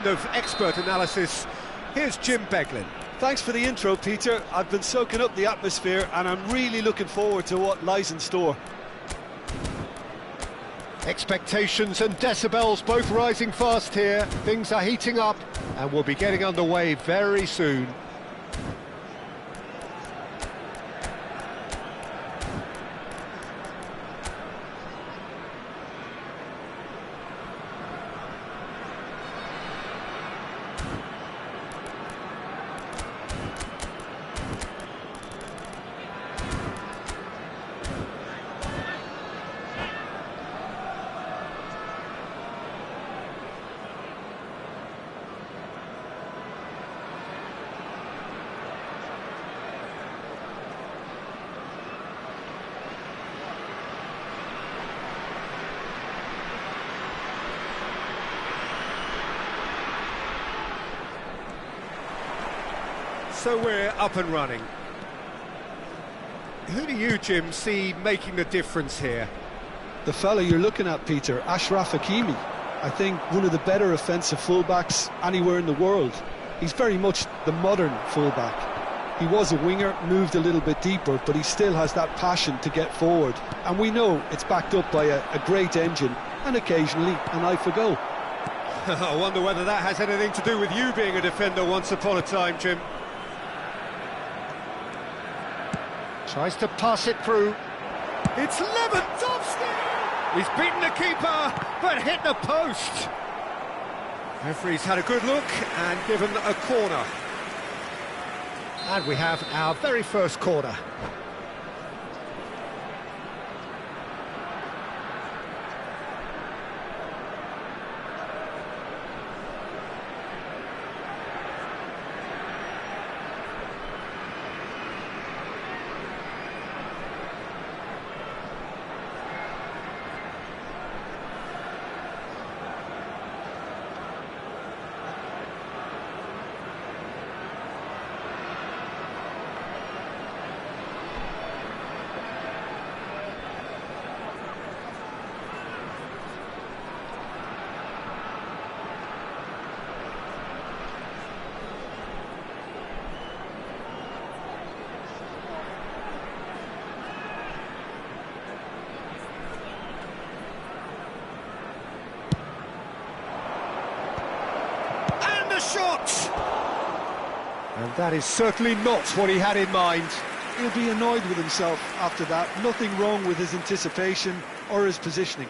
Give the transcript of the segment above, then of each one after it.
Of expert analysis, here's Jim Beglin. Thanks for the intro, Peter. I've been soaking up the atmosphere and I'm really looking forward to what lies in store. Expectations and decibels both rising fast here. Things are heating up and we'll be getting underway very soon. So we're up and running. Who do you, Jim, see making the difference here? The fella you're looking at, Peter, Achraf Hakimi. I think one of the better offensive fullbacks anywhere in the world. He's very much the modern fullback. He was a winger, moved a little bit deeper, but he still has that passion to get forward. And we know it's backed up by a great engine and occasionally an eye for goal. I wonder whether that has anything to do with you being a defender once upon a time, Jim. Tries to pass it through. It's Lewandowski! He's beaten the keeper, but hit the post. Referee's had a good look and given a corner. And we have our very first corner. Shot! And that is certainly not what he had in mind. He'll be annoyed with himself after that. Nothing wrong with his anticipation or his positioning.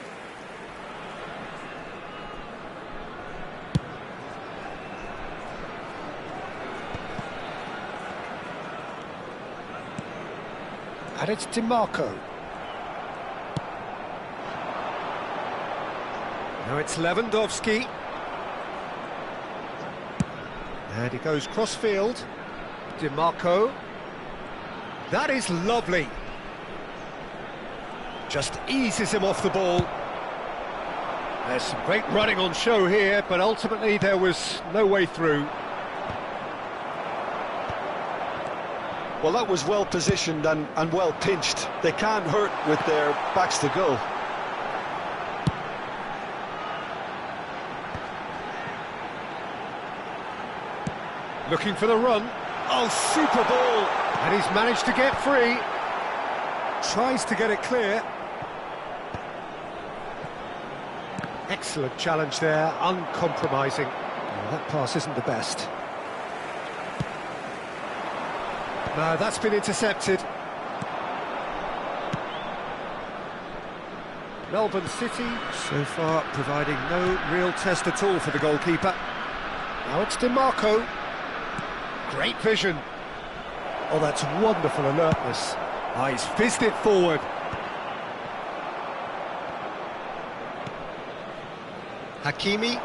And it's DiMarco. Now it's Lewandowski. And he goes cross-field. DiMarco. That is lovely. Just eases him off the ball. There's some great running on show here, but ultimately there was no way through. Well, that was well positioned and well pinched. They can't hurt with their backs to goal. Looking for the run. Oh, super ball! And he's managed to get free. Tries to get it clear. Excellent challenge there, uncompromising. Oh, that pass isn't the best. No, that's been intercepted. Melbourne City, so far, providing no real test at all for the goalkeeper. Now it's DiMarco. Great vision. Oh, that's wonderful alertness. Oh, he's fizzed it forward. Hakimi.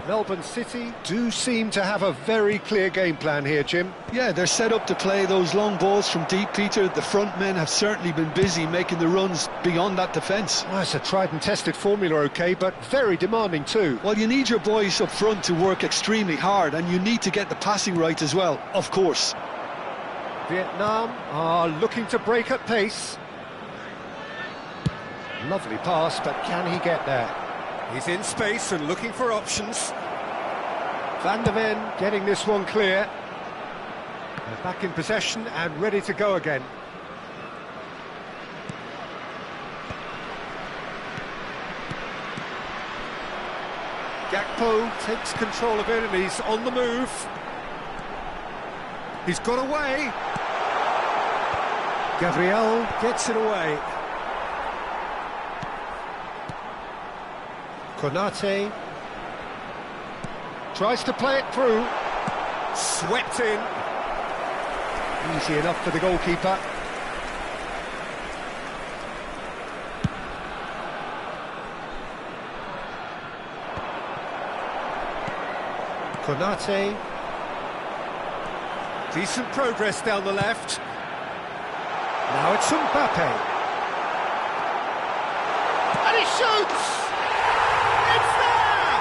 Melbourne City do seem to have a very clear game plan here, Jim. Yeah, they're set up to play those long balls from deep, Peter. The front men have certainly been busy making the runs beyond that defence. Well, it's a tried and tested formula, OK, but very demanding too. Well, you need your boys up front to work extremely hard, and you need to get the passing right as well, of course. Vietnam are looking to break at pace. Lovely pass, but can he get there? He's in space and looking for options. Van der Ven getting this one clear. They're back in possession and ready to go again. Gakpo takes control of it and he's on the move. He's got away. Gabriel gets it away. Konate tries to play it through. Swept in. Easy enough for the goalkeeper. Konate. Decent progress down the left. Now it's Mbappe. And he shoots! It's there!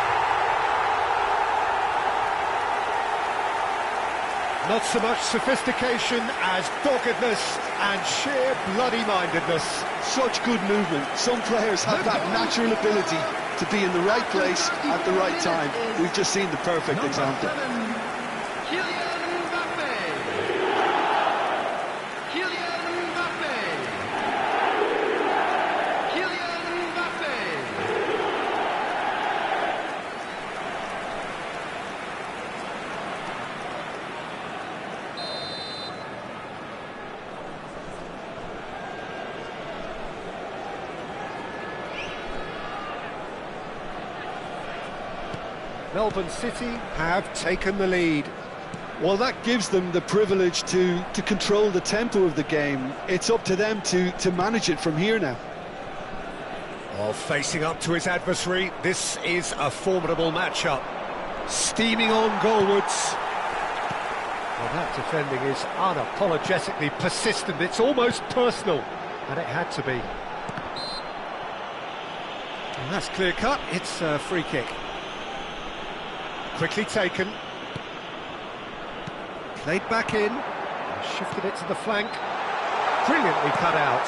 Not so much sophistication as doggedness and sheer bloody-mindedness. Such good movement. Some players have that natural ability to be in the right place at the right time. We've just seen the perfect example. Melbourne City have taken the lead. Well, that gives them the privilege to control the tempo of the game. It's up to them to manage it from here now. While facing up to his adversary, this is a formidable matchup. Steaming on goalwards. Well, that defending is unapologetically persistent. It's almost personal, and it had to be. And that's clear cut. It's a free kick. Quickly taken. Played back in. Shifted it to the flank. Brilliantly cut out.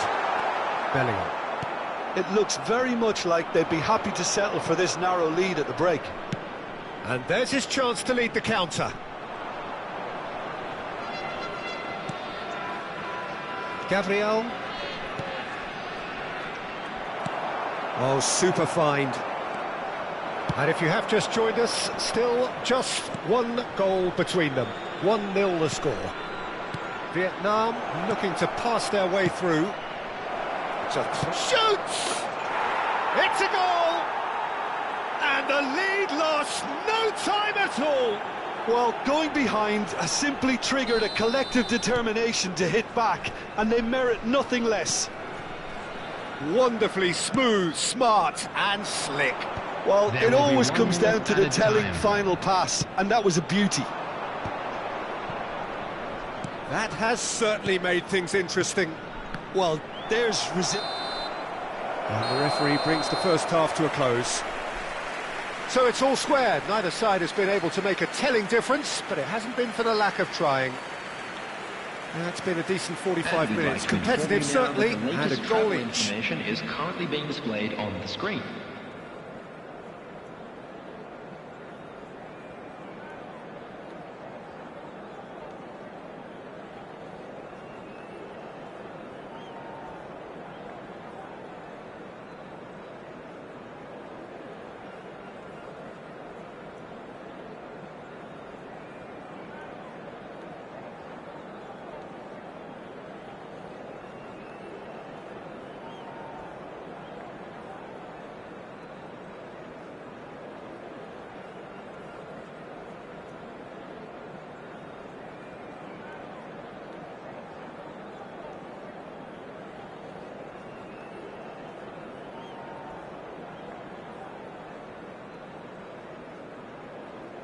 Bellingham. It looks very much like they'd be happy to settle for this narrow lead at the break. And there's his chance to lead the counter. Gabriel. Oh, super find. And if you have just joined us, still just one goal between them. 1-0 the score. Vietnam looking to pass their way through. Shoots! It's a goal! And the lead lost no time at all. Well, going behind has simply triggered a collective determination to hit back, and they merit nothing less. Wonderfully smooth, smart and slick. Well, it always comes down to the telling final pass, and that was a beauty. That has certainly made things interesting. Well, there's... And the referee brings the first half to a close. So it's all squared. Neither side has been able to make a telling difference, but it hasn't been for the lack of trying. It's been a decent 45 minutes. Competitive, certainly, and a goal each. Information is currently being displayed on the screen.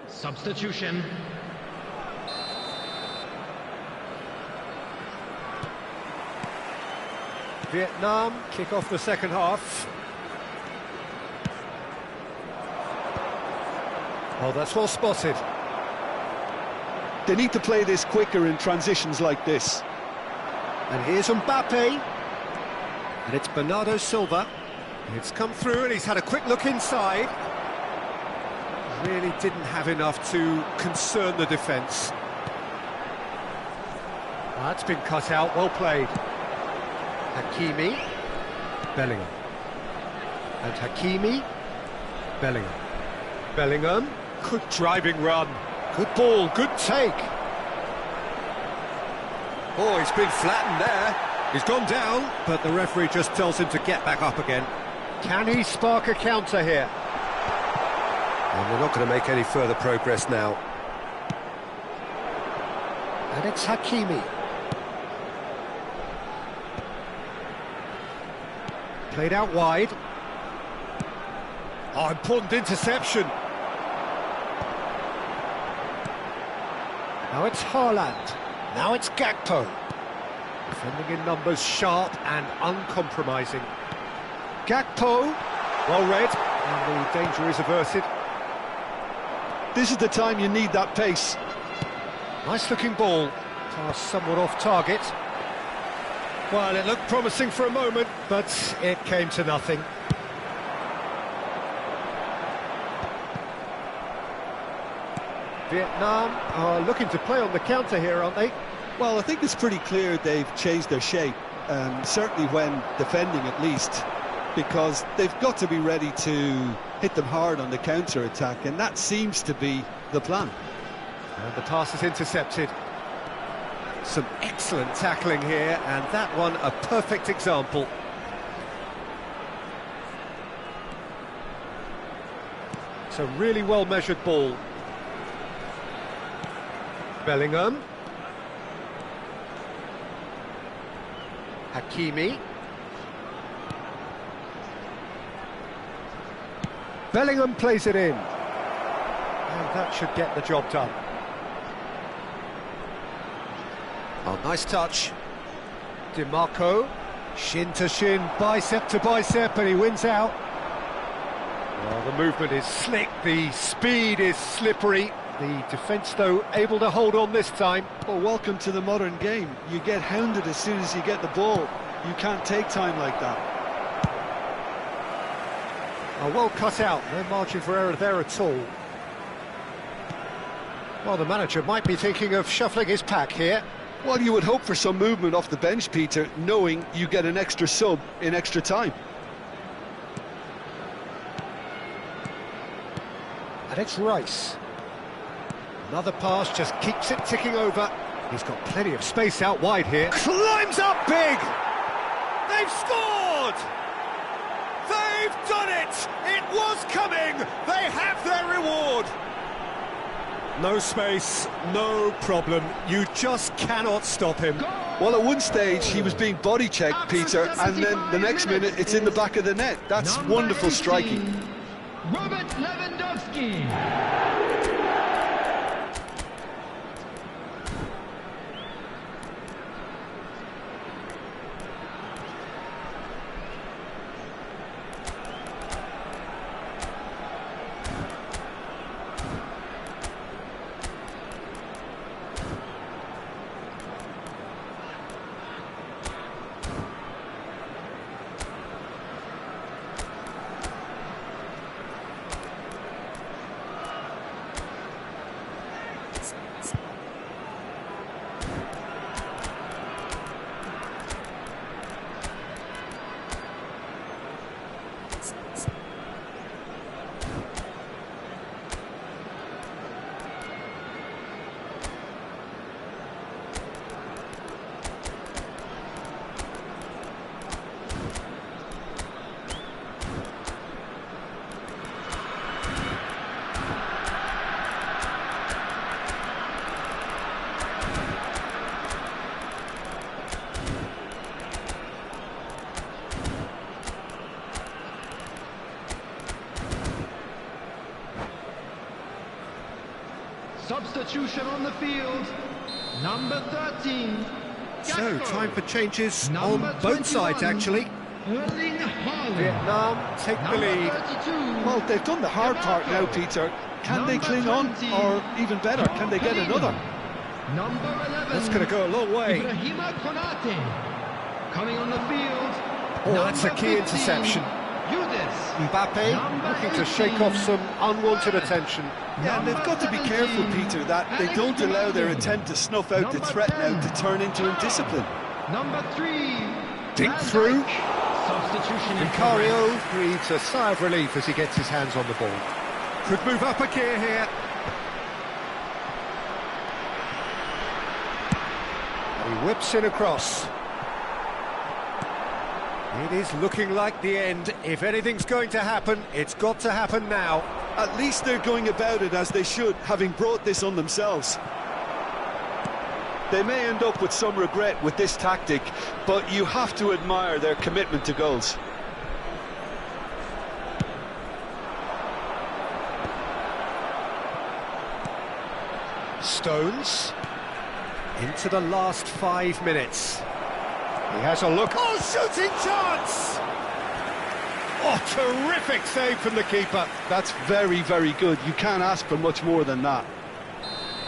Substitution. Vietnam kick off the second half. Oh, that's well spotted. They need to play this quicker in transitions like this. And here's Mbappe. And it's Bernardo Silva. It's come through and he's had a quick look inside. Really didn't have enough to concern the defence. That's been cut out, well played. Hakimi, Bellingham. And Hakimi, Bellingham. Bellingham, good driving run. Good ball, good take. Oh, he's been flattened there. He's gone down, but the referee just tells him to get back up again. Can he spark a counter here? And they're not going to make any further progress now. And it's Hakimi. Played out wide. Oh, important interception. Now it's Haaland. Now it's Gakpo. Defending in numbers, sharp and uncompromising. Gakpo, well read, and the danger is averted. This is the time you need that pace. Nice looking ball, passed somewhat off target. Well, it looked promising for a moment, but it came to nothing. Vietnam are looking to play on the counter here, aren't they? Well, I think it's pretty clear they've changed their shape, certainly when defending at least, because they've got to be ready to hit them hard on the counter-attack, and that seems to be the plan. And the pass is intercepted. Some excellent tackling here, and that one a perfect example. It's a really well-measured ball. Bellingham. Hakimi. Bellingham plays it in. And that should get the job done. Oh, nice touch. DiMarco. Shin to shin, bicep to bicep, and he wins out. Well, the movement is slick, the speed is slippery. The defence, though, able to hold on this time. Well, welcome to the modern game. You get hounded as soon as you get the ball. You can't take time like that. Oh, well cut out. No margin for error there at all. Well, the manager might be thinking of shuffling his pack here. Well, you would hope for some movement off the bench, Peter, knowing you get an extra sub in extra time. And it's Rice. Another pass just keeps it ticking over. He's got plenty of space out wide here. Climbs up big! They've scored! They've done it! It was coming! They have their reward! No space, no problem. You just cannot stop him. Well, at one stage he was being body checked, Peter, and then the next minute it's in the back of the net. That's wonderful striking. Robert Lewandowski. Substitution on the field, number 13. So, time for changes Number on both sides, 21, actually. Erling Haaland. Vietnam take the Number lead. 32, Well, they've done the hard part now, Peter. Can they cling on, or even better, can they get another? Number 11. That's going to go a long way. Ibrahima Konate. Coming on the field. Oh, that's a number key 15, interception. Yudes. Mbappe Number looking to 18. shake off some unwanted attention. Yeah, and they've got to be careful, Peter, that they don't allow their attempt to snuff out the threat now to turn into indiscipline. Number 3. Dink through. Substitution in Vicario breathes a sigh of relief as he gets his hands on the ball. Could move up a gear here. He whips in across. It is looking like the end. If anything's going to happen, it's got to happen now. At least they're going about it as they should, having brought this on themselves. They may end up with some regret with this tactic, but you have to admire their commitment to goals. Stones into the last 5 minutes. He has a look. Oh, shooting chance! Oh, terrific save from the keeper. That's very, very good. You can't ask for much more than that.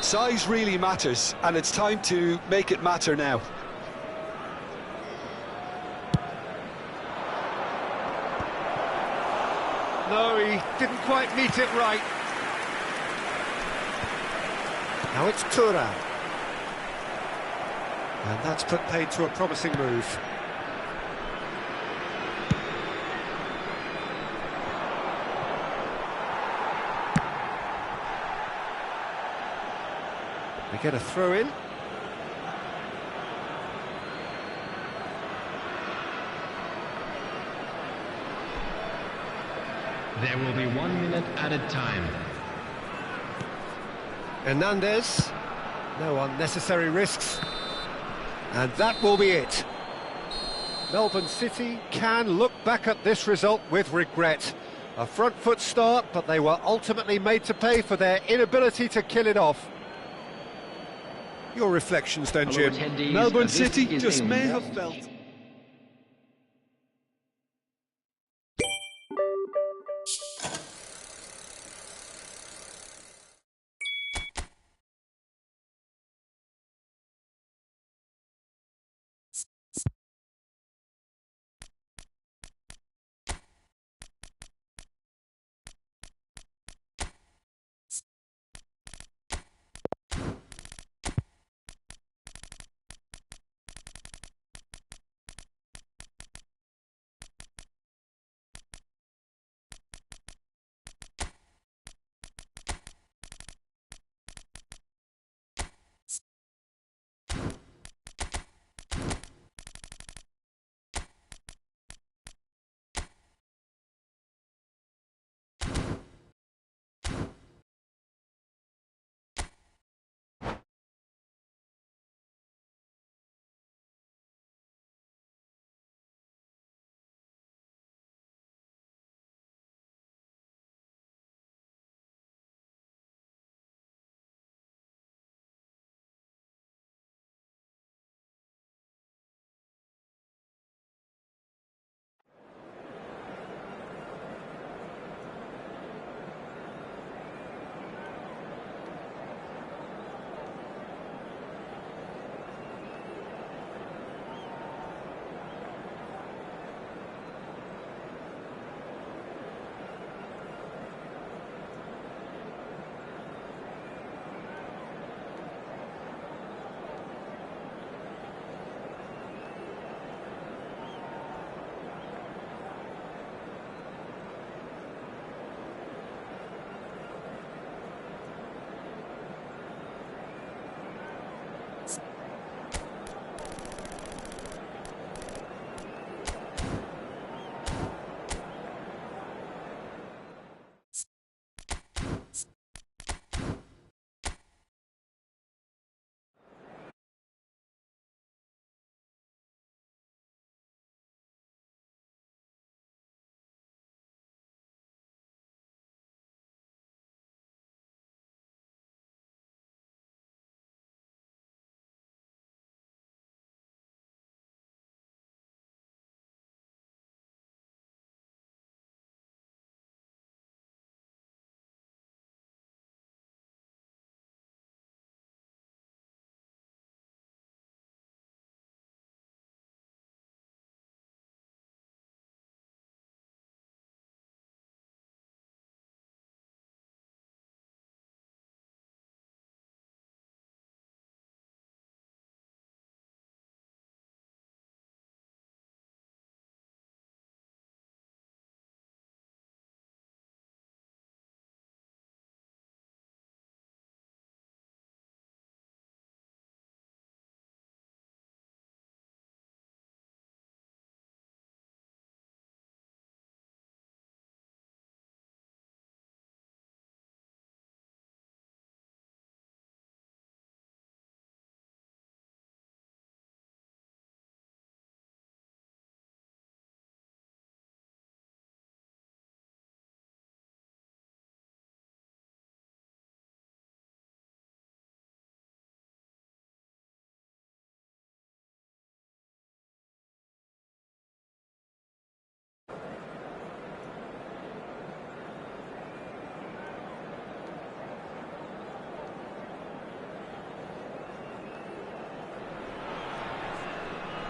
Size really matters, and it's time to make it matter now. No, he didn't quite meet it right. Now it's Thuram. And that's put paid to a promising move. We get a throw in. There will be 1 minute added time. Hernandez. No unnecessary risks. And that will be it. Melbourne City can look back at this result with regret. A front foot start, but they were ultimately made to pay for their inability to kill it off. Your reflections then, Hello, Jim? attendees. Melbourne This City is just may England. have felt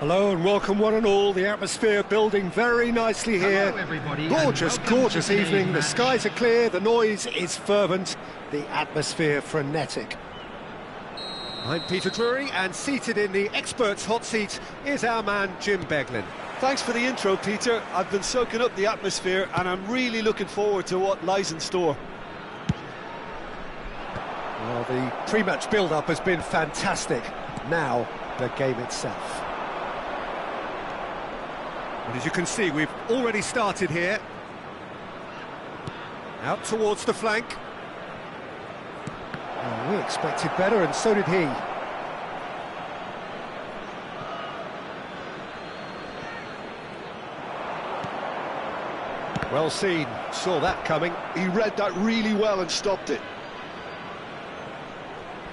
Hello and welcome one and all. The atmosphere building very nicely here. Hello, everybody, Gorgeous, and welcome gorgeous to today's evening. The match. skies are clear, the noise is fervent, the atmosphere frenetic. I'm Peter Drury, and seated in the experts' hot seat is our man Jim Beglin. Thanks for the intro, Peter. I've been soaking up the atmosphere and I'm really looking forward to what lies in store. Well, the pre-match build-up has been fantastic. Now, the game itself. And as you can see, we've already started here. Out towards the flank. Well, we expected better, and so did he. Well seen, saw that coming. He read that really well and stopped it.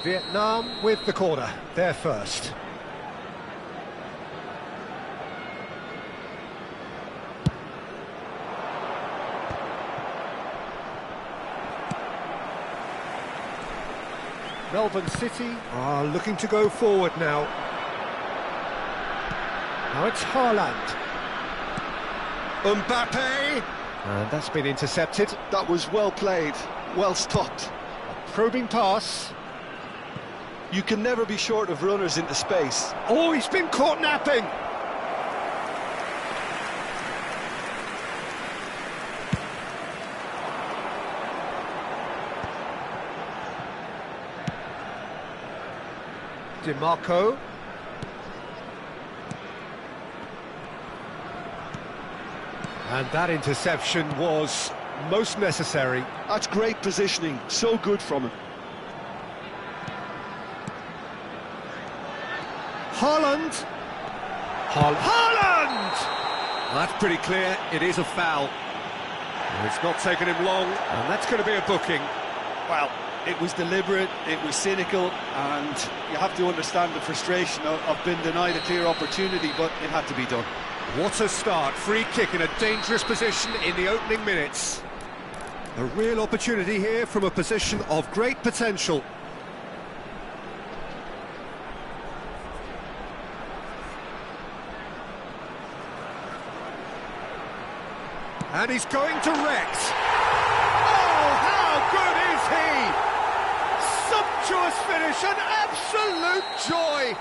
Vietnam with the corner, they're first. Melbourne City are looking to go forward now. Now it's Haaland. Mbappe! And that's been intercepted. That was well played, well stopped. A probing pass. You can never be short of runners into space. Oh, he's been caught napping! DiMarco. And that interception was most necessary. That's great positioning, so good from him. Haaland! Haaland! That's pretty clear, it is a foul. It's not taken him long, and that's going to be a booking. Well, it was deliberate, it was cynical, and you have to understand the frustration of being denied a clear opportunity, but it had to be done. What a start, free kick in a dangerous position in the opening minutes. A real opportunity here from a position of great potential. And he's going direct. Oh, how good is he! Sumptuous finish, an absolute joy!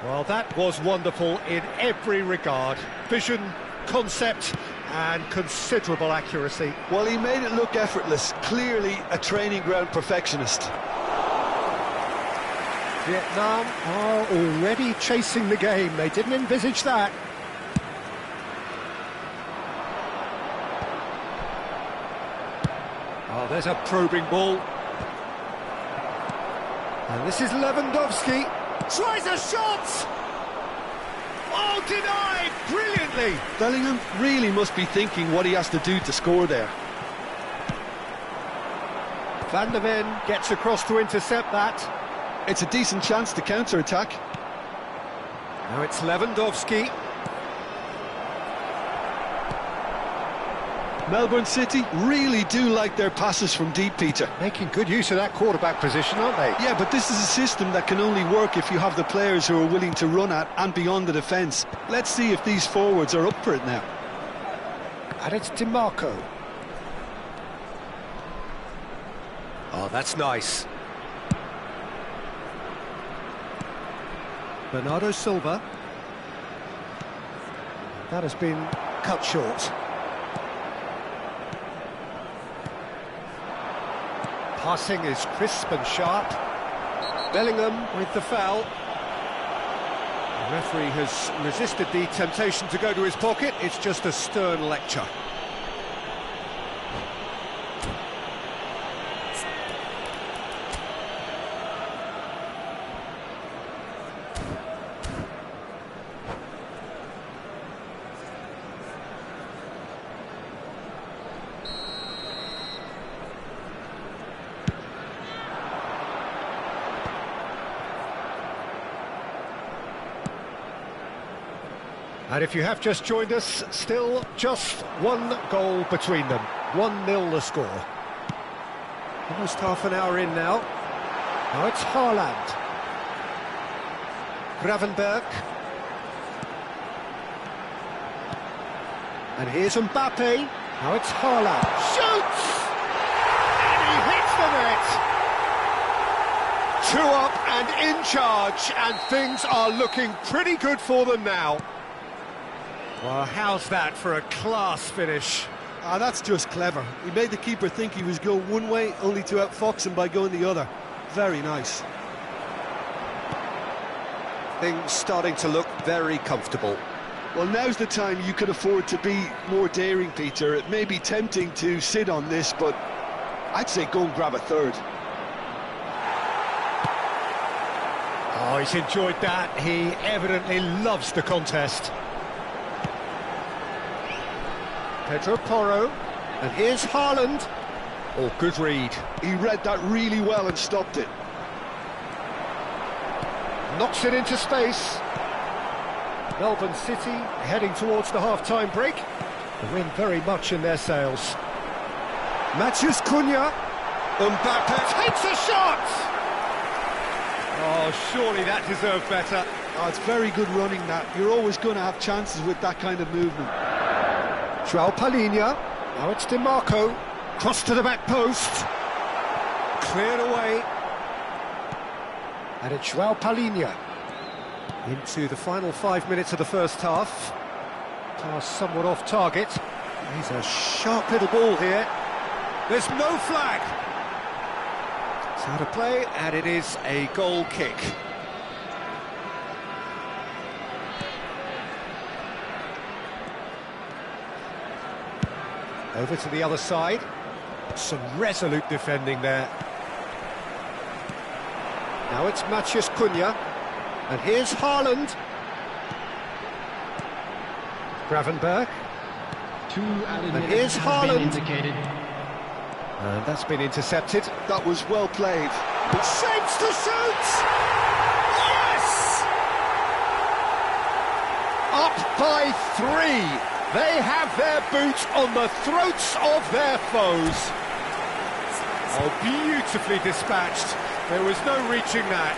Well, that was wonderful in every regard. Vision, concept, and considerable accuracy. Well, he made it look effortless, clearly a training ground perfectionist. Vietnam are already chasing the game. They didn't envisage that. Oh, there's a probing ball. And this is Lewandowski. Tries a shot! Oh, denied! Brilliantly! Bellingham really must be thinking what he has to do to score there. Van der Ven gets across to intercept that. It's a decent chance to counter-attack. Now it's Lewandowski. Melbourne City really do like their passes from deep, Peter. Making good use of that quarterback position, aren't they? Yeah, but this is a system that can only work if you have the players who are willing to run at and beyond the defence. Let's see if these forwards are up for it now. And it's DiMarco. Oh, that's nice. Bernardo Silva. That has been cut short. Passing is crisp and sharp. Bellingham with the foul. The referee has resisted the temptation to go to his pocket. It's just a stern lecture. And if you have just joined us, still just one goal between them. 1-0 the score. Almost half an hour in now. Now it's Haaland. Gravenberg. And here's Mbappe. Now it's Haaland. Shoots! And he hits the net! 2 up and in charge, and things are looking pretty good for them now. Well, how's that for a class finish? Ah, that's just clever. He made the keeper think he was going one way, only to outfox him by going the other. Very nice. Things starting to look very comfortable. Well, now's the time you could afford to be more daring, Peter. It may be tempting to sit on this, but I'd say go and grab a third. Oh, he's enjoyed that. He evidently loves the contest. Pedro Porro, and here's Haaland. Oh, good read. He read that really well and stopped it. Knocks it into space. Melbourne City heading towards the half-time break. The wind very much in their sails. Matheus Cunha. Mbappe takes a shot! Oh, surely that deserved better. Oh, it's very good running, that. You're always going to have chances with that kind of movement. João Palhinha. Now it's DiMarco. Cross to the back post. Cleared away. And it's João Palhinha. Into the final 5 minutes of the first half. Pass somewhat off target. He's a sharp little ball here. There's no flag. It's out of play, and it is a goal kick. Over to the other side. Some resolute defending there. Now it's Matheus Cunha. And here's Haaland. Gravenberch. 2 added And minutes here's have been Haaland. indicated. And that's been intercepted. That was well played. Shapes to shoot! Yes! Up by 3. They have their boots on the throats of their foes. Oh, beautifully dispatched. There was no reaching that.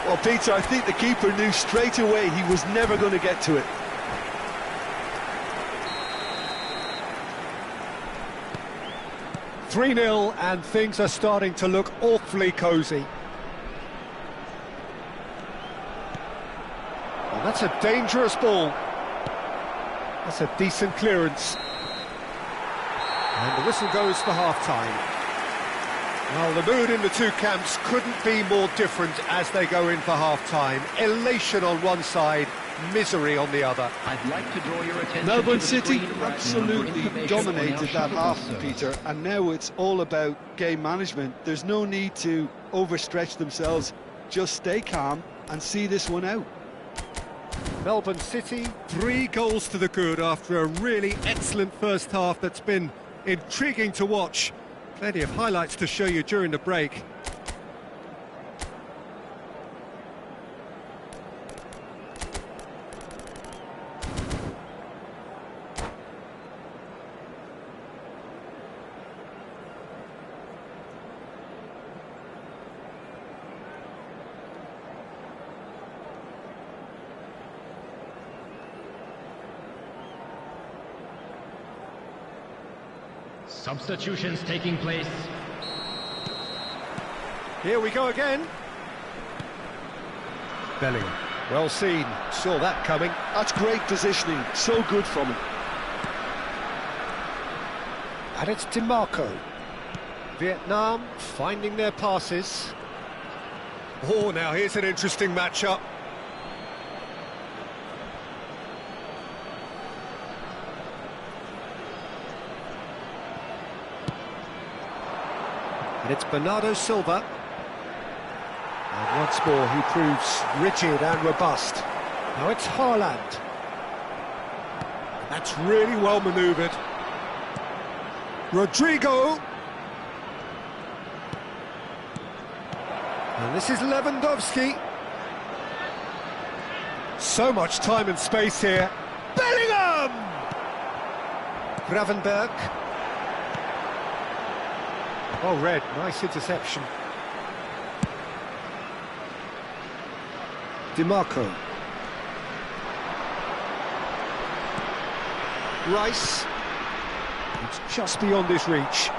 Well, Peter, I think the keeper knew straight away he was never going to get to it. "3-0, and things are starting to look awfully cosy. Well, that's a dangerous ball. That's a decent clearance. And the whistle goes for half-time. Well, the mood in the two camps couldn't be more different as they go in for half-time. Elation on one side, misery on the other. I'd like to draw your attention Melbourne to the City screen right now for absolutely information dominated on that our half, shuttle bus Peter, service. and now it's all about game management. There's no need to overstretch themselves. Just stay calm and see this one out. Melbourne City, 3 goals to the good after a really excellent first half that's been intriguing to watch. Plenty of highlights to show you during the break. Substitutions taking place. Here we go again. Bellingham, well seen, saw that coming. That's great positioning, so good from him. And it's DiMarco. Vietnam finding their passes. Oh, now here's an interesting matchup. And it's Bernardo Silva. And once more he proves rigid and robust. Now it's Haaland. That's really well manoeuvred. Rodrigo. And this is Lewandowski. So much time and space here. Bellingham! Gravenberch. Oh, red, nice interception. DiMarco. Rice. It's just beyond his reach.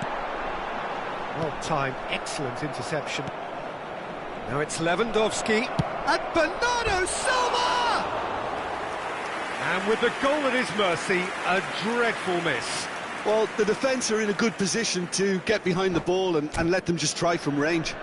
Well-timed, excellent interception. Now it's Lewandowski. And Bernardo Silva! And with the goal at his mercy, a dreadful miss. Well, the defence are in a good position to get behind the ball and let them just try from range.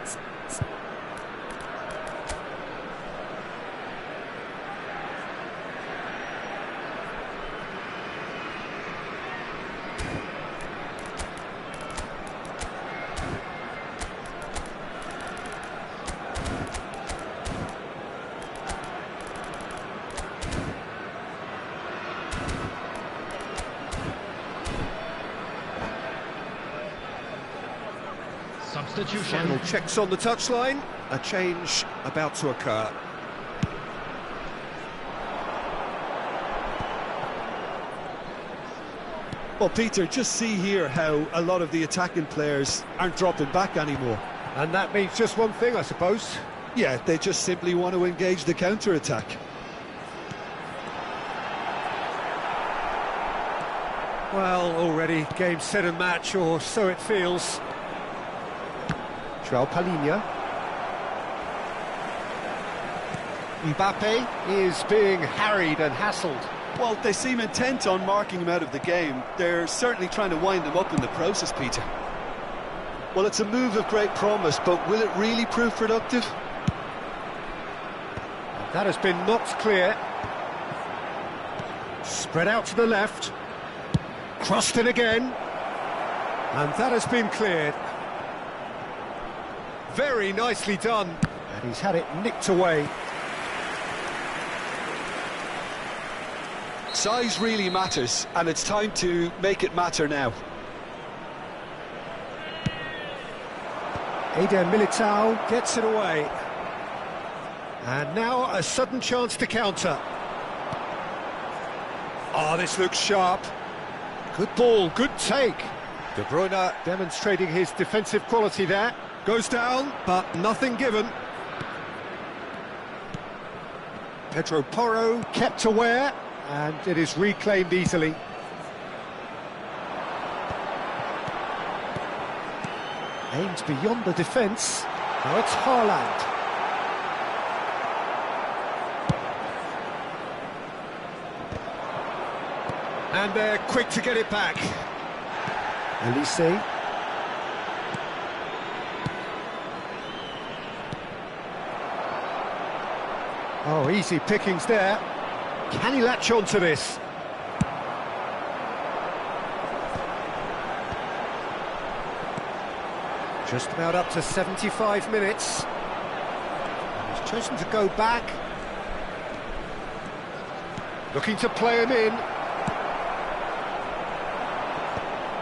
Substitution. Final checks on the touchline. A change about to occur. Well, Peter, just see here how a lot of the attacking players aren't dropping back anymore. And that means just one thing, I suppose. Yeah, they just simply want to engage the counter-attack. Well, already game, set and match, or so it feels. João Palhinha. Mbappe is being harried and hassled. Well, they seem intent on marking him out of the game. They're certainly trying to wind him up in the process, Peter. Well, it's a move of great promise, but will it really prove productive? That has been knocked clear. Spread out to the left. Crossed in again. And that has been cleared. Very nicely done. And he's had it nicked away. Size really matters, and it's time to make it matter now. Eder Militao gets it away. And now a sudden chance to counter. Oh, this looks sharp. Good ball, good take. De Bruyne demonstrating his defensive quality there. Goes down, but nothing given. Pedro Porro kept aware, and it is reclaimed easily. Aimed beyond the defence. Now it's Haaland. And they're quick to get it back. Elise. Oh, easy pickings there. Can he latch on to this? Just about up to 75 minutes. And he's chosen to go back. Looking to play him in.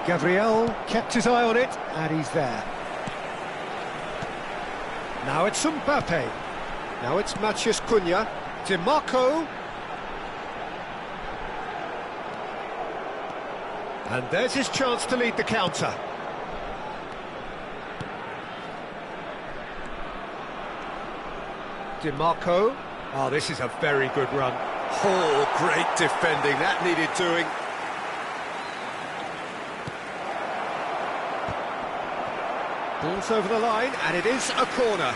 Gabriel kept his eye on it, and he's there. Now it's Mbappe. Now it's Matheus Cunha. DiMarco. And there's his chance to lead the counter. DiMarco. Oh, this is a very good run. Oh, great defending. That needed doing. Ball's over the line, and it is a corner.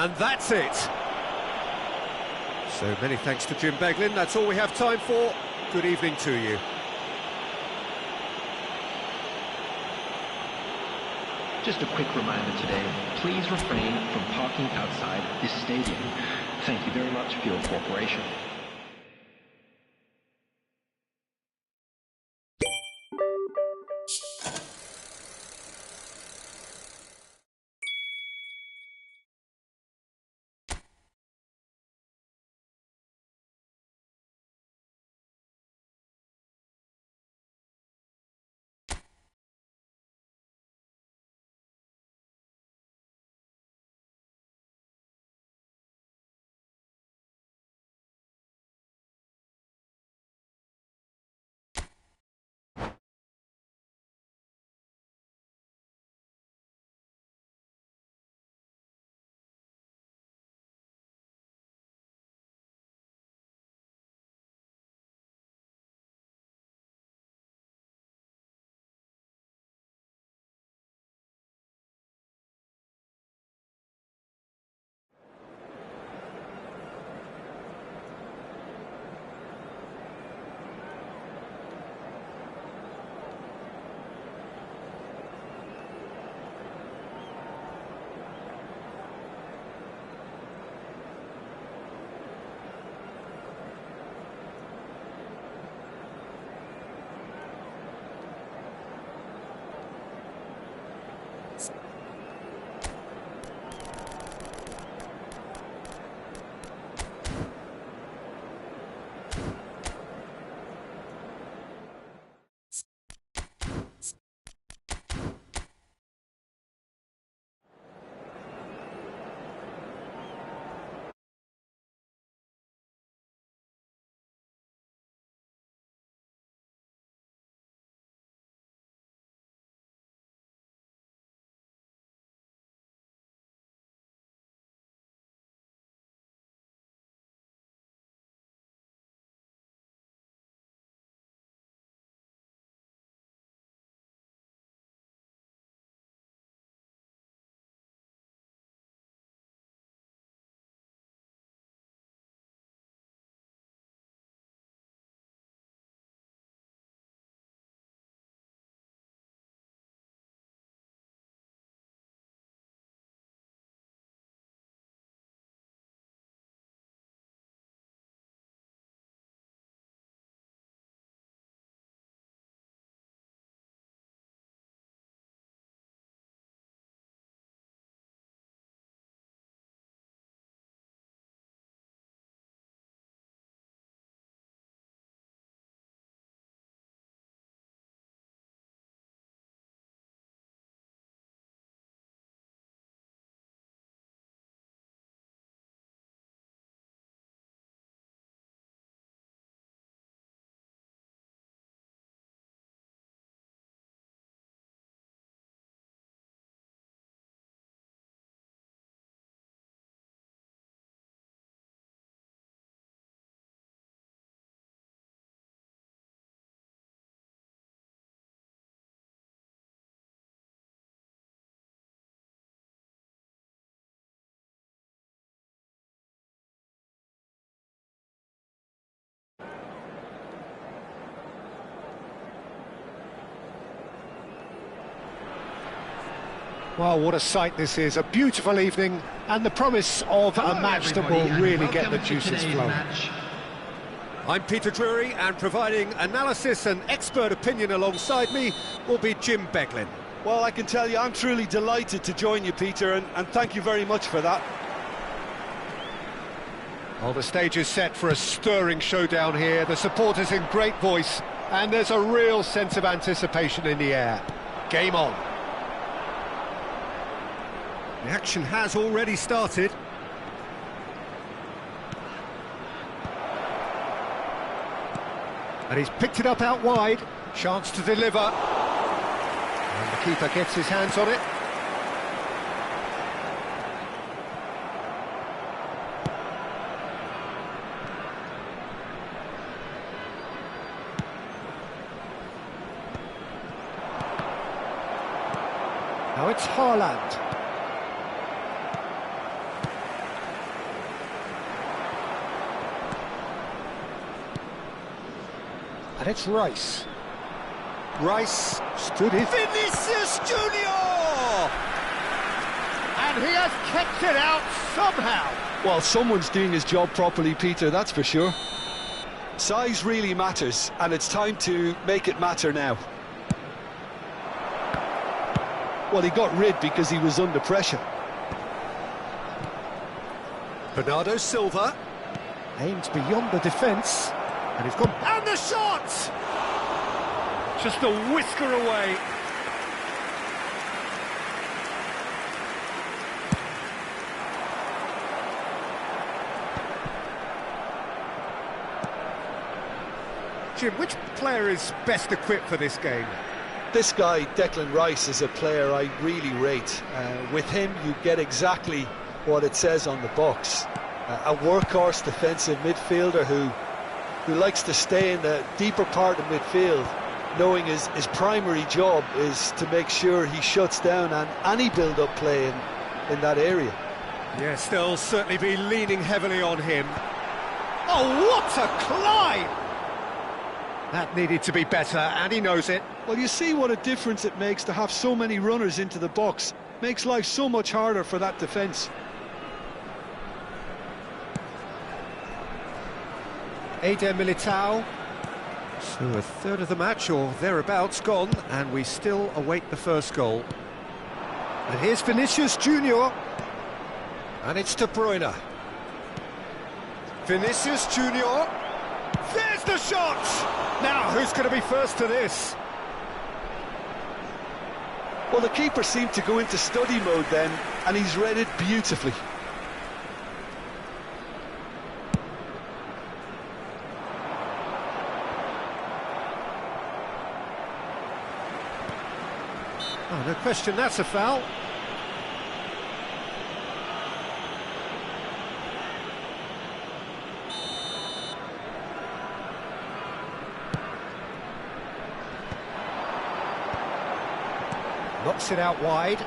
And that's it. So many thanks to Jim Beglin. That's all we have time for. Good evening to you. Just a quick reminder today, please refrain from parking outside this stadium. Thank you very much for your cooperation. Well, what a sight this is. A beautiful evening and the promise of a match that will really get the juices flowing. I'm Peter Drury, and providing analysis and expert opinion alongside me will be Jim Beglin. Well, I can tell you, I'm truly delighted to join you, Peter, and thank you very much for that. Well, the stage is set for a stirring showdown here. The supporters in great voice, and there's a real sense of anticipation in the air. Game on. The action has already started. And he's picked it up out wide. Chance to deliver. And the keeper gets his hands on it. Now it's Haaland. And it's Rice. Rice stood his... Vinicius Junior! And he has kept it out somehow. Well, someone's doing his job properly, Peter, that's for sure. Size really matters, and it's time to make it matter now. Well, he got rid because he was under pressure. Bernardo Silva. Aimed beyond the defence. And he's gone. And the shot! Just a whisker away. Jim, which player is best equipped for this game? This guy, Declan Rice, is a player I really rate. With him, you get exactly what it says on the box. A workhorse defensive midfielder who likes to stay in the deeper part of midfield, knowing his primary job is to make sure he shuts down any build-up play in that area. Yes, they'll certainly be leaning heavily on him. Oh, what a climb! That needed to be better, and he knows it. Well, you see what a difference it makes to have so many runners into the box. Makes life so much harder for that defence. Eder Militao. So a third of the match, or thereabouts, gone, and we still await the first goal. And here's Vinicius Junior. And it's De Bruyne. Vinicius Junior. There's the shot! Now, who's going to be first to this? Well, the keeper seemed to go into study mode then, and he's read it beautifully. Oh, no question, that's a foul. Knocks it out wide.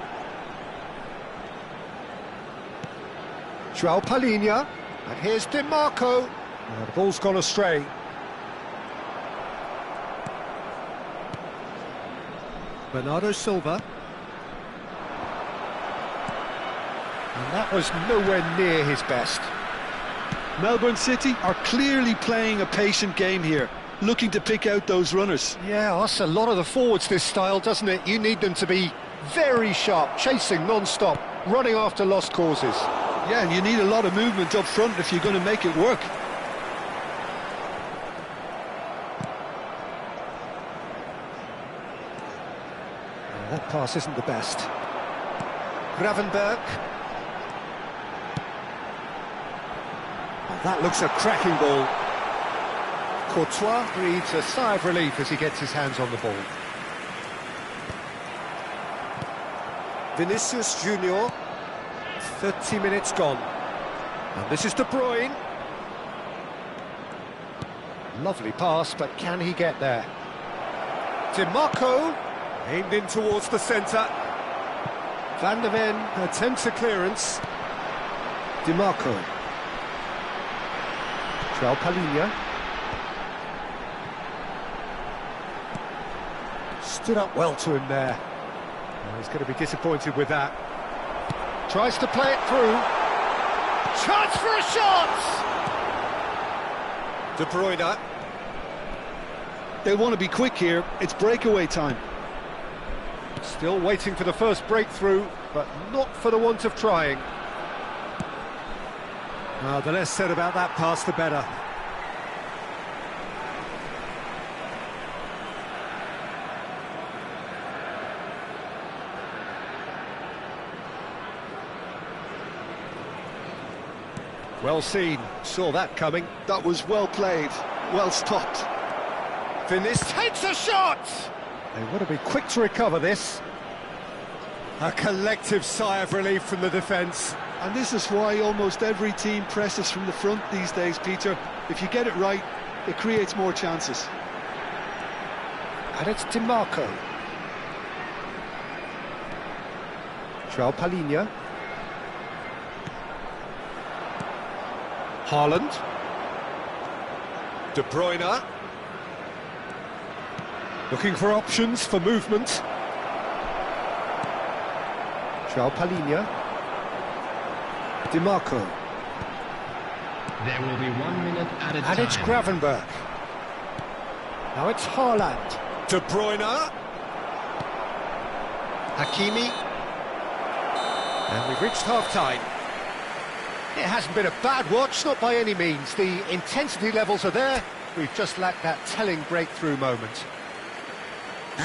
João Palhinha. And here's Di Marco. Oh, the ball's gone astray. Bernardo Silva. And that was nowhere near his best. Melbourne City are clearly playing a patient game here, looking to pick out those runners. Yeah, that's a lot of the forwards, this style, doesn't it? You need them to be very sharp, chasing non-stop, running after lost causes. Yeah, and you need a lot of movement up front if you're going to make it work. That pass isn't the best. Gravenberg. Oh, that looks a cracking ball. Courtois breathes a sigh of relief as he gets his hands on the ball. Vinicius Junior. 30 minutes gone. And this is De Bruyne. Lovely pass, but can he get there? Di Marco. Aimed in towards the centre. Van der Ven attempts a clearance. Di Marco. João Palhinha. Stood up well to him there. Oh, he's going to be disappointed with that. Tries to play it through. Chance for a shot! De Bruyne. They'll want to be quick here. It's breakaway time. Still waiting for the first breakthrough, but not for the want of trying. The less said about that pass, the better. Well seen, saw that coming. That was well played, well stopped. Vinicius takes a shot! They want to be quick to recover this. A collective sigh of relief from the defence. And this is why almost every team presses from the front these days, Peter. If you get it right, it creates more chances. And it's Di Marco. João Palhinha. Haaland. De Bruyne. Looking for options for movement. João Palhinha. DiMarco. There will be 1 minute added time. And it's Gravenberch. Now it's Haaland. De Bruyne. Hakimi. And we've reached half-time. It hasn't been a bad watch, not by any means. The intensity levels are there. We've just lacked that telling breakthrough moment.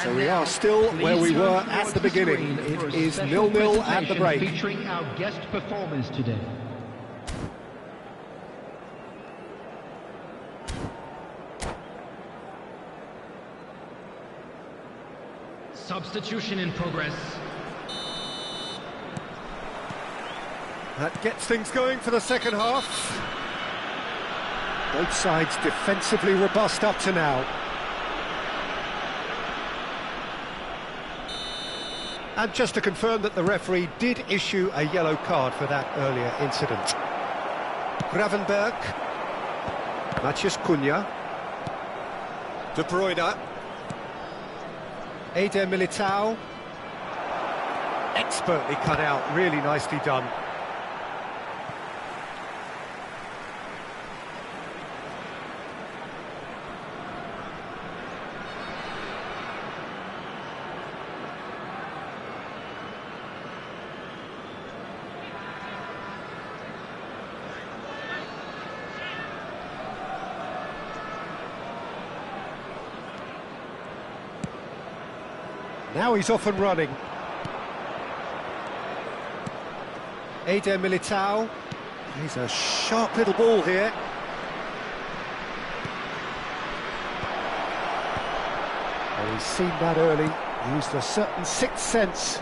So we are still where we were at the beginning. It is 0-0 at the break. Featuring our guest performers today. Substitution in progress. That gets things going for the second half. Both sides defensively robust up to now. And just to confirm that the referee did issue a yellow card for that earlier incident. Gravenberch. Matheus Cunha. De Bruyne. Eder Militao. Expertly cut out, really nicely done. Now he's off and running. Eder Militao. He's a sharp little ball here. Well, he's seen that early. Used a certain sixth sense.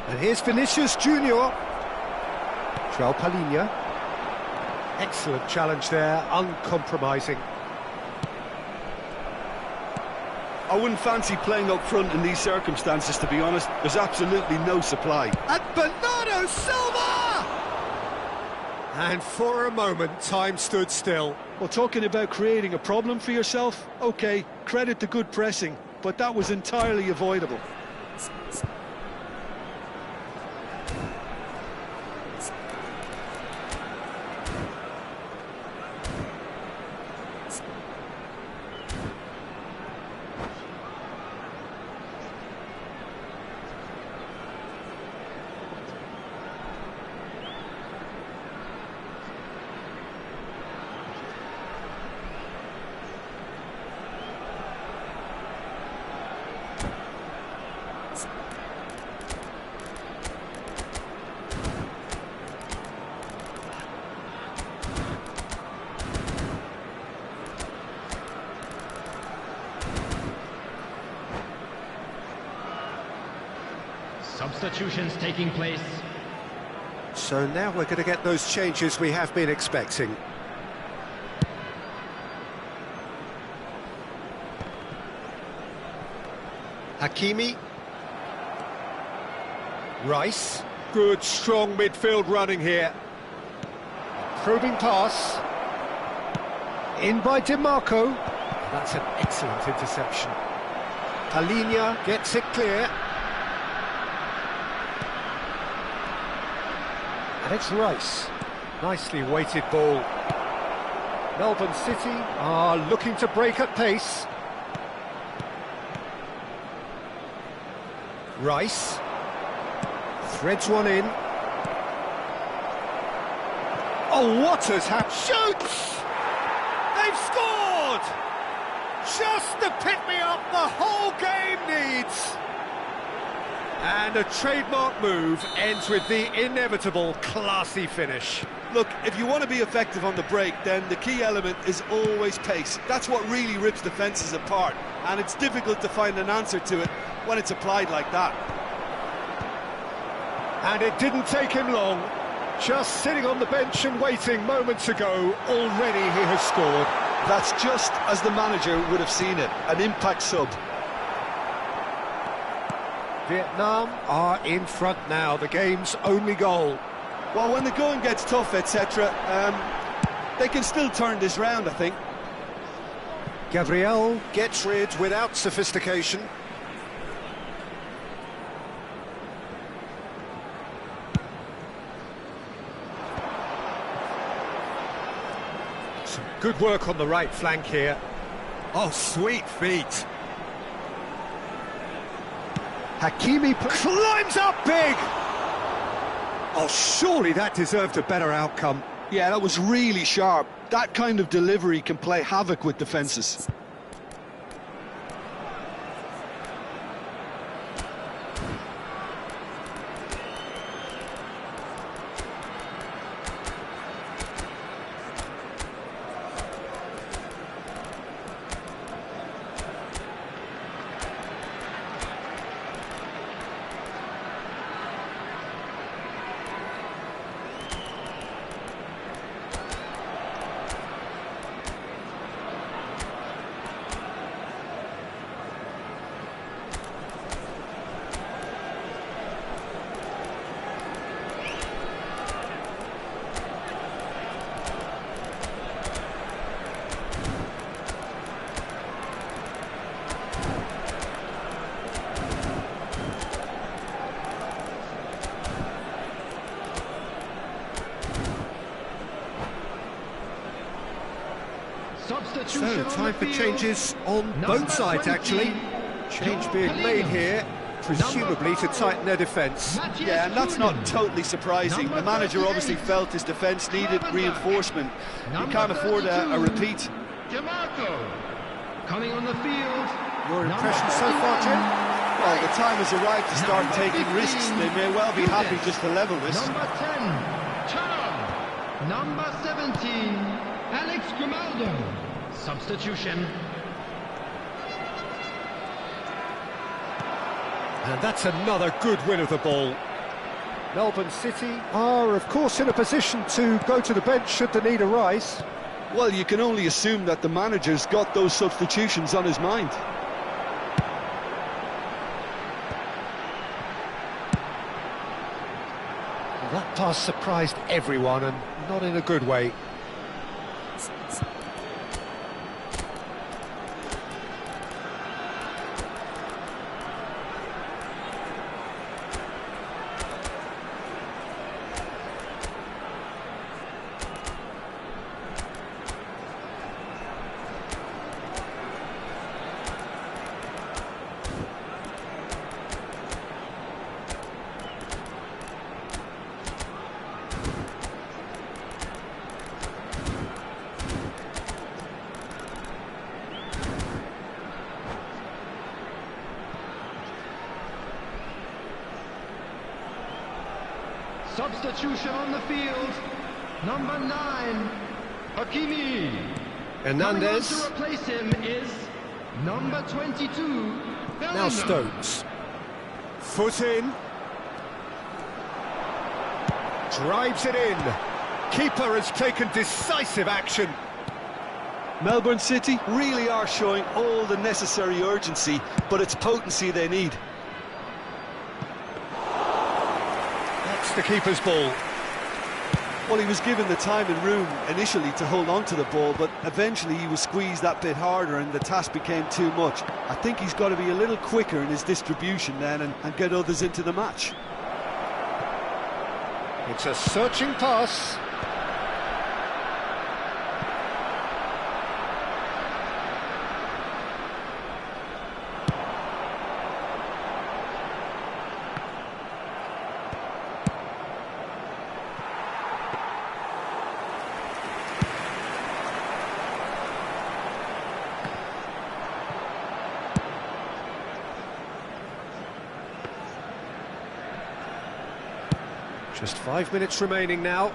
And here's Vinicius Junior. João Palhinha. Excellent challenge there, uncompromising. I wouldn't fancy playing up front in these circumstances, to be honest. There's absolutely no supply. And Bernardo Silva! And for a moment, time stood still. Well, talking about creating a problem for yourself, OK, credit to good pressing, but that was entirely avoidable. Substitutions taking place. So now we're going to get those changes we have been expecting. Hakimi. Rice. Good, strong midfield running here. Probing pass. In by DiMarco. That's an excellent interception. Palhinha gets it clear. And it's Rice. Nicely weighted ball. Melbourne City are looking to break at pace. Rice. Threads one in. Oh, what has happened? Shoots! They've scored! Just the pick-me-up the whole game needs. And a trademark move ends with the inevitable classy finish. Look, if you want to be effective on the break, then the key element is always pace. That's what really rips defences apart, and it's difficult to find an answer to it when it's applied like that. And it didn't take him long. Just sitting on the bench and waiting moments ago, already he has scored. That's just as the manager would have seen it, an impact sub. Vietnam are in front now, the game's only goal. Well, when the going gets tough, etc., they can still turn this round, I think. Gabriel gets rid without sophistication. Good work on the right flank here. Oh, sweet feet. Hakimi climbs up big! Oh, surely that deserved a better outcome. Yeah, that was really sharp. That kind of delivery can play havoc with defences. So, time for changes on both sides, actually. Change being made here, presumably to tighten their defence. Yeah, and that's not totally surprising. The manager obviously felt his defence needed reinforcement. You can't afford a repeat. Coming on the field. Your impression so far, Jim? Well, the time has arrived to start taking risks. They may well be happy just to level this. Number 10, Cham. Number 17, Alex Grimaldo. Substitution. And that's another good win of the ball. Melbourne City are, of course, in a position to go to the bench should the need arise. Well, you can only assume that the manager's got those substitutions on his mind. That pass surprised everyone, and not in a good way. Substitution on the field. Number 9, Hakimi. Hernandez. Coming on to replace him is number 22, Now Bellingham. Stones. Foot in. Drives it in. Keeper has taken decisive action. Melbourne City really are showing all the necessary urgency, but it's potency they need. That's the keeper's ball. Well, he was given the time and room initially to hold on to the ball, but eventually he was squeezed that bit harder and the task became too much. I think he's got to be a little quicker in his distribution then and get others into the match. It's a searching pass. Just 5 minutes remaining now.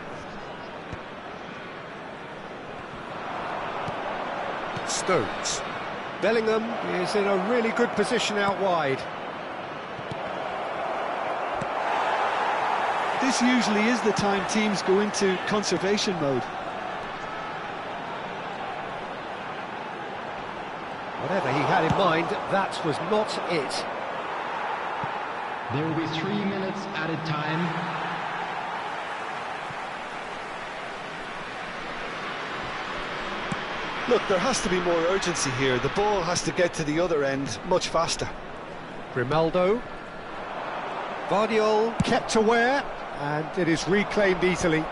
Stones. Bellingham is in a really good position out wide. This usually is the time teams go into conservation mode. Whatever he had in mind, that was not it. There will be 3 minutes added time. Look, there has to be more urgency here. The ball has to get to the other end much faster. Grimaldo. Vardiol kept aware, and it is reclaimed easily.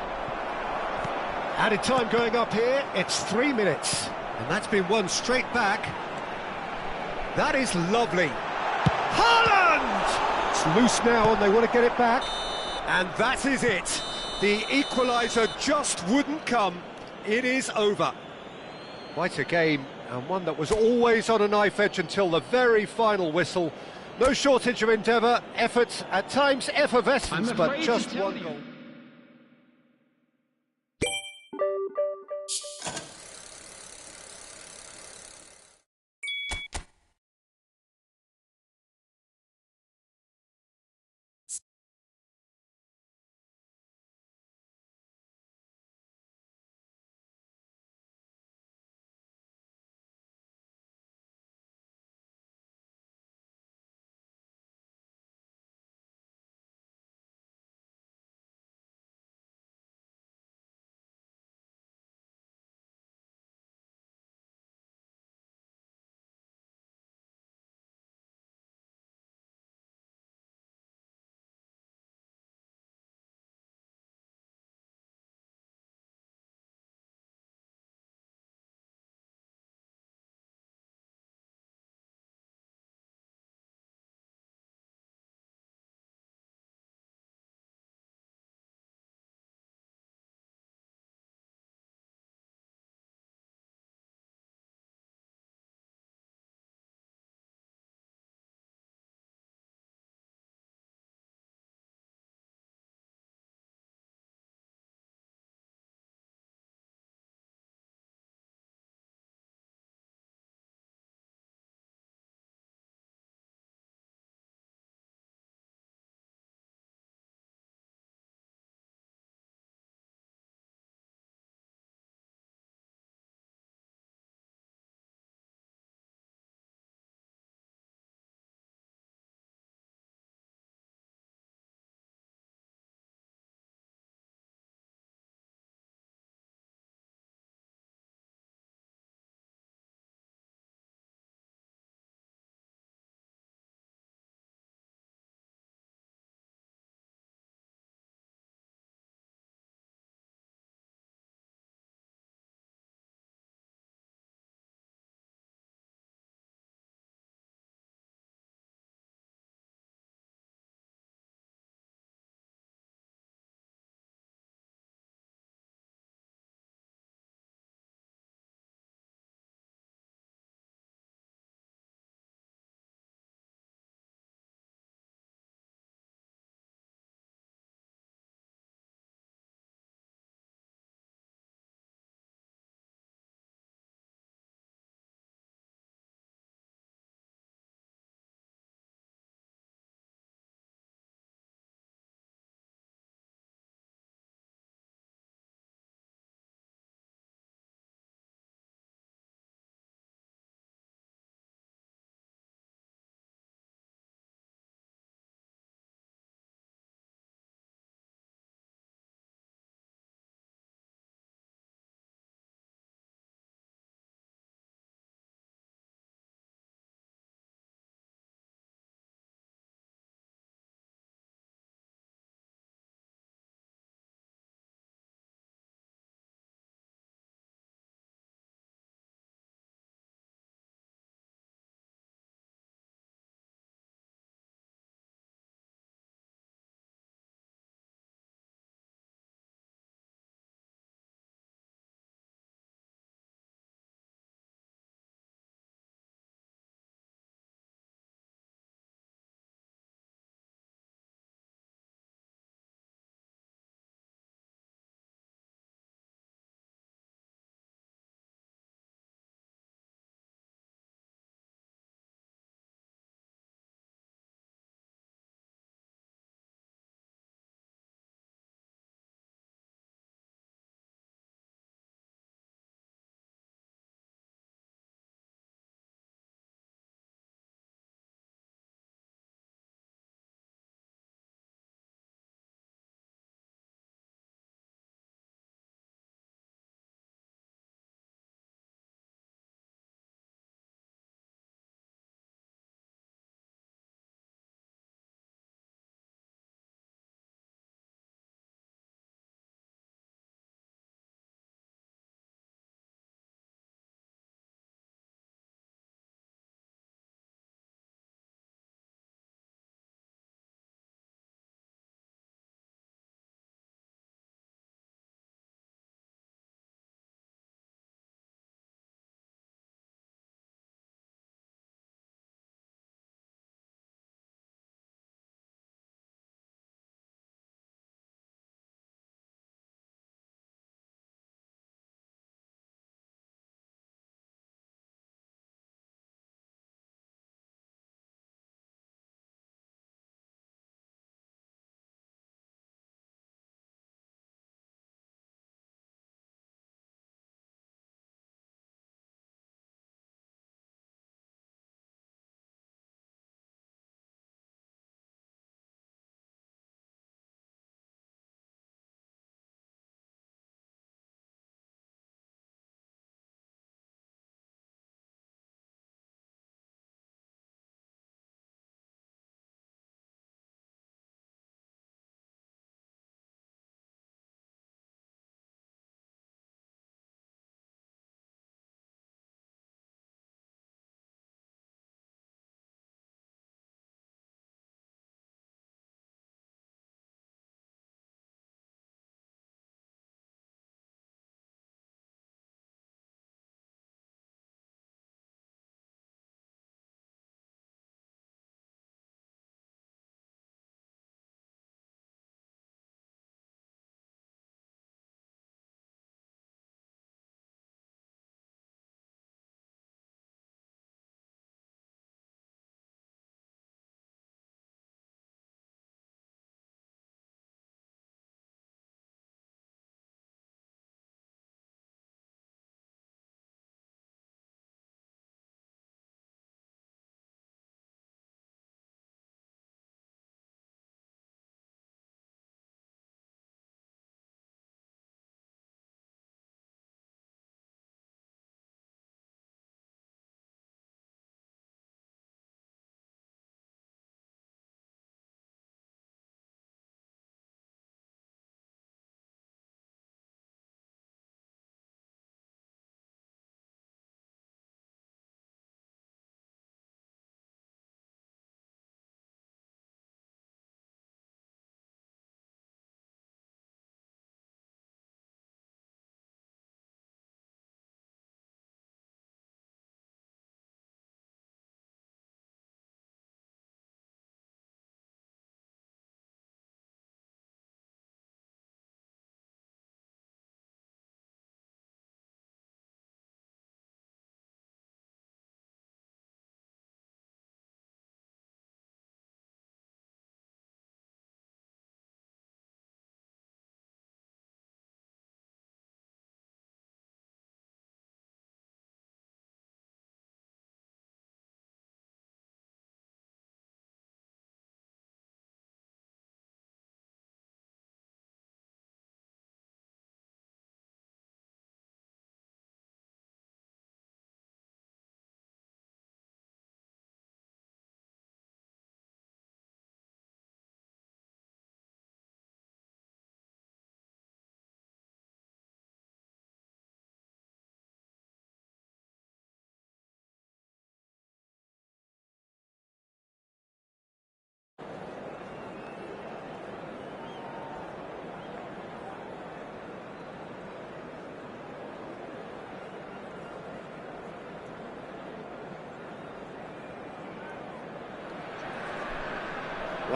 Added time going up here, it's 3 minutes. And that's been won straight back. That is lovely. Haaland! It's loose now and they want to get it back. And that is it. The equaliser just wouldn't come. It is over. Quite a game, and one that was always on a knife edge until the very final whistle. No shortage of endeavour, effort, at times effervescence, but just one goal.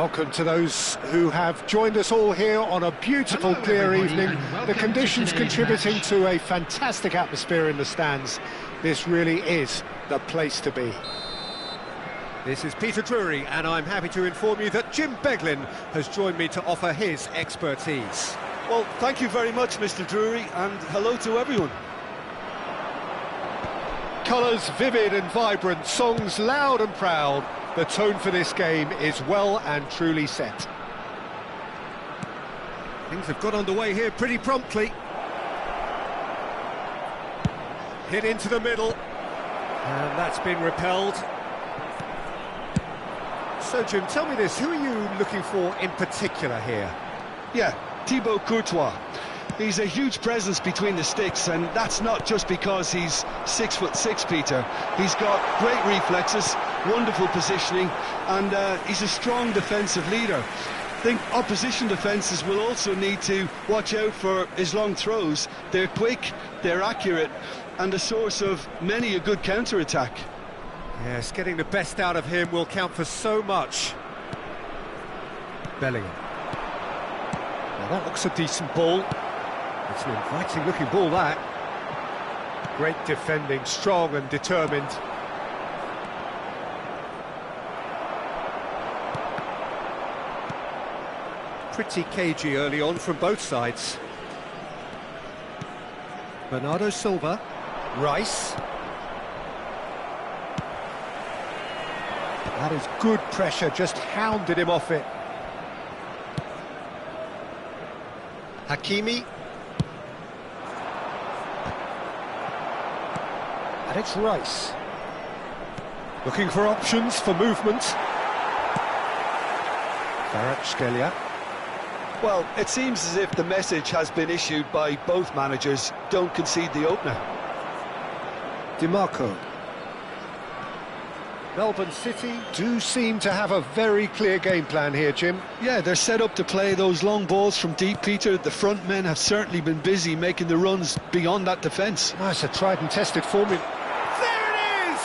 Welcome to those who have joined us all here on a beautiful, Hello, clear everybody, evening. and welcome The to conditions today's contributing match. to a fantastic atmosphere in the stands. This really is the place to be. This is Peter Drury, and I'm happy to inform you that Jim Beglin has joined me to offer his expertise. Well, thank you very much, Mr. Drury, and hello to everyone. Colours vivid and vibrant, songs loud and proud. The tone for this game is well and truly set. Things have got underway here pretty promptly. Hit into the middle, and that's been repelled. So, Jim, tell me this, who are you looking for in particular here? Yeah, Thibaut Courtois. He's a huge presence between the sticks, and that's not just because he's 6'6", Peter. He's got great reflexes, wonderful positioning, and he's a strong defensive leader. I think opposition defences will also need to watch out for his long throws. They're quick, they're accurate, and a source of many a good counter-attack. Yes, getting the best out of him will count for so much. Bellingham. Now that looks a decent ball. It's an inviting looking ball, that. Great defending, strong and determined. Pretty cagey early on from both sides. Bernardo Silva. Rice. That is good pressure, just hounded him off it. Hakimi. And it's Rice. Looking for options for movement. Kvaratskhelia. Well, it seems as if the message has been issued by both managers: don't concede the opener. DiMarco. Melbourne City do seem to have a very clear game plan here, Jim. Yeah, they're set up to play those long balls from deep, Peter. The front men have certainly been busy making the runs beyond that defence. Nice, a tried and tested formula. There it is!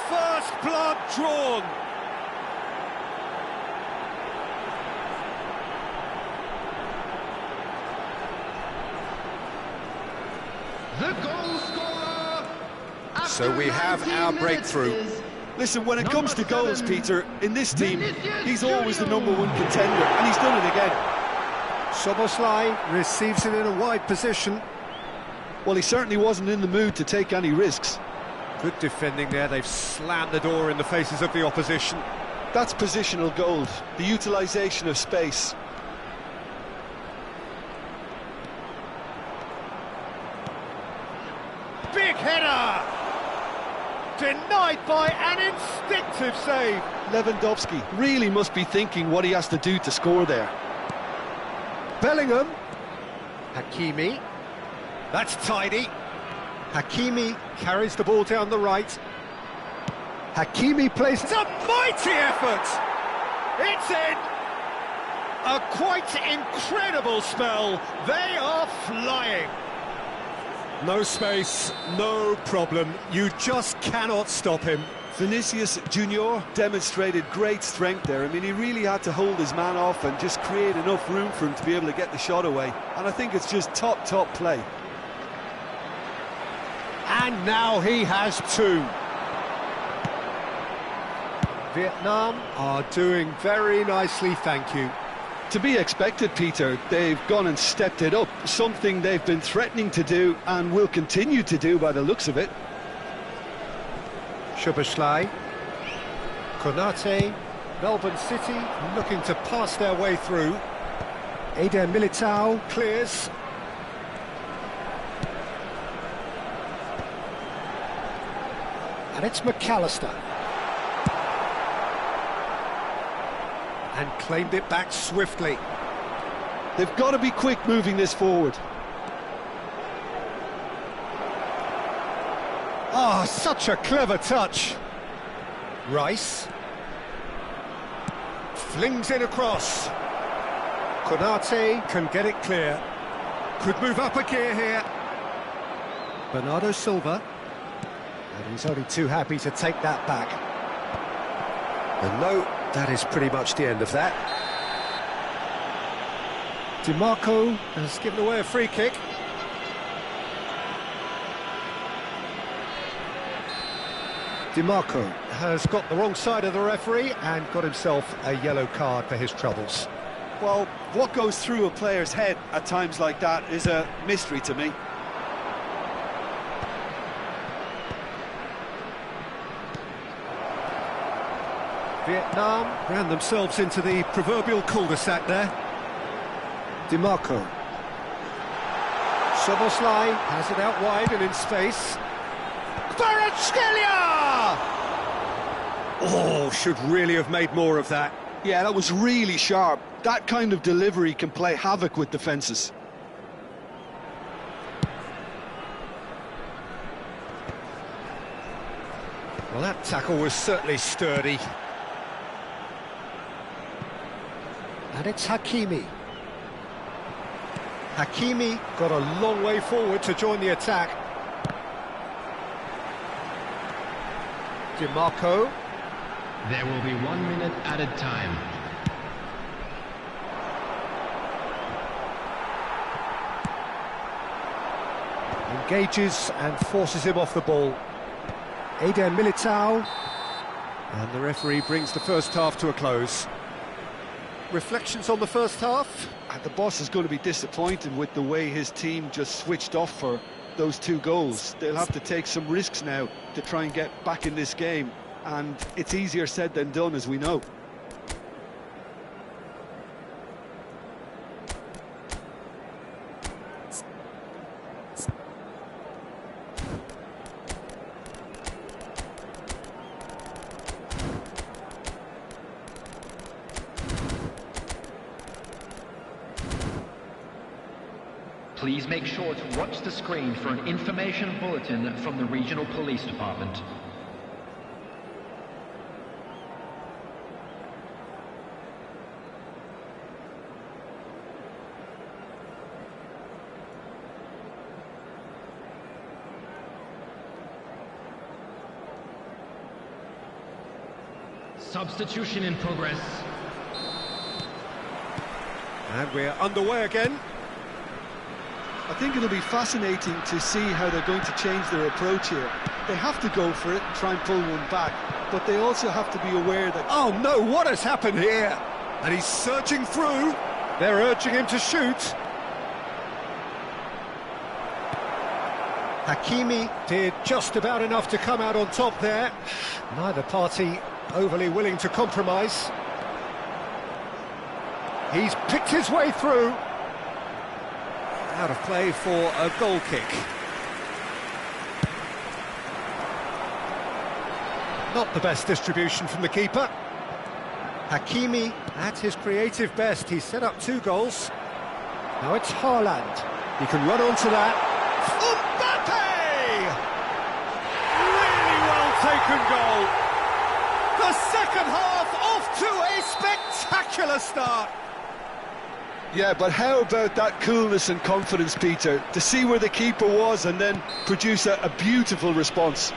First blood drawn. The goal scorer. So we have our breakthrough. Listen, when it comes to goals, Peter, in this team, he's always the #1 contender, and he's done it again. Szoboszlai receives it in a wide position. Well, he certainly wasn't in the mood to take any risks. Good defending there, they've slammed the door in the faces of the opposition. That's positional gold, the utilisation of space. Big header! Denied by an instinctive save. Lewandowski really must be thinking what he has to do to score there. Bellingham. Hakimi. That's tidy. Hakimi carries the ball down the right. Hakimi plays... It's a mighty effort! It's in! A quite incredible spell. They are flying. No space, no problem. You just cannot stop him. Vinicius Junior demonstrated great strength there. I mean, he really had to hold his man off and just create enough room for him to be able to get the shot away. And I think it's just top play. And now he has two. Vietnam are doing very nicely, thank you. To be expected, Peter. They've gone and stepped it up, something they've been threatening to do and will continue to do by the looks of it. Szoboszlai. Konate. Melbourne City looking to pass their way through. Eder Militao clears. And it's McAllister. And claimed it back swiftly. They've got to be quick moving this forward. Ah, such a clever touch. Rice. Flings it across. Konate can get it clear. Could move up a gear here. Bernardo Silva. And he's only too happy to take that back. And no That is pretty much the end of that. DiMarco has given away a free kick. DiMarco has got the wrong side of the referee and got himself a yellow card for his troubles. Well, what goes through a player's head at times like that is a mystery to me. Vietnam ran themselves into the proverbial cul-de-sac there. DiMarco. Szoboszlai has it out wide and in space. Kvaratskhelia! Oh, should really have made more of that. Yeah, that was really sharp. That kind of delivery can play havoc with defences. Well, that tackle was certainly sturdy. And it's Hakimi. Hakimi got a long way forward to join the attack. DiMarco. There will be 1 minute added time. Engages and forces him off the ball. Eder Militao. And the referee brings the first half to a close. Reflections on the first half? The boss is going to be disappointed with the way his team just switched off for those 2 goals. They'll have to take some risks now to try and get back in this game, and it's easier said than done, as we know. Please make sure to watch the screen for an information bulletin from the Regional Police Department. Substitution in progress. And we're underway again. I think it'll be fascinating to see how they're going to change their approach here. They have to go for it and try and pull one back, but they also have to be aware that... Oh no, what has happened here? And he's surging through. They're urging him to shoot. Hakimi did just about enough to come out on top there. Neither party overly willing to compromise. He's picked his way through. Out of play for a goal kick. Not the best distribution from the keeper. Hakimi at his creative best. He's set up 2 goals. Now it's Haaland. He can run onto that. Mbappe! Really well taken goal. The second half off to a spectacular start. Yeah, but how about that coolness and confidence, Peter, to see where the keeper was and then produce a beautiful response.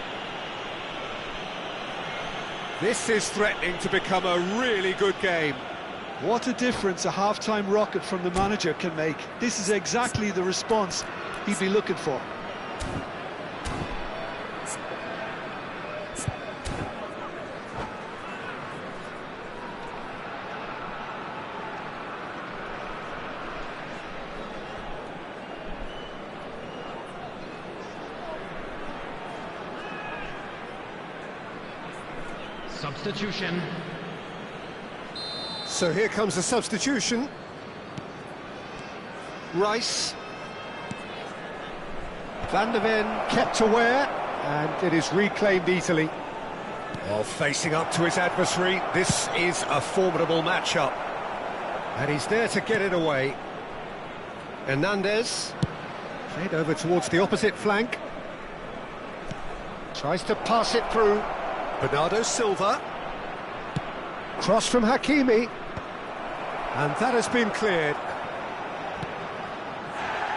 This is threatening to become a really good game. What a difference a half-time rocket from the manager can make. This is exactly the response he'd be looking for. Substitution. So here comes the substitution. Rice. Van de Ven kept aware, and it is reclaimed easily. While facing up to his adversary, this is a formidable matchup. And he's there to get it away. Hernandez. Played over towards the opposite flank. Tries to pass it through. Bernardo Silva. Cross from Hakimi. And that has been cleared.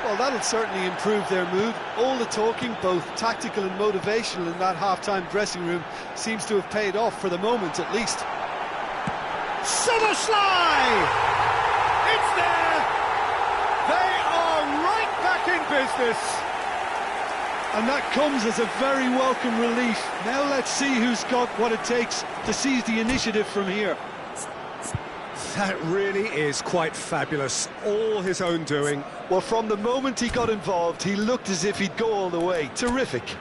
Well, that'll certainly improve their mood. All the talking, both tactical and motivational, in that half-time dressing room seems to have paid off for the moment, at least. Soboslai! It's there! They are right back in business! And that comes as a very welcome relief. Now let's see who's got what it takes to seize the initiative from here. That really is quite fabulous, all his own doing. Well, from the moment he got involved, he looked as if he'd go all the way. Terrific.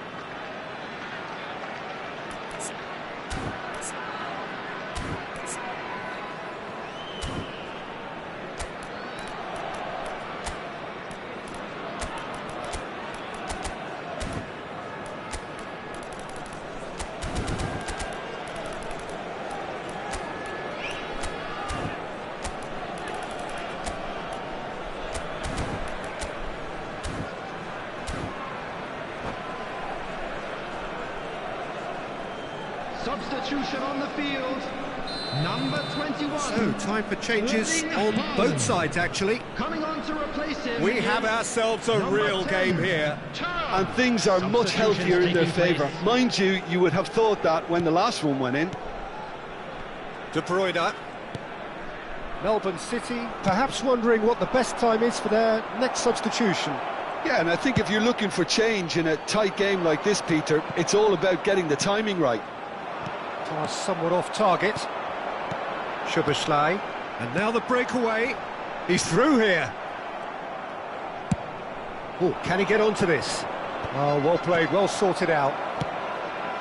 Substitution on the field. Number 21. So, time for changes on both sides, actually. Coming on to replace him. We have ourselves a real 10, game here. And things are much healthier in their favour. Mind you, you would have thought that when the last one went in. De Bruyne. Melbourne City perhaps wondering what the best time is for their next substitution. Yeah, and I think if you're looking for change in a tight game like this, Peter, it's all about getting the timing right. Pass somewhat off target. Szoboszlai. And now the breakaway. He's through here. Oh, can he get onto this? Oh, well played, well sorted out.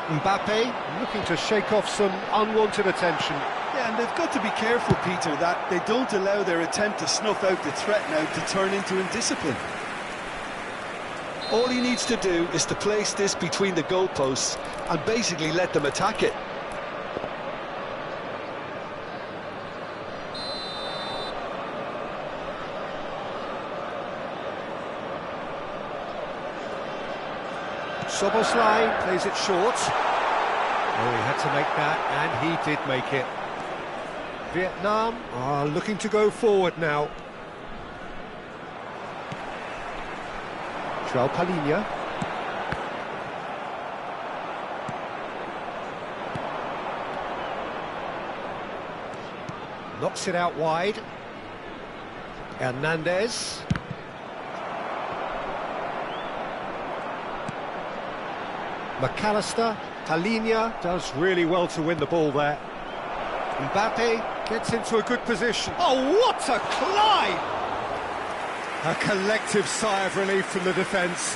Mbappe looking to shake off some unwanted attention. Yeah, and they've got to be careful, Peter, that they don't allow their attempt to snuff out the threat now to turn into indiscipline. All he needs to do is to place this between the goalposts and basically let them attack it. Szoboszlai plays it short. Oh, he had to make that, and he did make it. Vietnam are looking to go forward now. João Palhinha. Knocks it out wide. Hernandez. McAllister. Palhinha does really well to win the ball there. Mbappe gets into a good position. Oh, what a climb! A collective sigh of relief from the defence.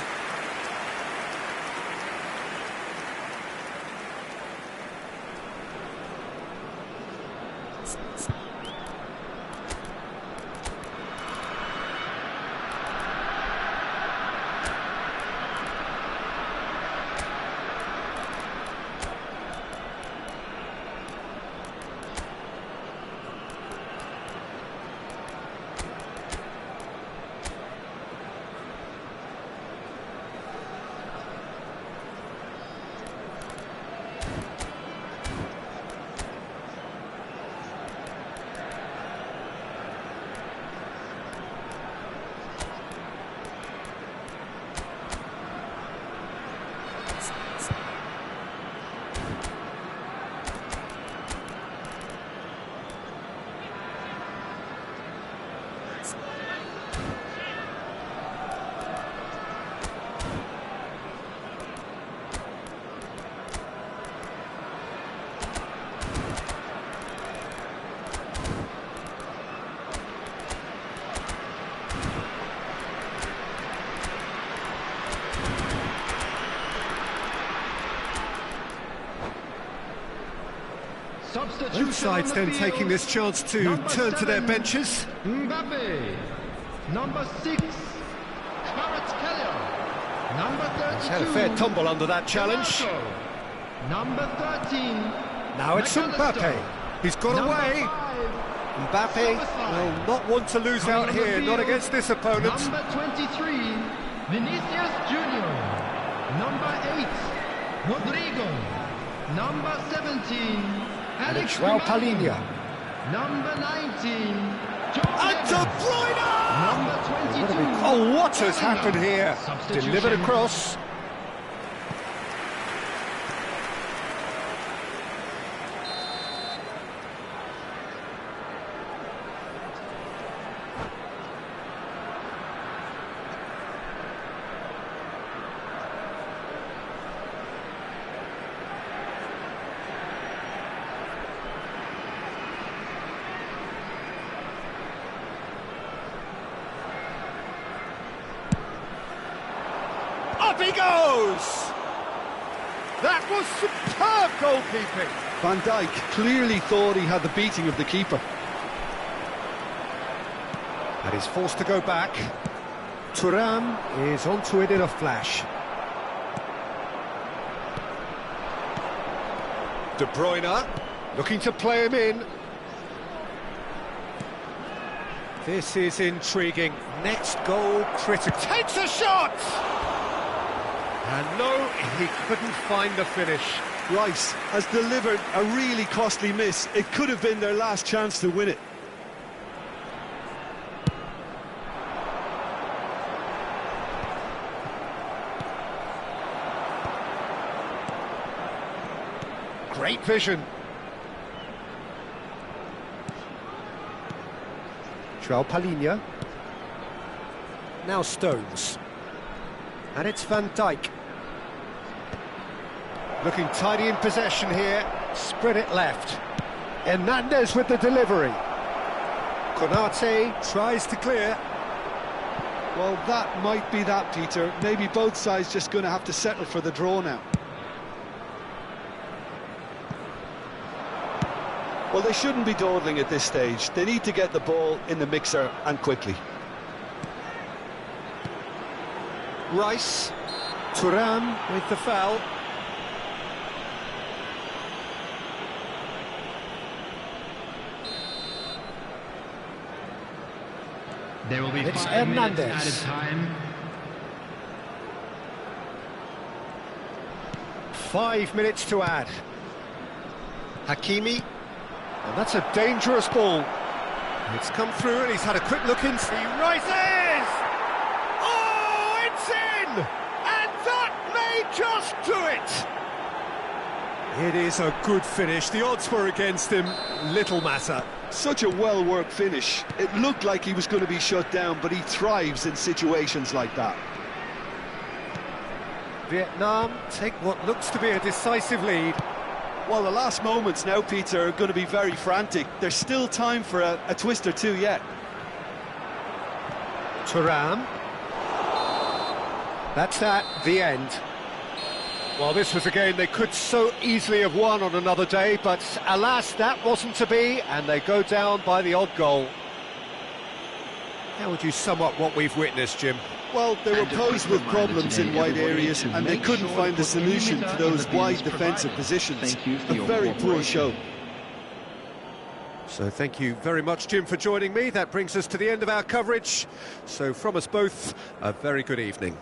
Both sides then taking this chance to turn to their benches. Mbappe. Number 6. Kvaratskhelia. Number 32. He's had a fair tumble under that challenge. Number 13. Now it's Mbappe. He's got away. Mbappe will not want to lose out here, not against this opponent. Number 23. Vinicius Junior. Number 8. Rodrigo. Number 17. And Alex it's João Grimaldo. Palhinha. Number 19. And De Bruyne! Number 22. Oh, what has happened here? Delivered across. he goes! That was superb goalkeeping. Van Dijk clearly thought he had the beating of the keeper. And he's forced to go back. Thuram is onto it in a flash. De Bruyne looking to play him in. This is intriguing. Next goal critical. Takes a shot! And no, he couldn't find the finish. Rice has delivered a really costly miss. It could have been their last chance to win it. Great vision. João Palhinha. Now Stones. And it's Van Dijk. Looking tidy in possession here. Spread it left. Hernandez with the delivery. Konate tries to clear. Well, that might be that, Peter. Maybe both sides just going to have to settle for the draw now. Well, they shouldn't be dawdling at this stage. They need to get the ball in the mixer and quickly. Rice. Thuram with the foul. There will be It's 5 minutes Hernandez. added time. 5 minutes to add. Hakimi. And that's a dangerous ball. It's come through and he's had a quick look in. He rises! Oh, it's in! And that may just do it! It is a good finish. The odds were against him. Little matter. Such a well-worked finish. It looked like he was going to be shut down, but he thrives in situations like that. Vietnam take what looks to be a decisive lead. Well, the last moments now, Peter, are going to be very frantic. There's still time for a twist or two yet. Thuram. That's that, the end. Well, this was a game they could so easily have won on another day, but alas, that wasn't to be, and they go down by the odd goal. How would you sum up what we've witnessed, Jim? Well, they were And a posed quick with reminder problems today, in wide everybody, areas, to and they make couldn't sure find to the put any solution to result those in the wide views defensive provided. positions. Thank you for A your very poor cooperation. show. So thank you very much, Jim, for joining me. That brings us to the end of our coverage. So from us both, a very good evening.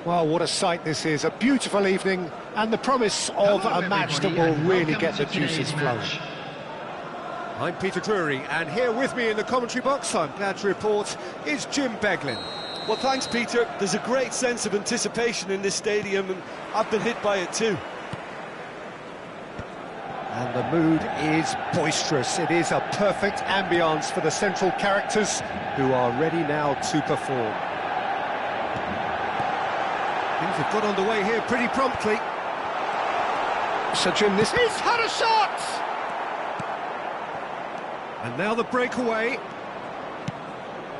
Well, what a sight this is. A beautiful evening and the promise of Hello, a match that everybody, will and really welcome get the to today's juices flowing. match. I'm Peter Drury, and here with me in the commentary box, I'm glad to report, is Jim Beglin. Well, thanks, Peter. There's a great sense of anticipation in this stadium, and I've been hit by it too. And the mood is boisterous. It is a perfect ambience for the central characters who are ready now to perform. Things have got underway here pretty promptly. So, Jim, this is had a shot! And now the breakaway.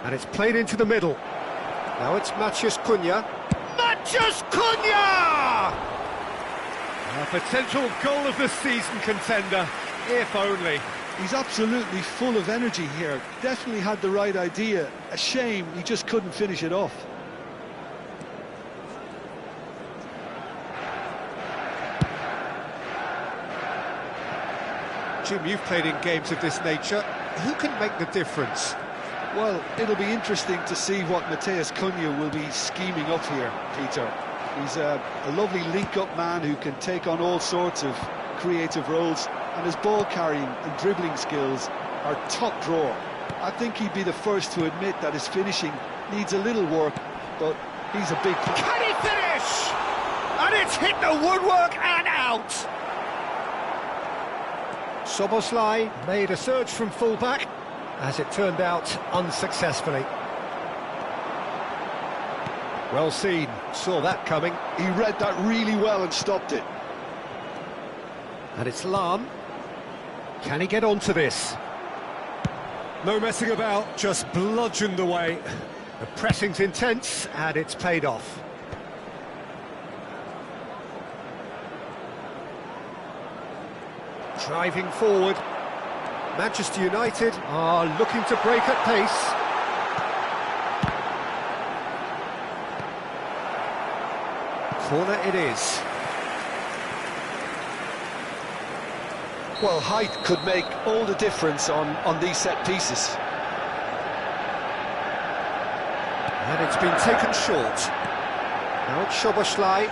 And it's played into the middle. Now it's Matheus Cunha. Matheus Cunha! A potential goal of the season contender, if only. He's absolutely full of energy here. Definitely had the right idea. A shame he just couldn't finish it off. Jim, you've played in games of this nature. Who can make the difference? Well, it'll be interesting to see what Matheus Cunha will be scheming up here, Peter. He's a lovely link-up man who can take on all sorts of creative roles, and his ball-carrying and dribbling skills are top drawer. I think he'd be the first to admit that his finishing needs a little work, but he's a big... Can he finish? And it's hit the woodwork and out! Szoboszlai made a surge from full-back, as it turned out unsuccessfully. Well seen, saw that coming. He read that really well and stopped it. And it's Lahm. Can he get onto this? No messing about, just bludgeoned away. The pressing's intense, and it's paid off. Driving forward. Manchester United are looking to break at pace. Corner it is. Well, height could make all the difference on these set pieces. And it's been taken short. Now it's Szoboszlai.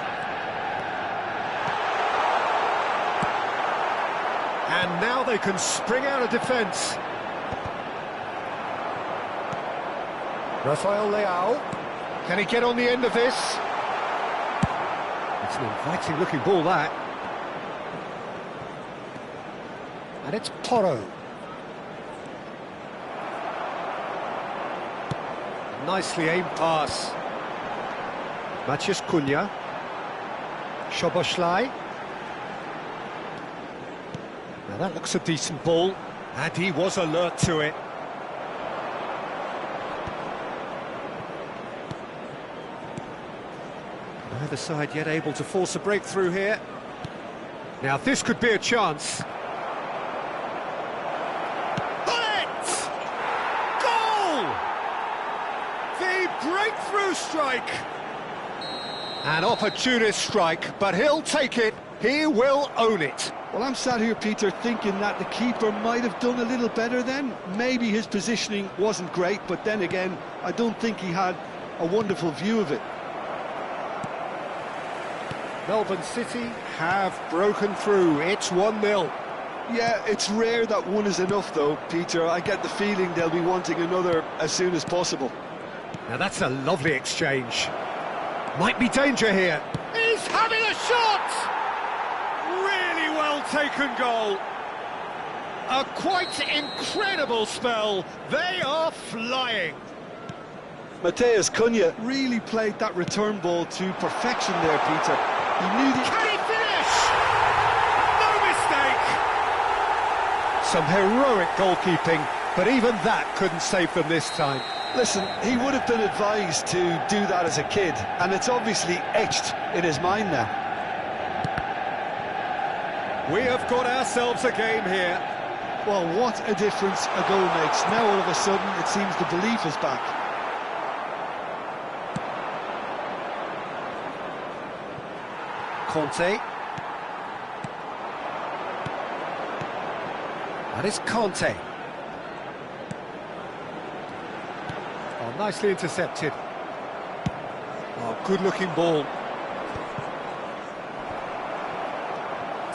And now they can spring out of defence. Rafael Leao. Can he get on the end of this? It's an inviting looking ball, that. And it's Porro. Nicely aimed pass. Matheus Cunha. Szoboszlai. Now that looks a decent ball, and he was alert to it. Neither side yet able to force a breakthrough here. Now this could be a chance. Bullet! Goal! The breakthrough strike! An opportunist strike, but he'll take it. He will own it. Well, I'm sat here, Peter, thinking that the keeper might have done a little better then. Maybe his positioning wasn't great, but then again, I don't think he had a wonderful view of it. Melbourne City have broken through. It's 1-0. Yeah, it's rare that one is enough, though, Peter. I get the feeling they'll be wanting another as soon as possible. Now that's a lovely exchange. Might be danger here. He's having a shot! Really well taken goal. A quite incredible spell. They are flying. Matheus Cunha really played that return ball to perfection there, Peter. He knew the... Can he finish? No mistake! Some heroic goalkeeping, but even that couldn't save them this time. Listen, he would have been advised to do that as a kid, and it's obviously etched in his mind now. We have got ourselves a game here. Well, what a difference a goal makes. Now all of a sudden it seems the belief is back. Conte. That is Conte. Oh, nicely intercepted. Oh, good-looking ball.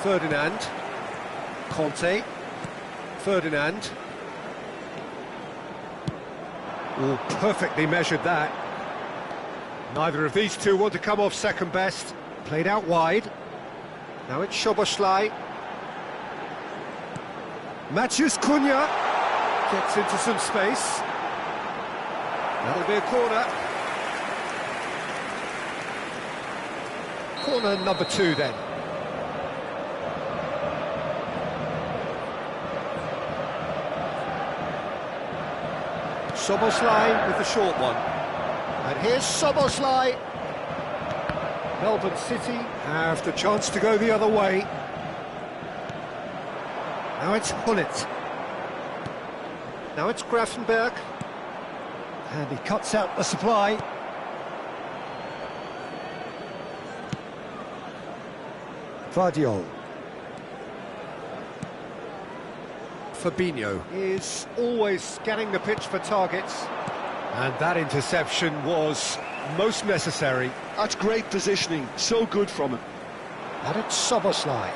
Ferdinand. Conte. Ferdinand. Oh, perfectly measured that. Neither of these two want to come off second best. Played out wide. Now it's Szoboszlai. Matheus Cunha gets into some space. That'll be a corner. Corner number 2 then. Szoboszlai with the short one. And here's Szoboszlai. Melbourne City have the chance to go the other way. Now it's Hullet. Now it's Grafenberg. And he cuts out the supply. Vardiol. Fabinho is always scanning the pitch for targets. And that interception was most necessary. That's great positioning, so good from him. And it's Szoboszlai.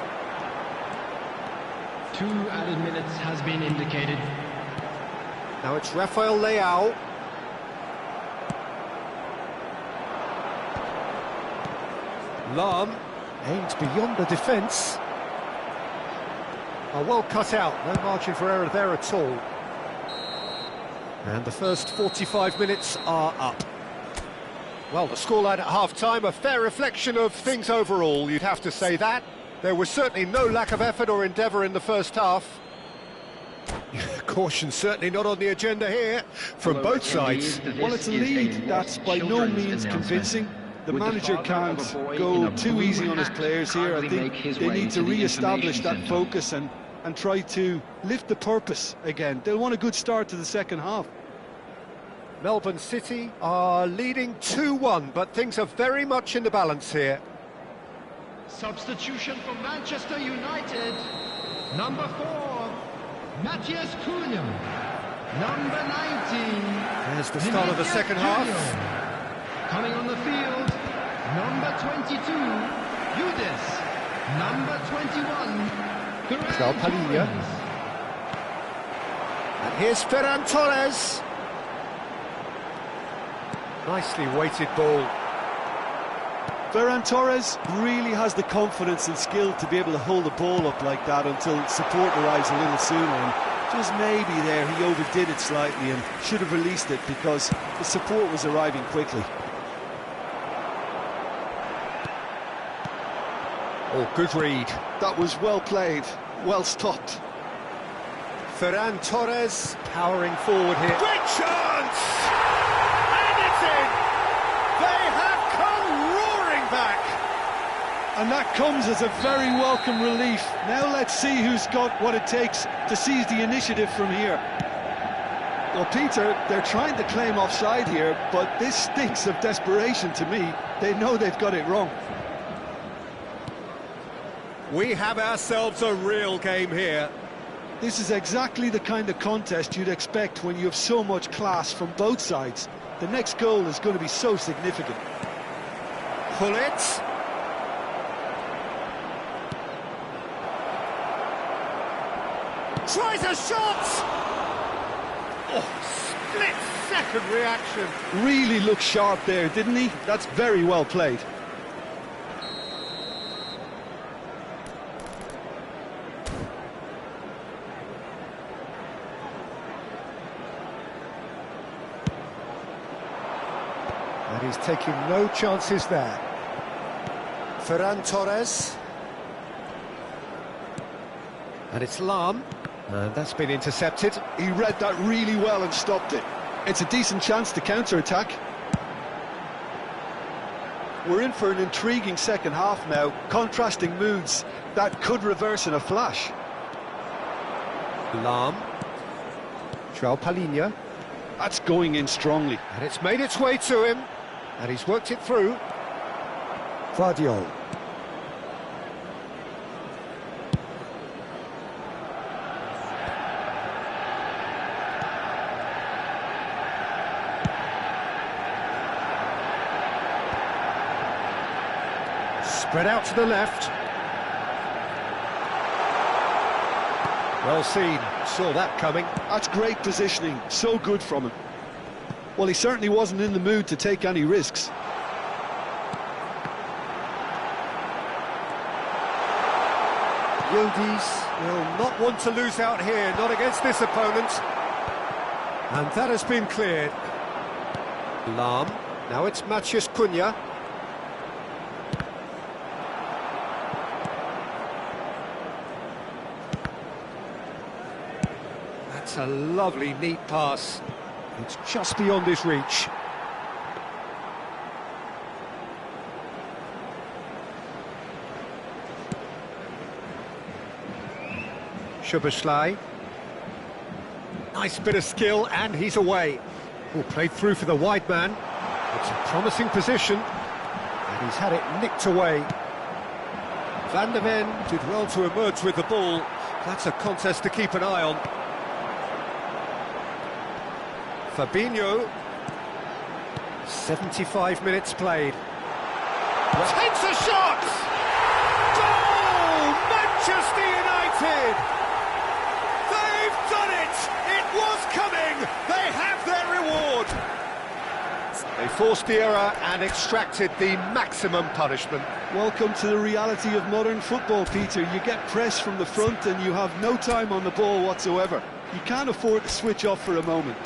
2 added minutes has been indicated. Now it's Rafael Leao. Lahm aimed beyond the defence. Well cut out, no margin for error there at all. And the first 45 minutes are up. Well, the scoreline at half-time, a fair reflection of things overall, you'd have to say that. There was certainly no lack of effort or endeavour in the first half. Caution certainly not on the agenda here, from both sides. Well, it's a lead that's by no means convincing. The manager can't go too easy on his players here. I think they need to re-establish that focus and try to lift the purpose again. They'll want a good start to the second half. Melbourne City are leading 2-1, but things are very much in the balance here. Substitution for Manchester United. Number 4, Matheus Cunha. Number 19. There's the start of the second half. Coming on the field, number 22, Yudis. Number 21, João Palhinha. And here's Ferran Torres. Nicely weighted ball. Ferran Torres really has the confidence and skill to be able to hold the ball up like that until support arrives a little sooner. And just maybe there he overdid it slightly and should have released it because the support was arriving quickly. Oh, good read. That was well played, well stopped. Ferran Torres powering forward here. Great chance! And it's in! They have come roaring back. And that comes as a very welcome relief. Now let's see who's got what it takes to seize the initiative from here. Well, Peter, they're trying to claim offside here, but this stinks of desperation to me. They know they've got it wrong. We have ourselves a real game here. This is exactly the kind of contest you'd expect when you have so much class from both sides. The next goal is going to be so significant. Pull it. Tries a shot! Oh, split-second reaction. Really looked sharp there, didn't he? That's very well played. And he's taking no chances there. Ferran Torres. And it's Lahm. And that's been intercepted. He read that really well and stopped it. It's a decent chance to counter-attack. We're in for an intriguing second half now. Contrasting moods that could reverse in a flash. Lahm. João Palhinha. That's going in strongly. And it's made its way to him. And he's worked it through. Vardiol. Spread out to the left. Well seen, saw that coming. That's great positioning, so good from him. Well, he certainly wasn't in the mood to take any risks. Yildiz will not want to lose out here, not against this opponent. And that has been cleared. Lahm, now it's Matheus Cunha. That's a lovely, neat pass. It's just beyond his reach. Szoboszlai. Nice bit of skill, and he's away. Oh, played through for the wide man. It's a promising position, and he's had it nicked away. Van der Ven did well to emerge with the ball. That's a contest to keep an eye on. Fabinho. 75 minutes played. Takes a shot! Goal! Manchester United! They've done it! It was coming! They have their reward! They forced the error and extracted the maximum punishment. Welcome to the reality of modern football, Peter. You get pressed from the front and you have no time on the ball whatsoever. You can't afford to switch off for a moment.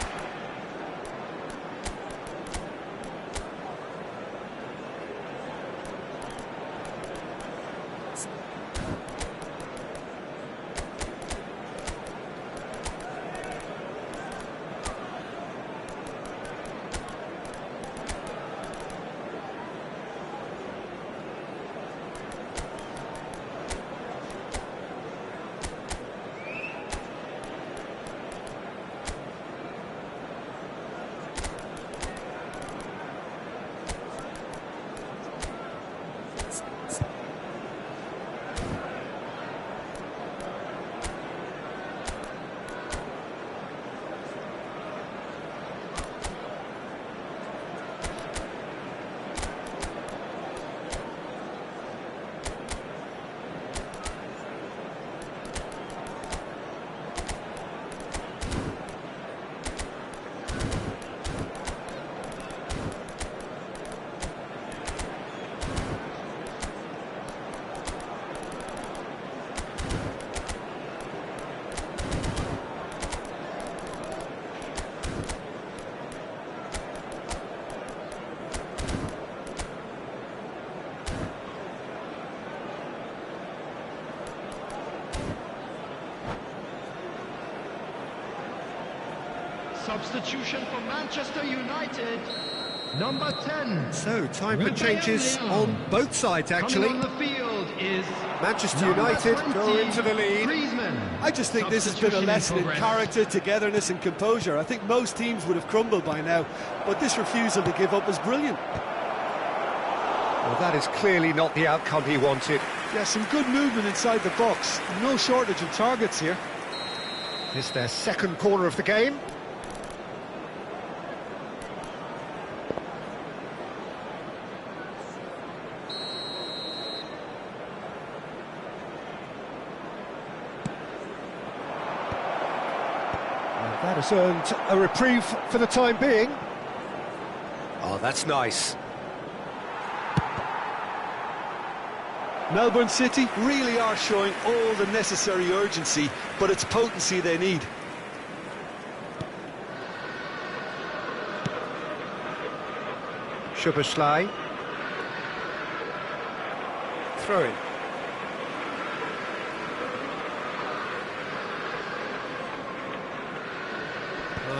Substitution for Manchester United. Number 10. So, time for Rafael changes Leão. on both sides, actually. Coming on the field is Manchester number United 20, go into the lead. Griezmann. I just think this has been a Substitution in lesson in progress. character, togetherness and composure. I think most teams would have crumbled by now, but this refusal to give up is brilliant. Well, that is clearly not the outcome he wanted. Yeah, some good movement inside the box. No shortage of targets here. It's their second corner of the game. That has earned a reprieve for the time being. Oh, that's nice. Melbourne City really are showing all the necessary urgency, but it's potency they need. Szoboszlai. Throw in.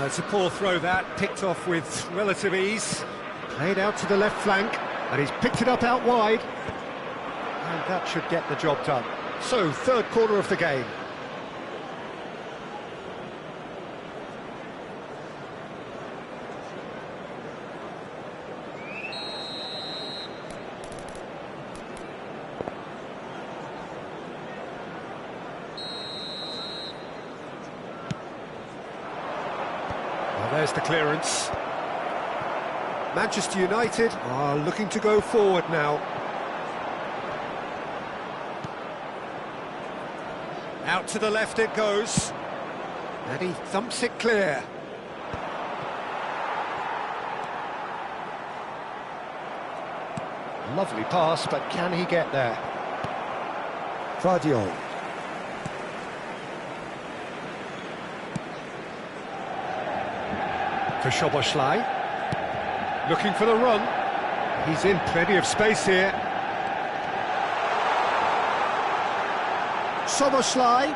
It's a poor throw that, picked off with relative ease. Played out to the left flank, and he's picked it up out wide. And that should get the job done. So, third quarter of the game. Well, there's the clearance. Manchester United are looking to go forward now. Out to the left it goes. And he thumps it clear. Lovely pass, but can he get there? Gvardiol. For Szoboszlai. Looking for the run. He's in plenty of space here. Szoboszlai.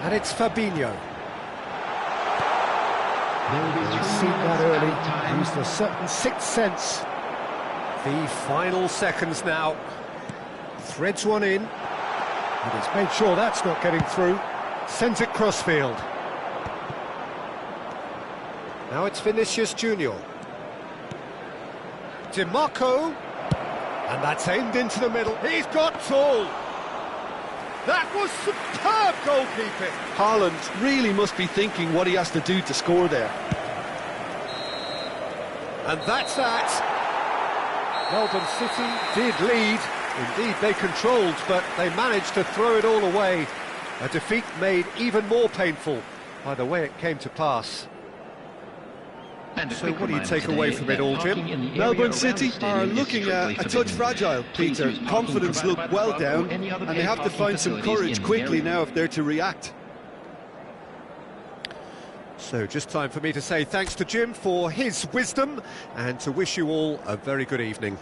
And it's Fabinho. He's seen that early, used a certain sixth sense. The final seconds now. Threads one in. And he's made sure that's not getting through. Sends it crossfield. Now it's Vinicius Junior. DiMarco. And that's aimed into the middle. He's got tall. That was superb goalkeeping. Haaland really must be thinking what he has to do to score there. And that's that. Melbourne City did lead. Indeed, they controlled, but they managed to throw it all away. A defeat made even more painful by the way it came to pass. So what do you take away from it all, Jim? Melbourne City are looking a touch fragile, Peter. Confidence looked well down, and they have to find some courage quickly now if they're to react. So just time for me to say thanks to Jim for his wisdom and to wish you all a very good evening.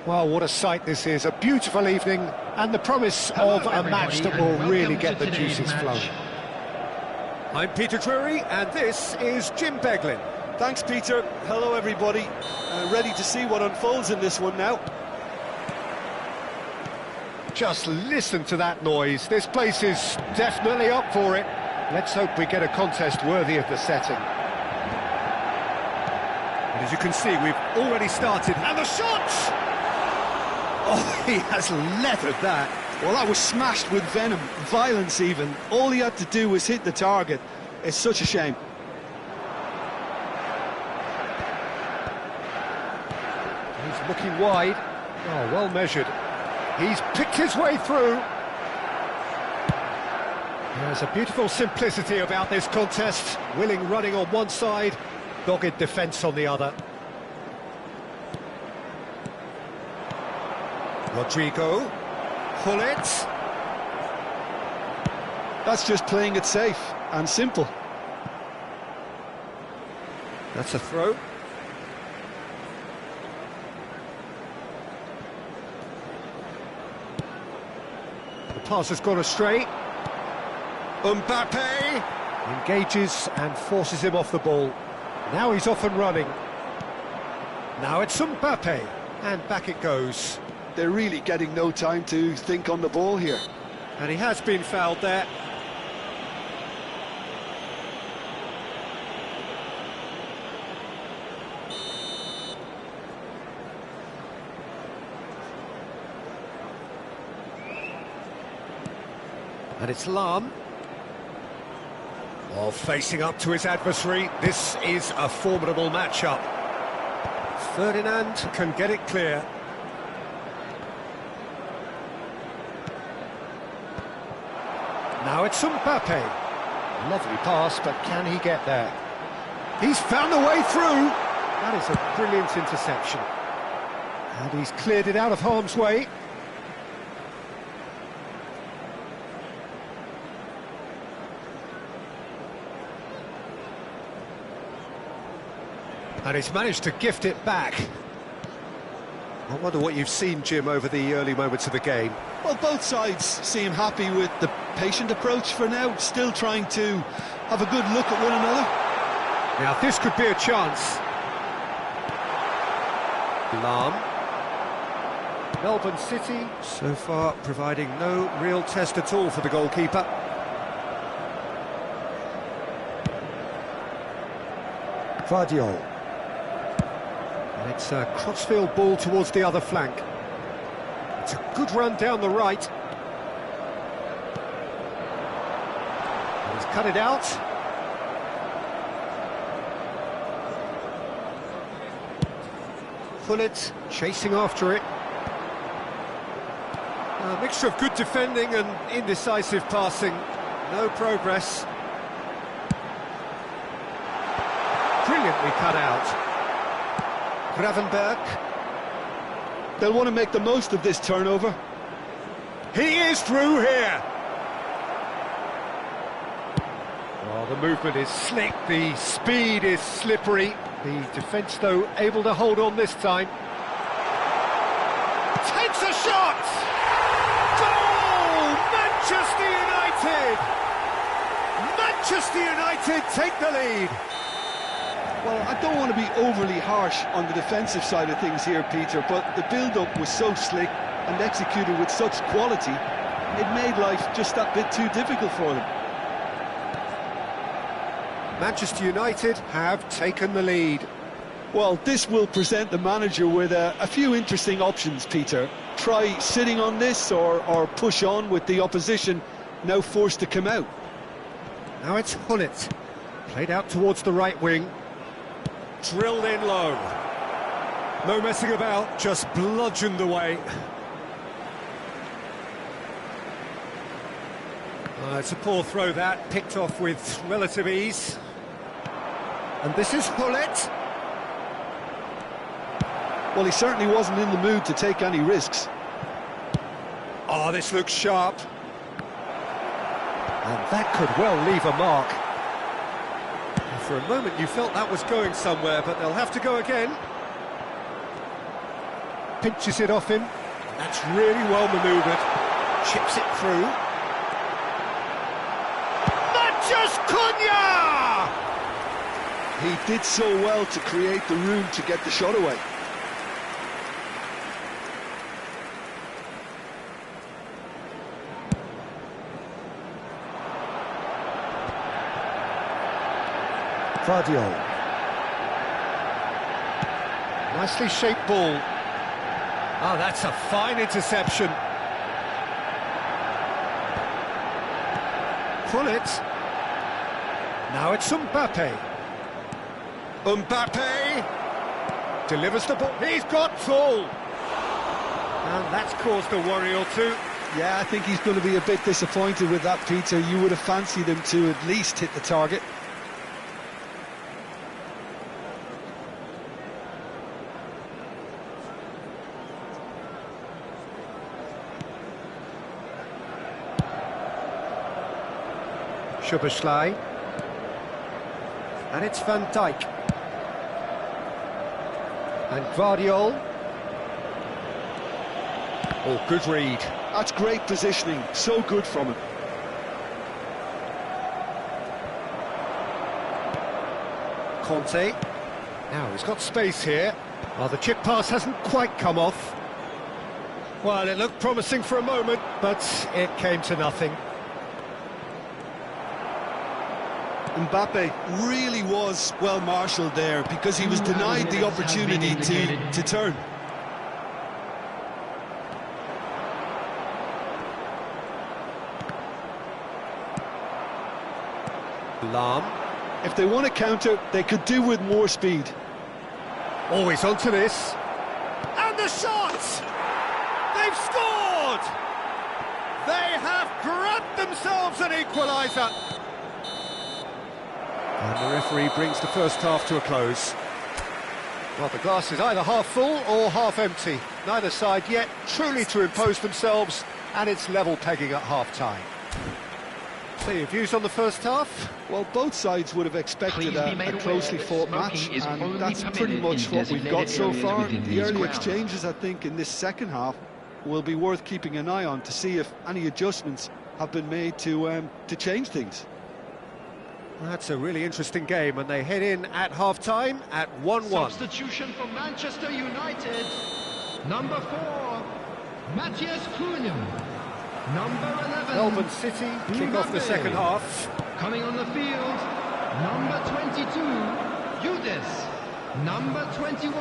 Well, what a sight this is. A beautiful evening and the promise of a match that will really get the juices flowing. I'm Peter Drury and this is Jim Beglin. Thanks, Peter. Hello, everybody. Ready to see what unfolds in this one now. Just listen to that noise. This place is definitely up for it. Let's hope we get a contest worthy of the setting. And as you can see, we've already started. And the shot! Oh, he has leathered that. Well, that was smashed with venom, violence even. All he had to do was hit the target. It's such a shame. He's looking wide. Oh, well measured. He's picked his way through. There's a beautiful simplicity about this contest. Willing running on one side, dogged defence on the other. Rodrigo, Gullit. That's just playing it safe and simple. That's a throw. The pass has gone astray. Mbappe engages and forces him off the ball. Now he's off and running. Now it's Mbappe, and back it goes. They're really getting no time to think on the ball here. And he has been fouled there. And it's Lahm. Oh, facing up to his adversary. This is a formidable matchup. Ferdinand can get it clear. Now it's Mbappe. Lovely pass, but can he get there? He's found a way through. That is a brilliant interception. And he's cleared it out of harm's way. And he's managed to gift it back. I wonder what you've seen, Jim, over the early moments of the game. Well, both sides seem happy with the patient approach for now, still trying to have a good look at one another. Now, this could be a chance. Lahm. Melbourne City, so far, providing no real test at all for the goalkeeper. Vardiol. And it's a crossfield ball towards the other flank. It's a good run down the right. And he's cut it out. Gullit chasing after it. A mixture of good defending and indecisive passing. No progress. Brilliantly cut out. Gravenberg. They'll want to make the most of this turnover. He is through here. Oh, the movement is slick, the speed is slippery. The defence, though, able to hold on this time. Takes a shot! Goal! Manchester United! Manchester United take the lead. Well, I don't want to be overly harsh on the defensive side of things here, Peter, but the build-up was so slick and executed with such quality, it made life just that bit too difficult for them. Manchester United have taken the lead. Well, this will present the manager with a few interesting options, Peter. Try sitting on this or push on with the opposition now forced to come out. Now it's Gullit. Played out towards the right wing. Drilled in low. No messing about, just bludgeoned away. It's a poor throw that, picked off with relative ease. And this is Gullit. Well, he certainly wasn't in the mood to take any risks. Oh, this looks sharp. And that could well leave a mark. For a moment you felt that was going somewhere, but they'll have to go again. pinches it off him. That's really well manoeuvred. Chips it through. Mathias Cunha! He did so well to create the room to get the shot away. Vardiol. Nicely shaped ball. Oh, that's a fine interception. Pullet. Now it's Mbappe. Mbappe delivers the ball. He's got full. And that's caused a worry or two. Yeah, I think he's going to be a bit disappointed with that, Peter. You would have fancied him to at least hit the target. Szoboszlai. And it's Van Dijk. And Gvardiol. Oh, good read. That's great positioning, so good from him. Conte. Now he's got space here. Well, the chip pass hasn't quite come off. Well, it looked promising for a moment, but it came to nothing. Mbappe really was well marshalled there because he was denied the opportunity to turn. Lahm. If they want to counter, they could do with more speed. Always onto this. And the shot! They've scored! They have grabbed themselves an equaliser. And the referee brings the first half to a close. Well, the glass is either half full or half empty. Neither side yet truly to impose themselves, and it's level pegging at half-time. So your views on the first half? Well, both sides would have expected a closely fought match, and that's pretty much what we've got so far. The early exchanges, I think, in this second half will be worth keeping an eye on to see if any adjustments have been made to change things. That's a really interesting game, and they head in at half-time at 1-1. Substitution for Manchester United. Number 4, Matthias Cunha. Number 11, Melbourne City kick off the second half. Coming on the field, number 22, Yudes. Number 21,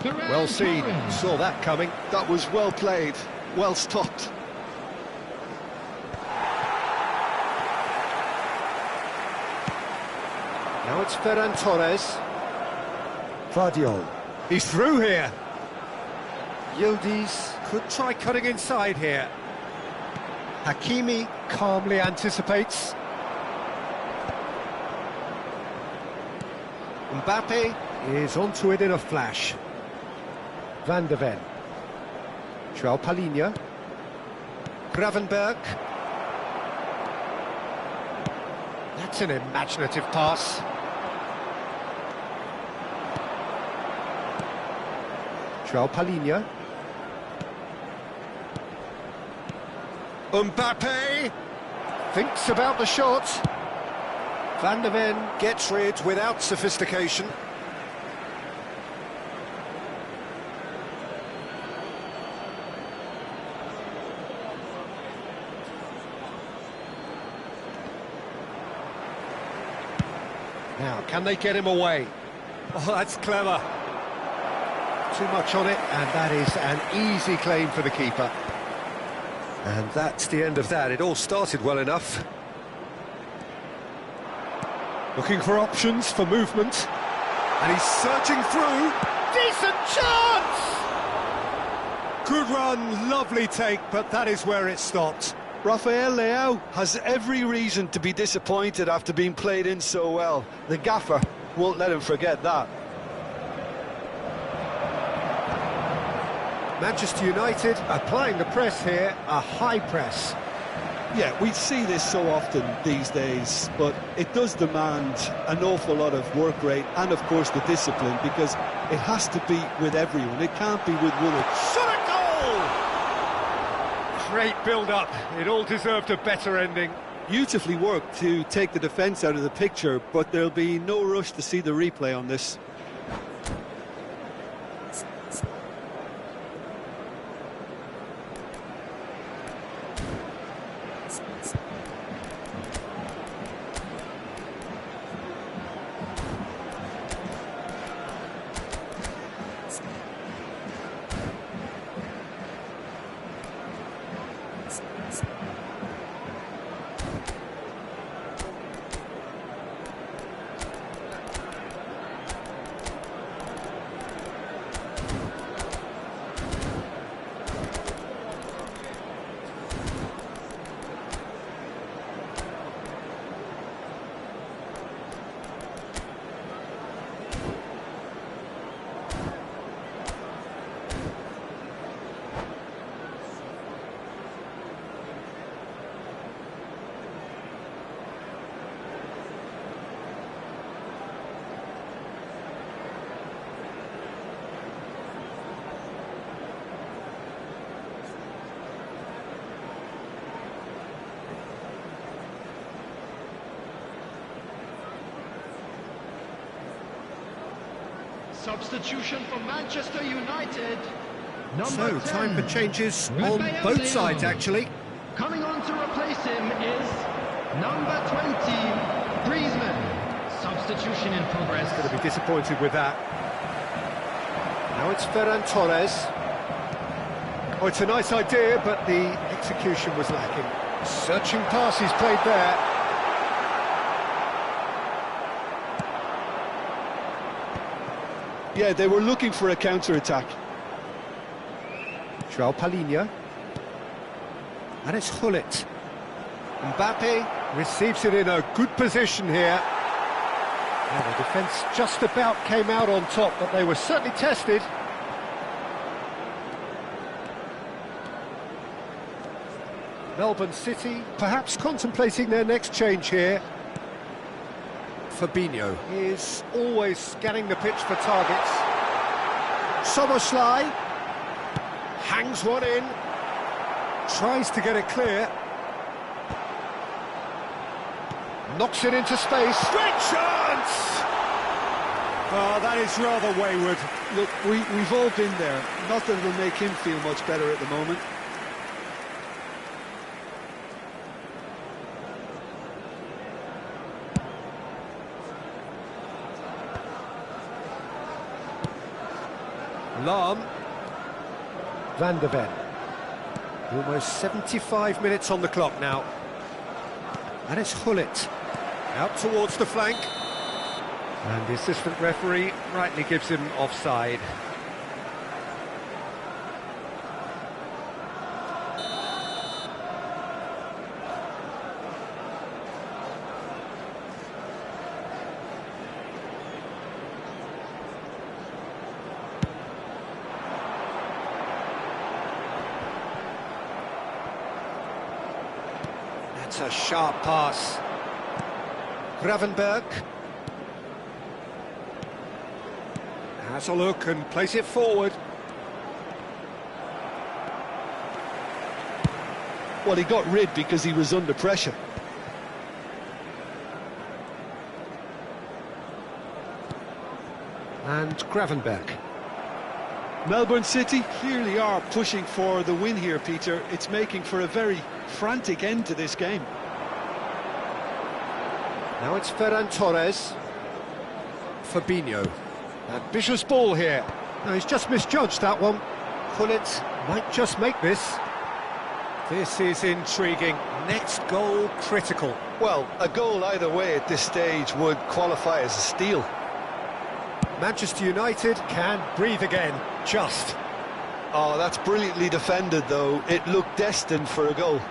Ferran Well seen, Torres. saw that coming. That was well played, well stopped. Now it's Ferran Torres. Vardiol. He's through here. Yildiz could try cutting inside here. Hakimi calmly anticipates. Mbappe is onto it in a flash. Van de Ven. João Palhinha. Gravenberg. That's an imaginative pass. João Palhinha. Mbappe thinks about the shot. Van de Ven gets rid without sophistication. Now, can they get him away? Oh, that's clever. Too much on it, and that is an easy claim for the keeper. And that's the end of that. It all started well enough. Looking for options for movement. And he's searching through. Decent chance! Good run, lovely take, but that is where it stopped. Rafael Leao has every reason to be disappointed after being played in so well. The gaffer won't let him forget that. Manchester United applying the press here, a high press. Yeah, we see this so often these days, but it does demand an awful lot of work rate and, of course, the discipline, because it has to be with everyone. It can't be with one. Shot at goal! Great build-up. It all deserved a better ending. Beautifully worked to take the defence out of the picture, but there'll be no rush to see the replay on this. Substitution for Manchester United. So, time for changes on both sides, actually. Coming on to replace him is number 20, Griezmann. Substitution in progress. Going to be disappointed with that. Now it's Ferran Torres. Oh, it's a nice idea, but the execution was lacking. Searching pass he's played there. Yeah, they were looking for a counter-attack. João Palhinha. And it's Gullit. Mbappe receives it in a good position here. Now the defence just about came out on top, but they were certainly tested. Melbourne City perhaps contemplating their next change here. Fabinho is always scanning the pitch for targets. Szoboszlai hangs one in, tries to get it clear. Knocks it into space. Great chance! Oh, that is rather wayward. Look, we've all been there. Nothing will make him feel much better at the moment. Lahm. Van de Ven. Almost 75 minutes on the clock now. And it's Gullit. Out towards the flank. And the assistant referee rightly gives him offside. That's a sharp pass. Gravenberg has a look and plays it forward. Well, he got rid because he was under pressure. And Gravenberg. Melbourne City clearly are pushing for the win here, Peter. It's making for a very frantic end to this game. Now it's Ferran Torres. Fabinho. Ambitious ball here. No, he's just misjudged that one. Gullit might just make this. This is intriguing. Next goal critical. Well, a goal either way at this stage would qualify as a steal. Manchester United can breathe again. Just. Oh, that's brilliantly defended, though. It looked destined for a goal.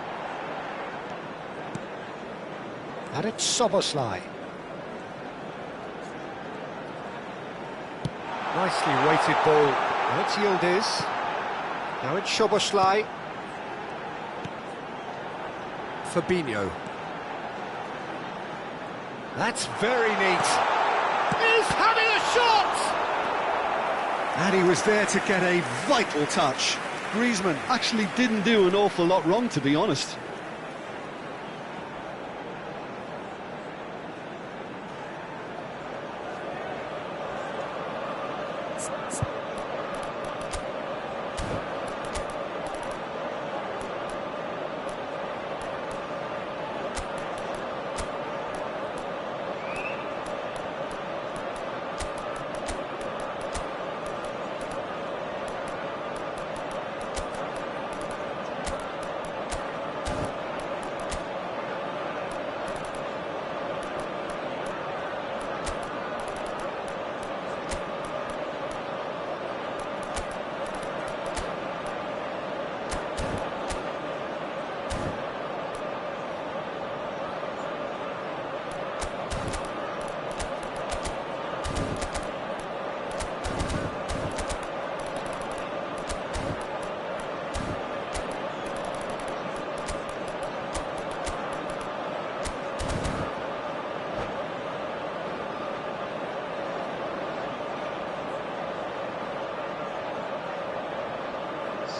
And it's Szoboszlai. Nicely weighted ball. Now it's Yildiz. Now it's Szoboszlai. Fabinho. That's very neat. He's having a shot! And he was there to get a vital touch. Griezmann actually didn't do an awful lot wrong, to be honest.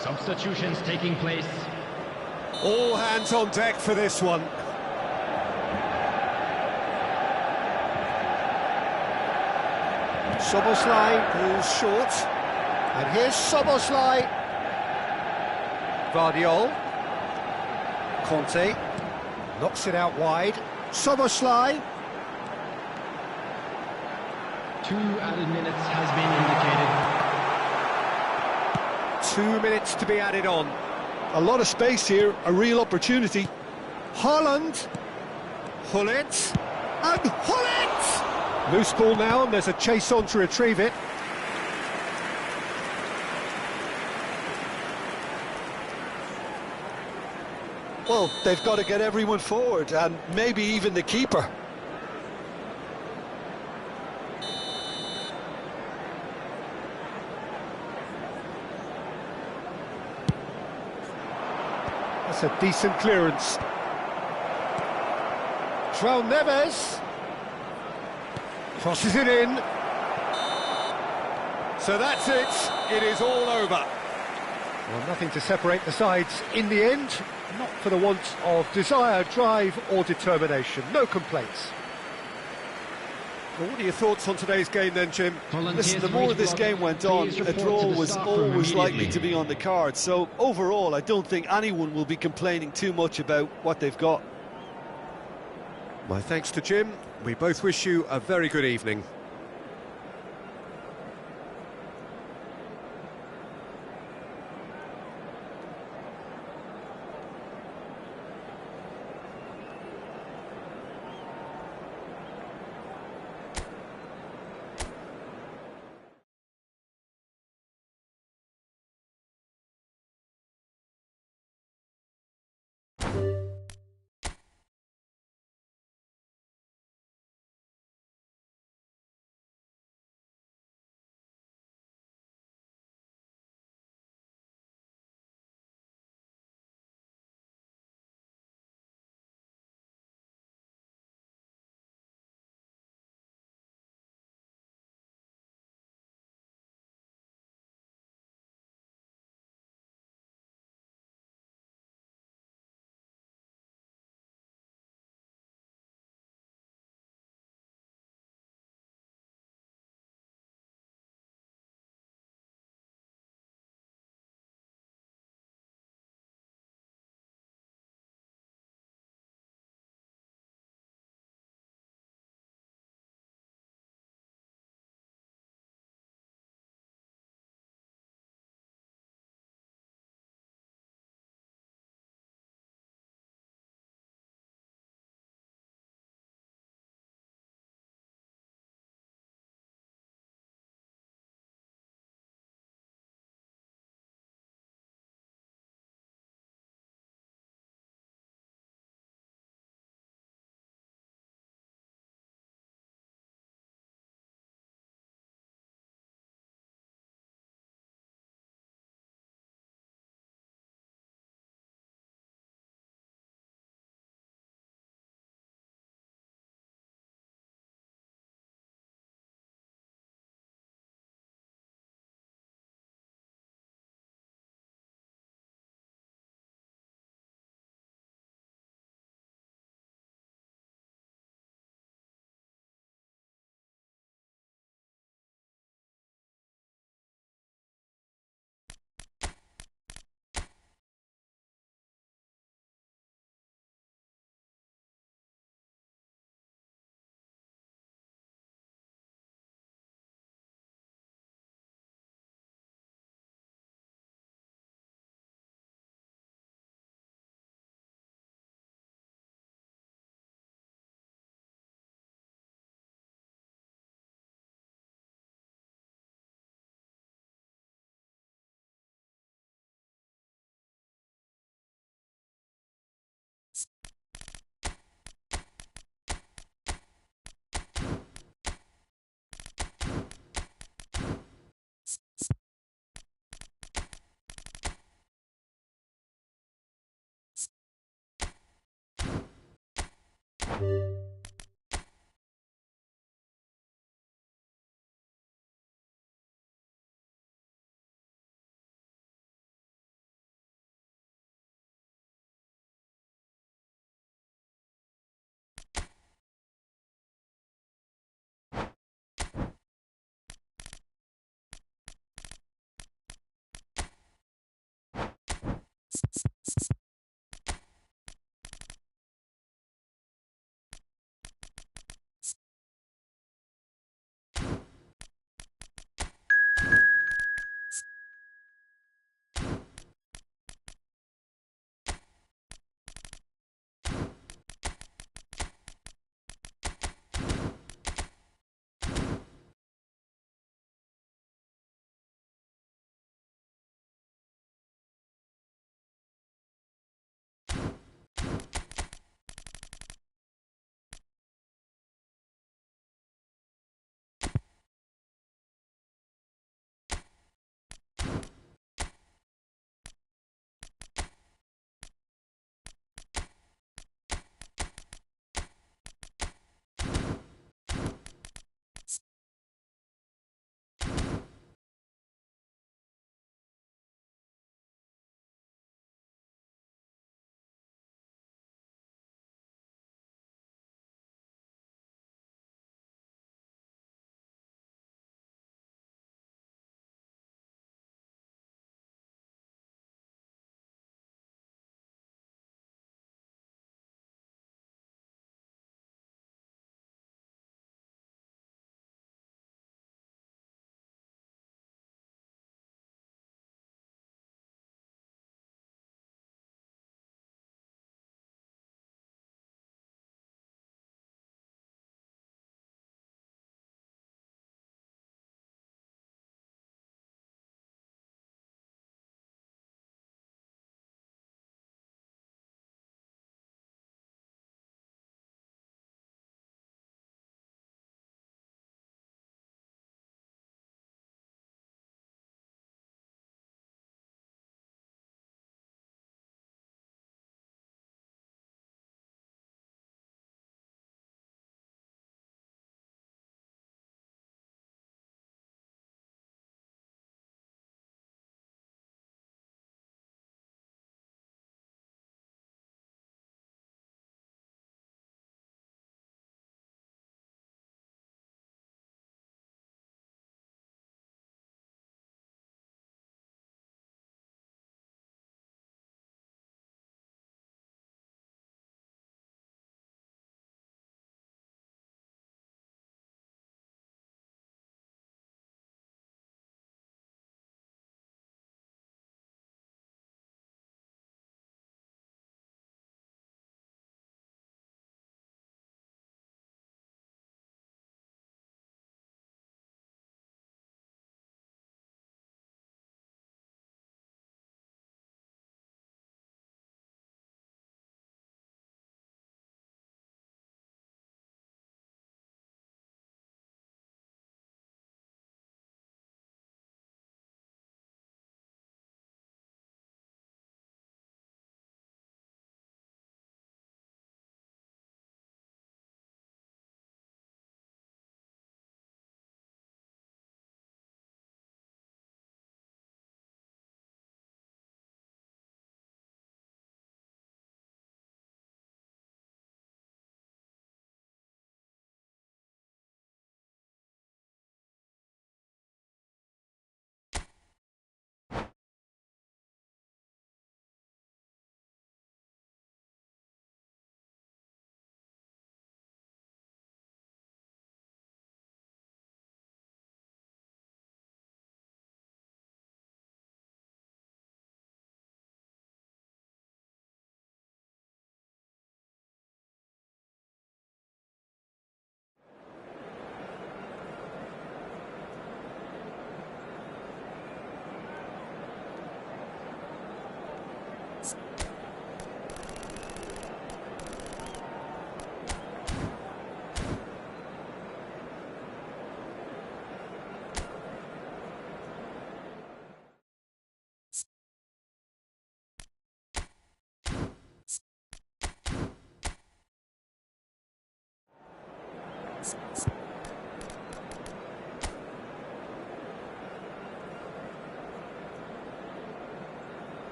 Substitutions taking place. All hands on deck for this one. Szoboszlai pulls short. And here's Szoboszlai. Guardiol. Conte. Knocks it out wide. Szoboszlai. 2 added minutes has been indicated. 2 minutes to be added on. A lot of space here, a real opportunity. Haaland. Gullit. And Gullit! Loose ball now, and there's a chase on to retrieve it. Well, they've got to get everyone forward, and maybe even the keeper. That's a decent clearance. João Neves crosses it in. So that's it. It is all over. Well, nothing to separate the sides in the end. Not for the want of desire, drive or determination. No complaints. Well, what are your thoughts on today's game then, Jim? Listen, the more this game went on, a draw was always likely to be on the card. So overall, I don't think anyone will be complaining too much about what they've got. My thanks to Jim. We both wish you a very good evening.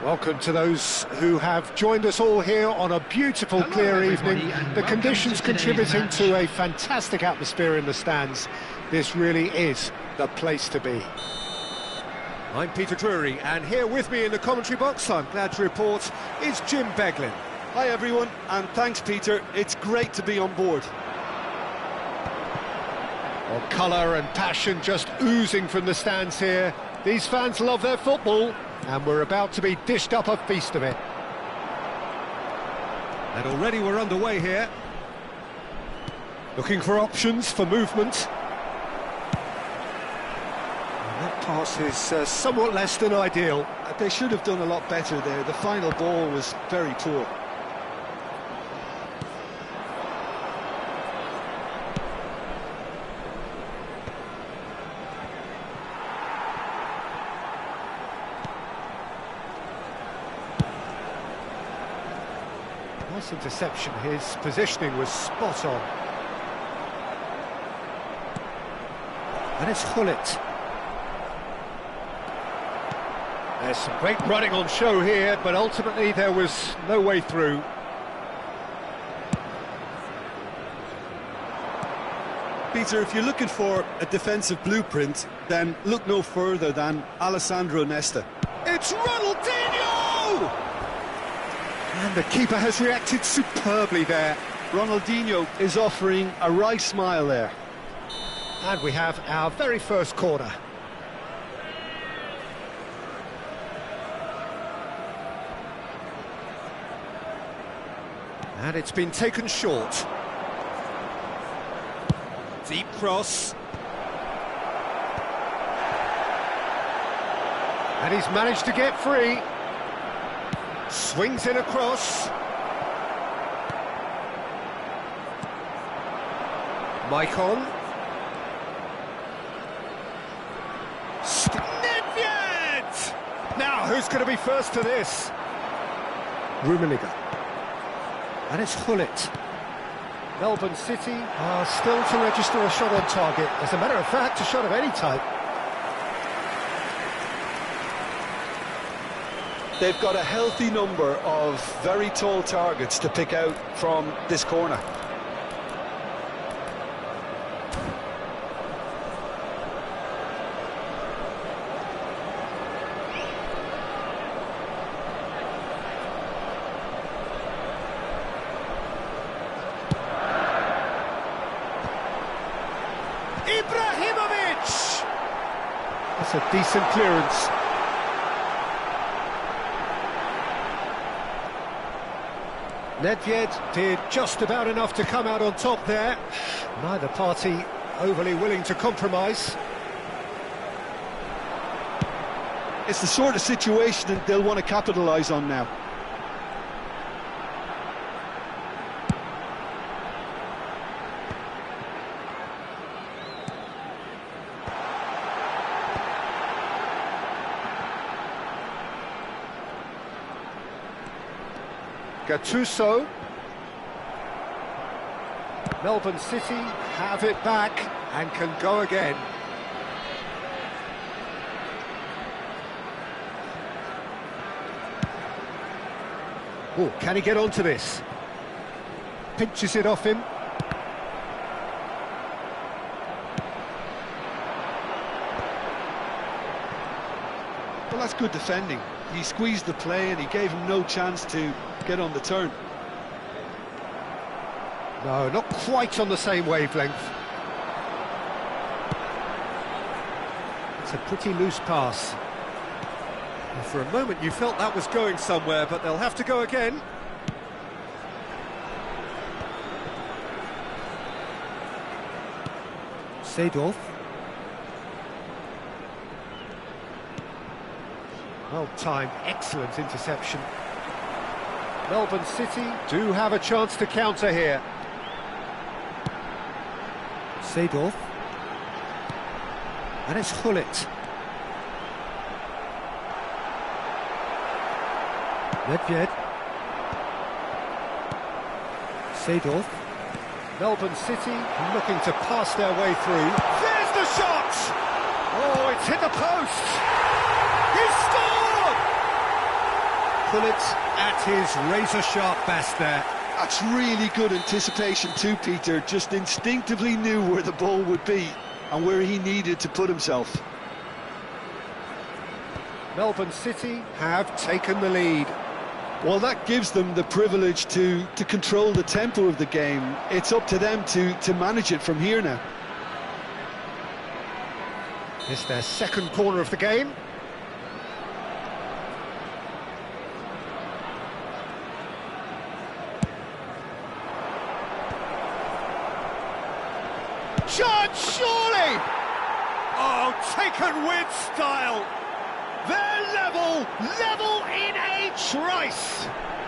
Welcome to those who have joined us all here on a beautiful, clear evening. The conditions contributing to a fantastic atmosphere in the stands. This really is the place to be. I'm Peter Drury, and here with me in the commentary box, I'm glad to report, is Jim Beglin. Hi everyone, and thanks Peter, it's great to be on board. Well, colour and passion just oozing from the stands here. These fans love their football, and we're about to be dished up a feast of it. And already we're underway here. Looking for options for movement. And that pass is somewhat less than ideal. They should have done a lot better there. The final ball was very poor. Nice interception, his positioning was spot on. And it's Gullit. There's some great running on show here, but ultimately there was no way through. Peter, if you're looking for a defensive blueprint, then look no further than Alessandro Nesta. It's Ronaldinho! And the keeper has reacted superbly there. Ronaldinho is offering a right smile there. And we have our very first corner. And it's been taken short. Deep cross. And he's managed to get free. Swings in across. Maicon. Nedved! Now, who's going to be first to this? Rummenigge. And it's Gullit. Melbourne City are still to register a shot on target. As a matter of fact, a shot of any type. They've got a healthy number of very tall targets to pick out from this corner. Ibrahimovic! That's a decent clearance. Nedved did just about enough to come out on top there. Neither party overly willing to compromise. It's the sort of situation that they'll want to capitalise on now. Gattuso. Melbourne City have it back and can go again. Oh, can he get onto this? Pinches it off him. Well, that's good defending. He squeezed the play and he gave him no chance to get on the turn. No, not quite on the same wavelength. It's a pretty loose pass. Well, for a moment you felt that was going somewhere, but they'll have to go again. Seedorf. Well-timed, excellent interception. Melbourne City do have a chance to counter here. Seedorf. And it's Gullit. Nedved. Seedorf. Melbourne City looking to pass their way through. There's the shot! Oh, it's hit the post! He scored! Gullit at his razor-sharp best there. That's really good anticipation too, Peter. Just instinctively knew where the ball would be and where he needed to put himself. Melbourne City have taken the lead. Well, that gives them the privilege to control the tempo of the game. It's up to them to manage it from here now. It's their second corner of the game. Shot, surely! Oh, taken with style. They're level in a trice.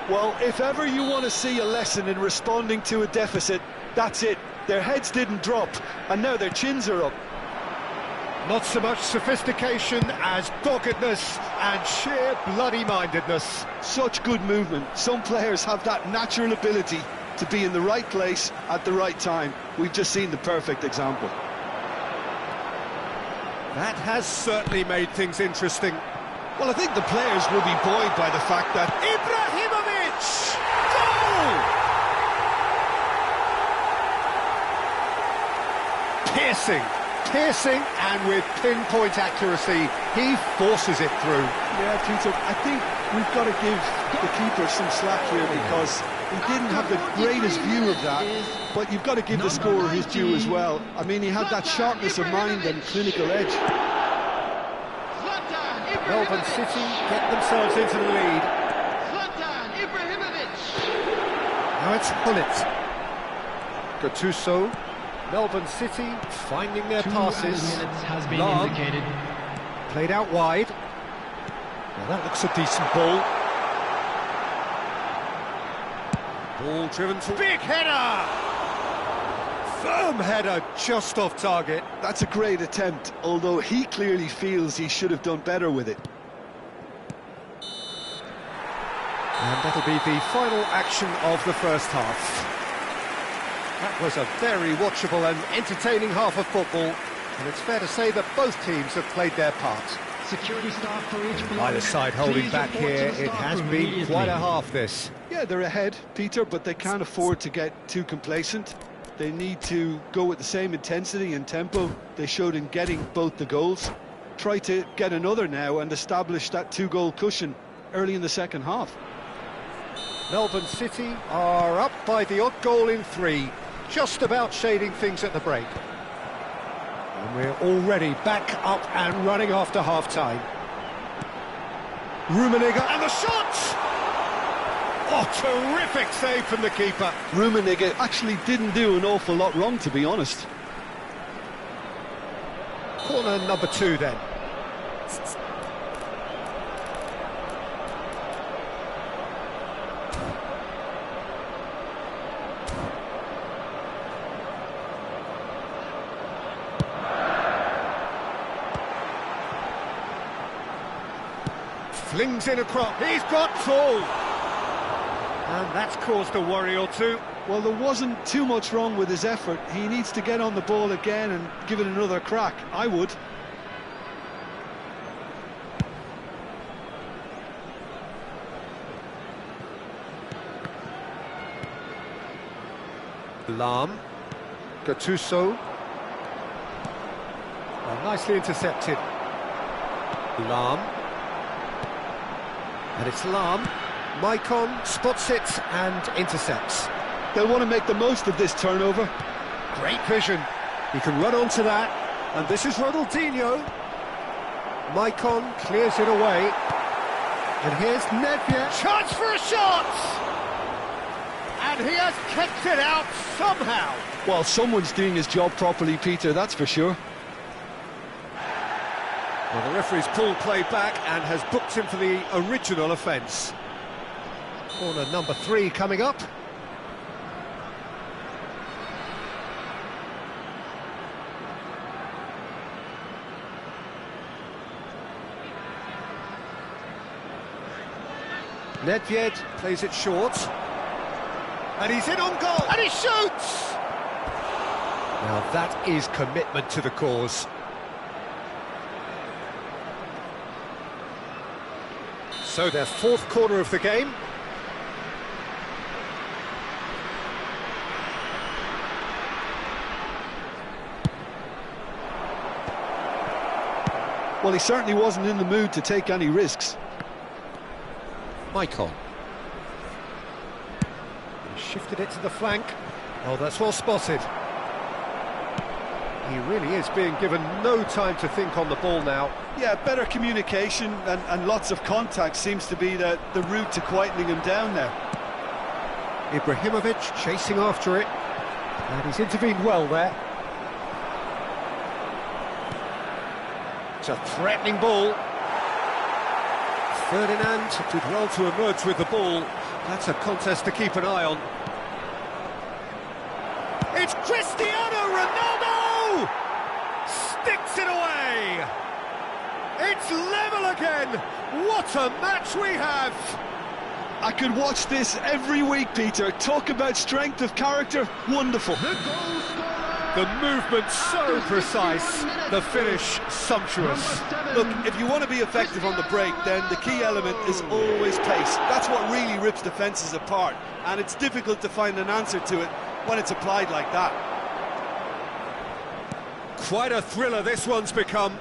Well, if ever you want to see a lesson in responding to a deficit, that's it. Their heads didn't drop, and now their chins are up. Not so much sophistication as doggedness and sheer bloody-mindedness. Such good movement. Some players have that natural ability to be in the right place at the right time. We've just seen the perfect example. That has certainly made things interesting. Well, I think the players will be buoyed by the fact that Ibrahimovic! Goal! Piercing, and with pinpoint accuracy, he forces it through. Yeah, Peter, I think we've got to give the keeper some slack here because he didn't have the greatest view of that, but you've got to give the scorer his due as well. I mean, he had that sharpness of mind and clinical edge. Melbourne City get themselves into the lead. Now it's Gullit. Gattuso. Melbourne City finding their passes. Has been Lahm indicated. played out wide. Well, that looks a decent ball. Ball driven to big header. Firm header just off target. That's a great attempt, although he clearly feels he should have done better with it. And that'll be the final action of the first half. That was a very watchable and entertaining half of football, and it's fair to say that both teams have played their part. Security staff for each block. Either side holding Please back report to here, the it staff has room been immediately. quite a half this. Yeah, they're ahead, Peter, but they can't afford to get too complacent. They need to go with the same intensity and tempo they showed in getting both the goals. Try to get another now and establish that two-goal cushion early in the second half. Melbourne City are up by the odd goal in 3, just about shading things at the break. And we're already back up and running after half-time. Rummenigge, and the shot! Oh, terrific save from the keeper. Rummenigge actually didn't do an awful lot wrong, to be honest. Corner number 2 then. Flings in a cross. He's got tall. And that's caused a worry or two. Well, there wasn't too much wrong with his effort. He needs to get on the ball again and give it another crack. I would. Lahm. Gattuso. Well, nicely intercepted. Lahm. And it's Lahm. Maicon spots it and intercepts. They'll want to make the most of this turnover. Great vision. He can run onto that. And this is Ronaldinho. Maicon clears it away. And here's Nedved. Chance for a shot! And he has kicked it out somehow. Well, someone's doing his job properly, Peter, that's for sure. Well, the referee's pulled play back and has booked him for the original offence. Corner number 3 coming up. Nedved plays it short. And he's in on goal. And he shoots! Now that is commitment to the cause. So their fourth corner of the game. Well, he certainly wasn't in the mood to take any risks. Michael. He shifted it to the flank. Oh, that's well spotted. He really is being given no time to think on the ball now. Yeah, better communication and lots of contact seems to be the route to quietening him down now. Ibrahimovic chasing after it. And he's intervened well there. It's a threatening ball. Ferdinand did well to emerge with the ball. That's a contest to keep an eye on. It's Cristiano Ronaldo! Sticks it away! It's level again! What a match we have! I could watch this every week, Peter. Talk about strength of character. Wonderful. The movement so precise, the finish sumptuous. Look, if you want to be effective on the break, then the key element is always pace. That's what really rips defences apart, and it's difficult to find an answer to it when it's applied like that. Quite a thriller this one's become.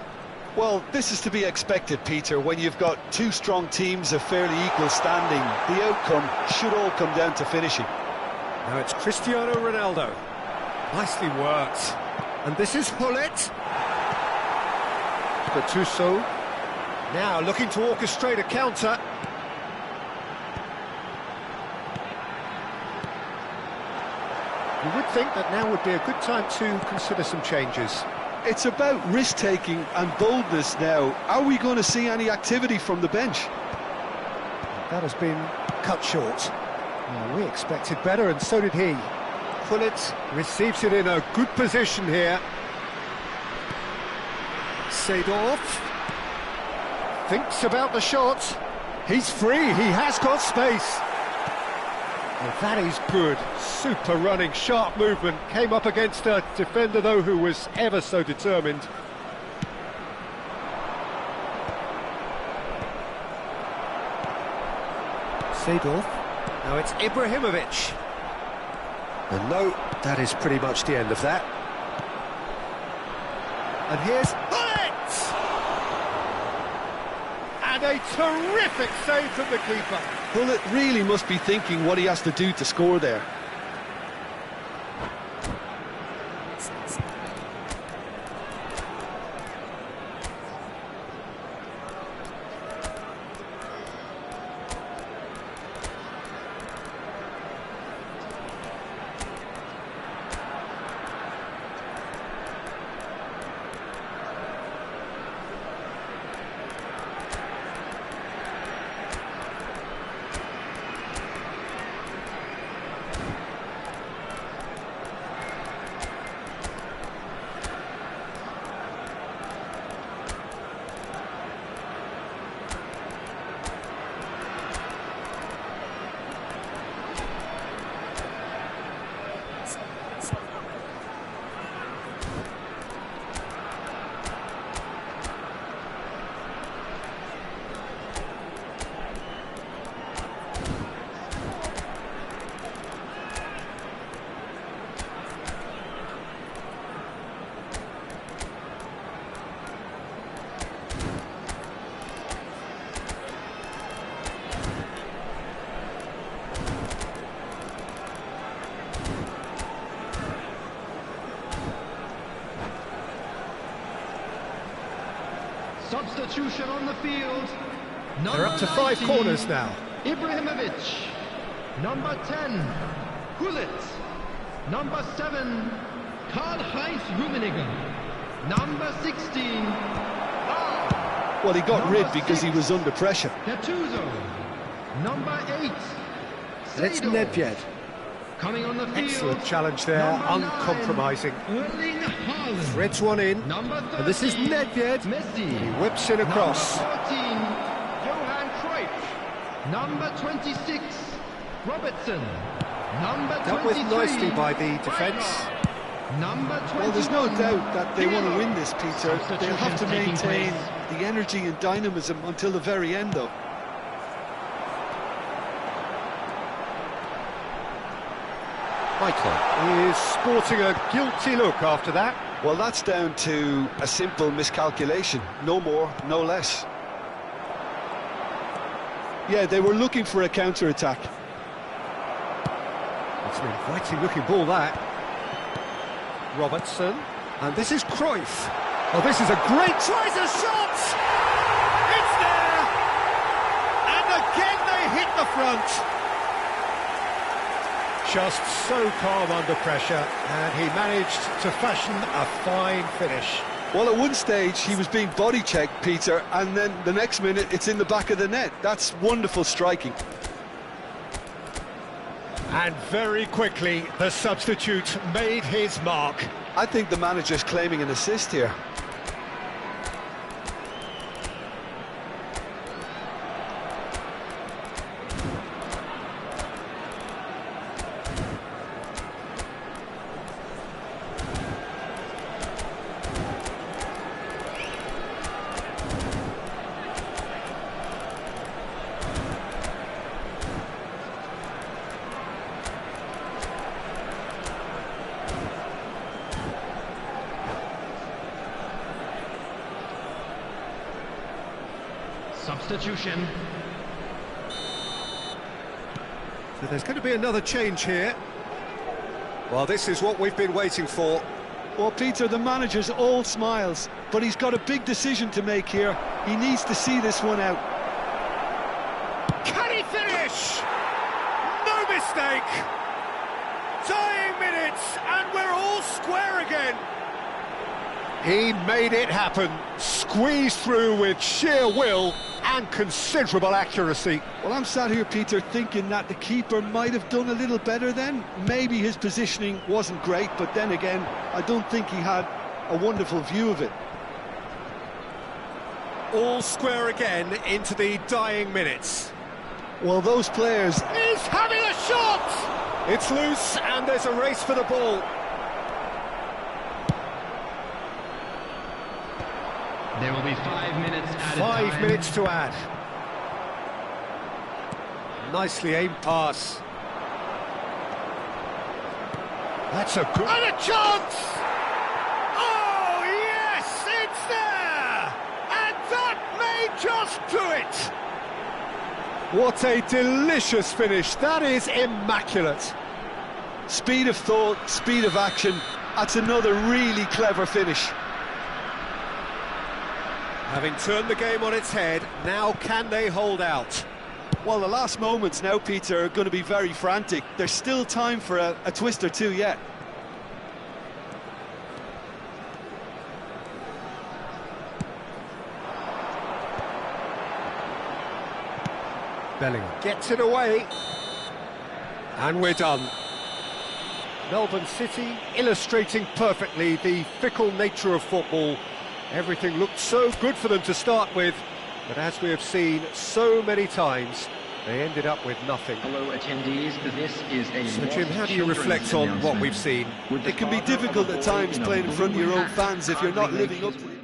Well, this is to be expected, Peter, when you've got two strong teams of fairly equal standing. The outcome should all come down to finishing. Now it's Cristiano Ronaldo. Nicely worked. And this is Hullet. Gattuso. Now looking to orchestrate a counter. You would think that now would be a good time to consider some changes. It's about risk-taking and boldness now. Are we going to see any activity from the bench? That has been cut short. Well, we expected better, and so did he. Hullet receives it in a good position here. Seedorf thinks about the shot. He's free, he has got space. Well, that is good. Super running, sharp movement. Came up against a defender, though, who was ever so determined. Seedorf. Now it's Ibrahimovic. And no, that is pretty much the end of that. And here's Hullet! And a terrific save from the keeper. Hullet really must be thinking what he has to do to score there. Substitution on the field. They're up to 5 19, corners now. Ibrahimovic. Number 10, Hullet. Number 7, Karl-Heinz Rummenigge. Number 16, Well, he got rid because he was under pressure. Gattuso. Number 8, And it's Seedorf. Nedved. Coming on the field. Excellent challenge there, Number 9, uncompromising. Erling Haaland. Threads one in. Number 13, And this is Nedved. Messi. He whips it across. Number 14, Johan Cruyff. Number 26, Robertson. Number 23, Dealt with nicely by the defence. Rijkaard. Number 21, Well, there's no doubt that they want to win this, Peter. They'll have to Substitution taking maintain place. the energy and dynamism until the very end, though. Michael is sporting a guilty look after that. Well, that's down to a simple miscalculation. No more, no less. Yeah, they were looking for a counter-attack. It's an inviting-looking ball, that. Robertson. And this is Cruyff. Oh, this is a great... Tries a shot! It's there! And again they hit the front. Just so calm under pressure, and he managed to fashion a fine finish. Well, at one stage he was being body-checked, Peter, and then the next minute it's in the back of the net. That's wonderful striking. And very quickly the substitute made his mark. I think the manager's claiming an assist here. Substitution. So there's going to be another change here. Well, this is what we've been waiting for. Well, Peter, the manager's all smiles, but he's got a big decision to make here. He needs to see this one out. Can he finish? No mistake! Dying minutes, and we're all square again. He made it happen, squeezed through with sheer will and considerable accuracy. Well, I'm sat here, Peter, thinking that the keeper might have done a little better then. Maybe his positioning wasn't great, but then again, I don't think he had a wonderful view of it. All square again into the dying minutes. Well, those players... He's having a shot! It's loose, and there's a race for the ball. There will be 5 minutes added 5 time. minutes to add. Nicely aimed pass. That's a good... And a chance! Oh, yes, it's there! And that may just do it! What a delicious finish. That is immaculate. Speed of thought, speed of action. That's another really clever finish. Having turned the game on its head, now can they hold out? Well, the last moments now, Peter, are going to be very frantic. There's still time for a twist or two yet. Bellingham gets it away. And we're done. Melbourne City illustrating perfectly the fickle nature of football. Everything looked so good for them to start with, but as we have seen so many times, they ended up with nothing. Hello, attendees. This is a So, Jim, how do you reflect on what we've seen? It can be difficult at times playing in front of your own fans if you're not living up to it.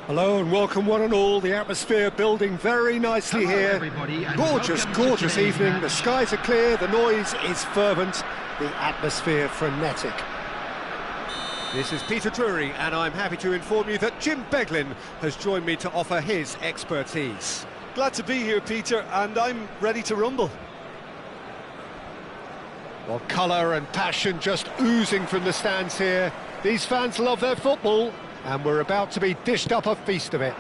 Hello and welcome one and all. The atmosphere building very nicely Hello, here. everybody, and Gorgeous, welcome to gorgeous today's evening. match. The skies are clear, the noise is fervent, the atmosphere frenetic. This is Peter Drury, and I'm happy to inform you that Jim Beglin has joined me to offer his expertise. Glad to be here, Peter, and I'm ready to rumble. Well, colour and passion just oozing from the stands here. These fans love their football, and we're about to be dished up a feast of it.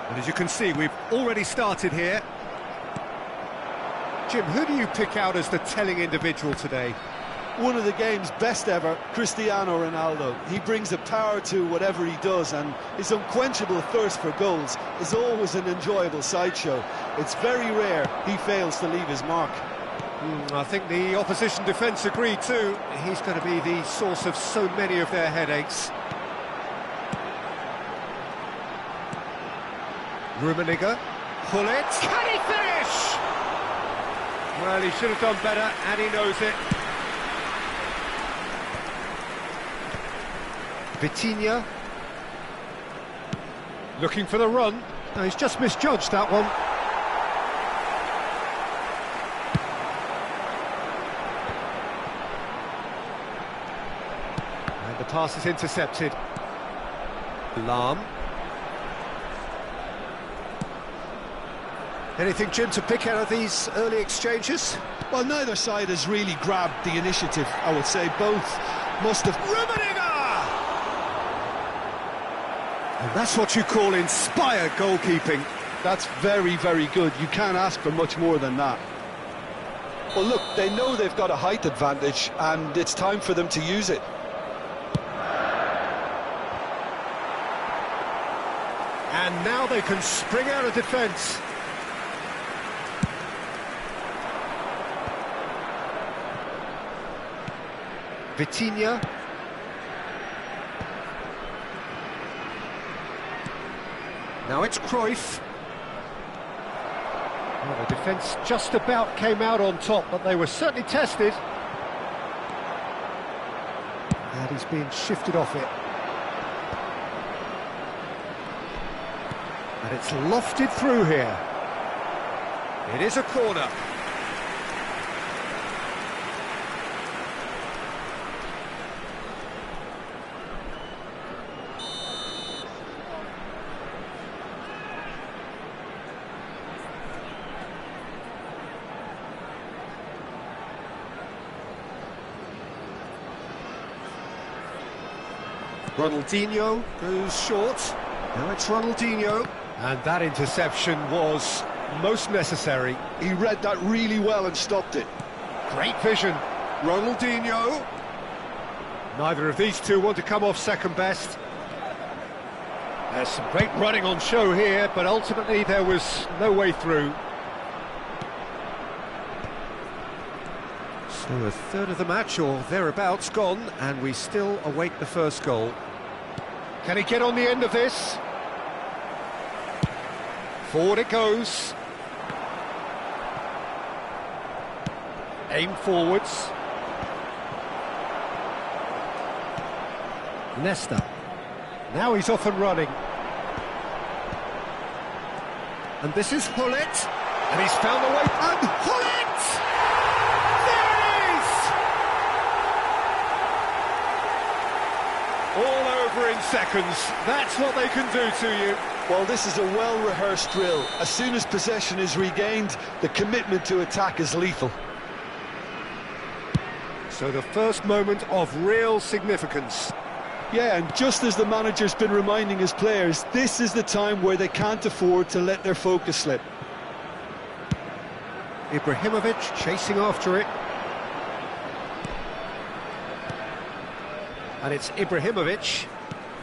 And as you can see, we've already started here. Jim, who do you pick out as the telling individual today? One of the game's best ever, Cristiano Ronaldo. He brings a power to whatever he does, and his unquenchable thirst for goals is always an enjoyable sideshow. It's very rare he fails to leave his mark. I think the opposition defence agree too. He's going to be the source of so many of their headaches. Rummenigge. Gullit. Can he finish? Well, he should have done better, and he knows it. Vitinha. Looking for the run. No, he's just misjudged that one. And the pass is intercepted. Lahm. Anything, Jim, to pick out of these early exchanges? Well, neither side has really grabbed the initiative, I would say. Both must have... Rummenigge! And that's what you call inspired goalkeeping. That's very, very good. You can't ask for much more than that. Well, look, they know they've got a height advantage, and it's time for them to use it. And now they can spring out of defence. Vitinha. Now it's Cruyff. Well, the defence just about came out on top, but they were certainly tested. And he's being shifted off it. And it's lofted through here. It is a corner. Ronaldinho goes short. Now it's Ronaldinho. And that interception was most necessary. He read that really well and stopped it. Great vision. Ronaldinho. Neither of these two want to come off second best. There's some great running on show here, but ultimately there was no way through. So a third of the match, or thereabouts, gone, and we still await the first goal. Can he get on the end of this? Forward it goes. Aim forwards. Nesta. Now he's off and running. And this is Gullit. And he's found the way. And Gullit! There it is! All over in seconds. That's what they can do to you. Well, this is a well-rehearsed drill. As soon as possession is regained, the commitment to attack is lethal. So the first moment of real significance. Yeah, and just as the manager's been reminding his players, this is the time where they can't afford to let their focus slip. Ibrahimovic chasing after it. And it's Ibrahimovic.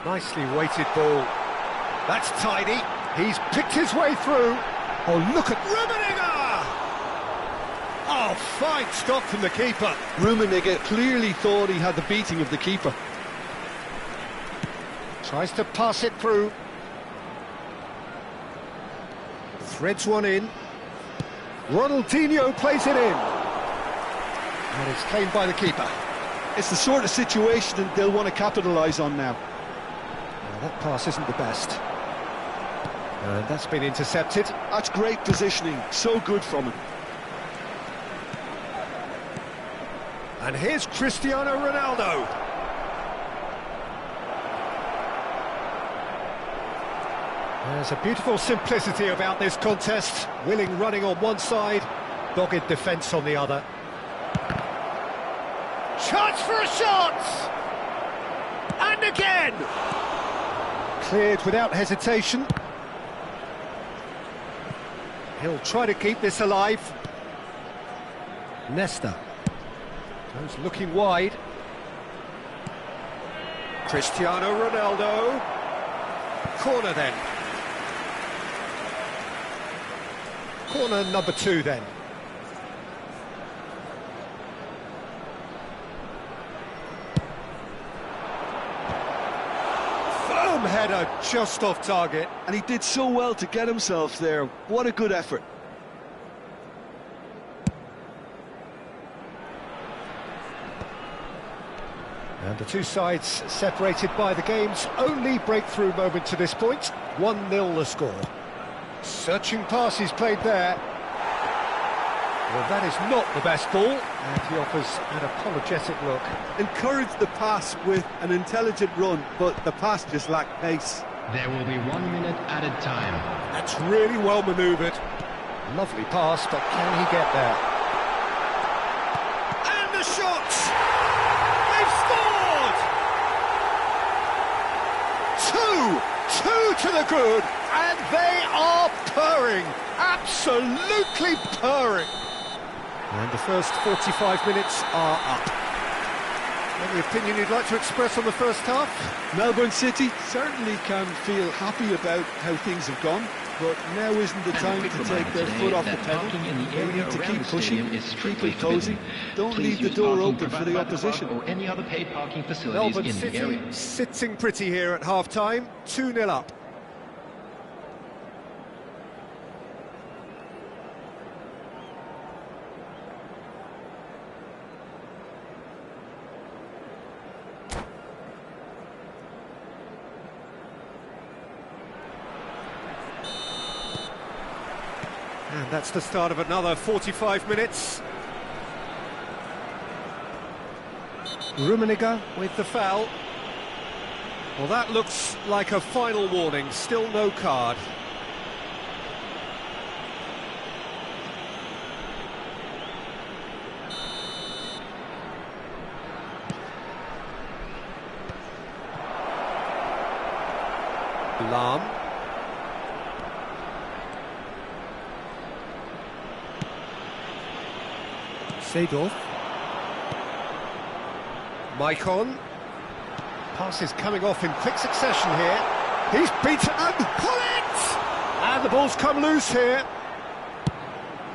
Nicely weighted ball. That's tidy. He's picked his way through. Oh, look at Rummenigge! Oh, fine stop from the keeper. Rummenigge clearly thought he had the beating of the keeper. Tries to pass it through. Threads one in. Ronaldinho plays it in. And it's claimed by the keeper. It's the sort of situation that they'll want to capitalise on now. Now, that pass isn't the best. And that's been intercepted. That's great positioning, so good from him. And here's Cristiano Ronaldo. There's a beautiful simplicity about this contest. Willing running on one side, dogged defence on the other. Chance for a shot! And again! Cleared without hesitation. He'll try to keep this alive. Nesta. Goes looking wide. Cristiano Ronaldo. Corner then. Corner number 2 then. Firm header just off target. And he did so well to get himself there. What a good effort. And the two sides separated by the game's only breakthrough moment to this point. 1-0 the score. Searching pass he's played there. Well, that is not the best ball, and he offers an apologetic look. Encouraged the pass with an intelligent run, but the pass just lacked pace. There will be 1 minute added time. That's really well manoeuvred. Lovely pass, but can he get there? And the shot! They've scored! Two to the good, and they are purring, absolutely purring. And the first 45 minutes are up. Any opinion you'd like to express on the first half? Melbourne City certainly can feel happy about how things have gone, but now isn't the time to take their foot off the pedal. They need to keep pushing, keep imposing. Don't leave the door open for the opposition. Or any other paid parking facilities Melbourne in the City area. sitting pretty here at half-time, 2-0 up. And that's the start of another 45 minutes. Rummenigge with the foul. Well, that looks like a final warning, still no card. Lahm. Seedorf. Maicon. Passes coming off in quick succession here. He's beaten and pull it! And the ball's come loose here.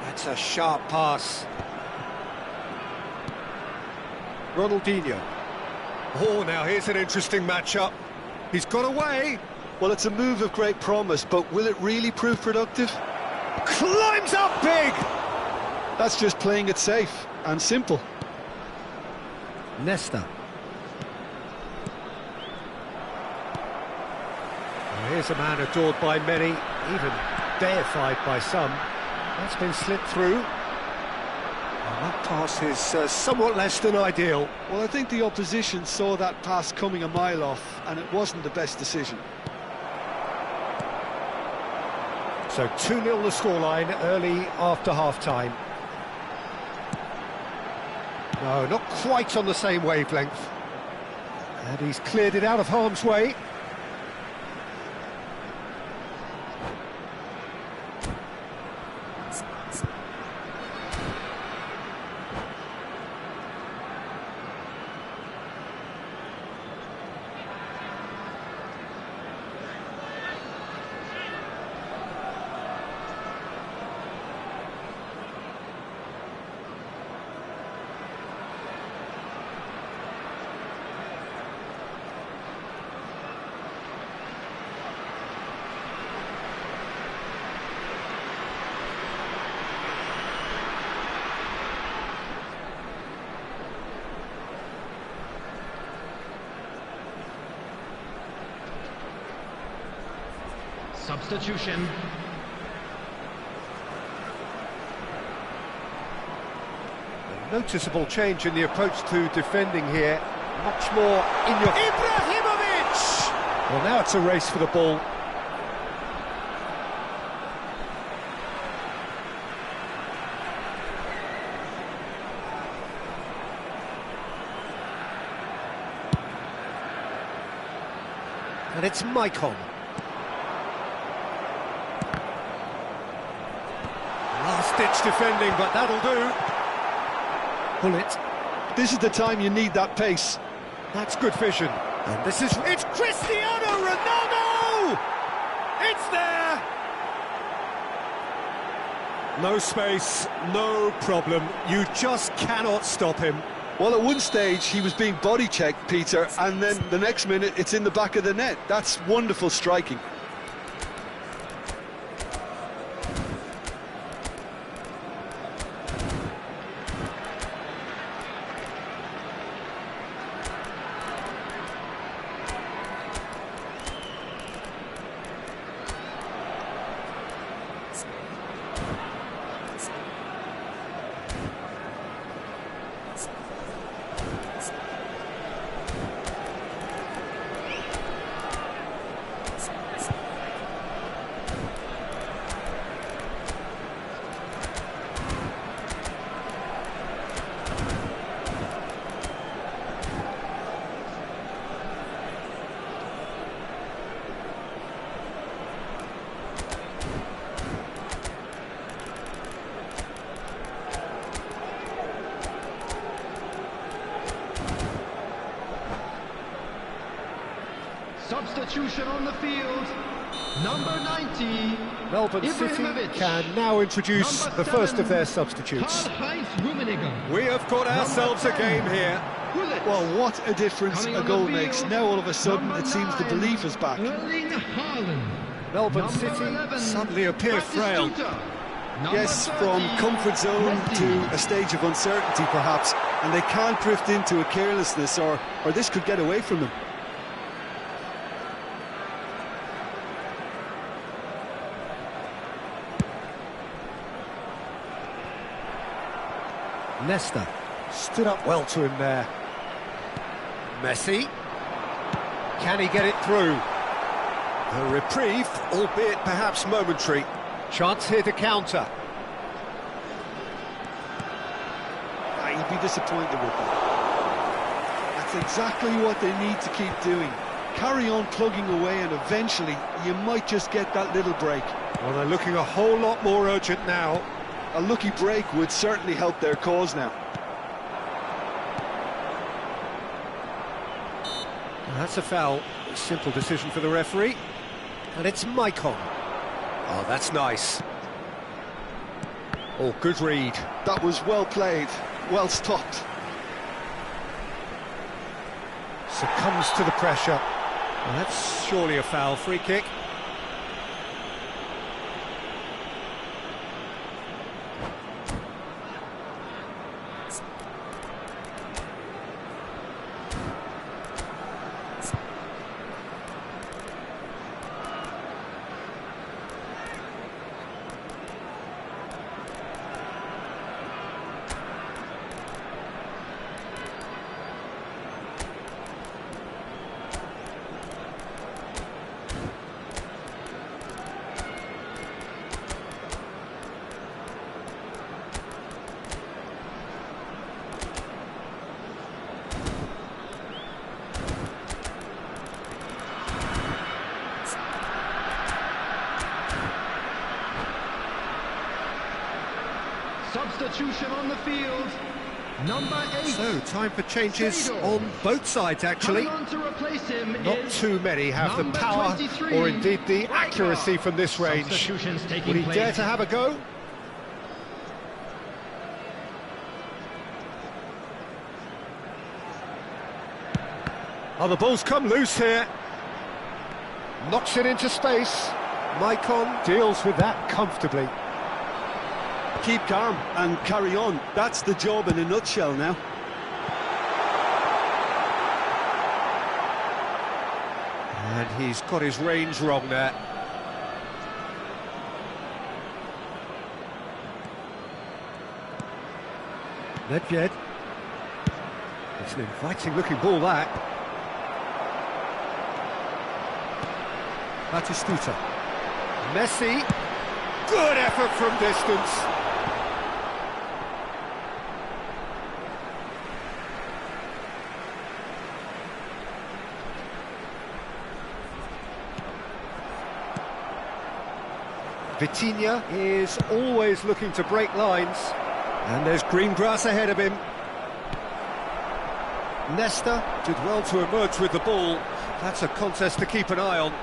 That's a sharp pass. Ronaldinho. Oh, now here's an interesting matchup. He's got away. Well, it's a move of great promise, but will it really prove productive? Climbs up big! That's just playing it safe and simple. Nesta. Well, here's a man adored by many, even deified by some. That's been slipped through. And that pass is somewhat less than ideal. Well, I think the opposition saw that pass coming a mile off, and it wasn't the best decision. So 2-0 the scoreline early after half-time. No, not quite on the same wavelength. And he's cleared it out of harm's way. Substitution. A noticeable change in the approach to defending here. Much more in your... Ibrahimovic! Well, now it's a race for the ball. And it's Maicon. Last-ditch defending, but that'll do. Bullet. This is the time you need that pace. That's good vision. And this is... It's Cristiano Ronaldo! It's there! No space, no problem. You just cannot stop him. Well, at one stage, he was being body-checked, Peter, and then the next minute, it's in the back of the net. That's wonderful striking. Substitution on the field. Number 90. Melbourne City can now introduce the first of their substitutes. Karl-Heinz Rummenigge. We have got ourselves a game here. Gullit. Well, what a difference Coming a on goal the makes. field, Now, all of a sudden, number it seems the 9, belief is back. Erling Haaland. Melbourne Number City 11, suddenly appear frail. Batistuta. Number Yes, 30, from comfort zone Messi. to a stage of uncertainty, perhaps, and they can't drift into a carelessness, or this could get away from them. Nesta stood up well to him there. Messi. Can he get it through? A reprieve, albeit perhaps momentary. Chance here to counter. You'd be disappointed with that. That's exactly what they need to keep doing. Carry on plugging away, and eventually you might just get that little break. Well, they're looking a whole lot more urgent now. A lucky break would certainly help their cause now. That's a foul. A simple decision for the referee. And it's Maicon. Oh, that's nice. Oh, good read. That was well played, well stopped. Succumbs to the pressure. Well, that's surely a foul. Free kick. Substitution on the field. Number 8. So, time for changes Seedorf. on both sides, actually. Coming on to replace him Not is too many have the number power 23, or indeed the Rijkaard. accuracy from this range. Substitutions taking Would he place. dare to have a go? Oh, the ball's come loose here. Knocks it into space. Maicon deals with that comfortably. Keep calm and carry on. That's the job in a nutshell now. And he's got his range wrong there. Nedved. It's an inviting-looking ball, that. Batistuta. Messi. Good effort from distance. Vitinha is always looking to break lines. And there's green grass ahead of him. Nesta did well to emerge with the ball. That's a contest to keep an eye on.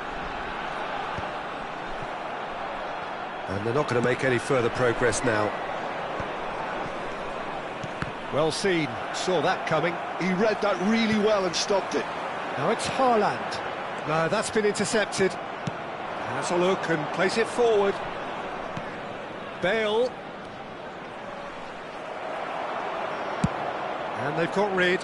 And they're not going to make any further progress now. Well seen, saw that coming. He read that really well and stopped it. Now it's Haaland. No, that's been intercepted. Has a look and plays it forward. Bale. And they've got rid.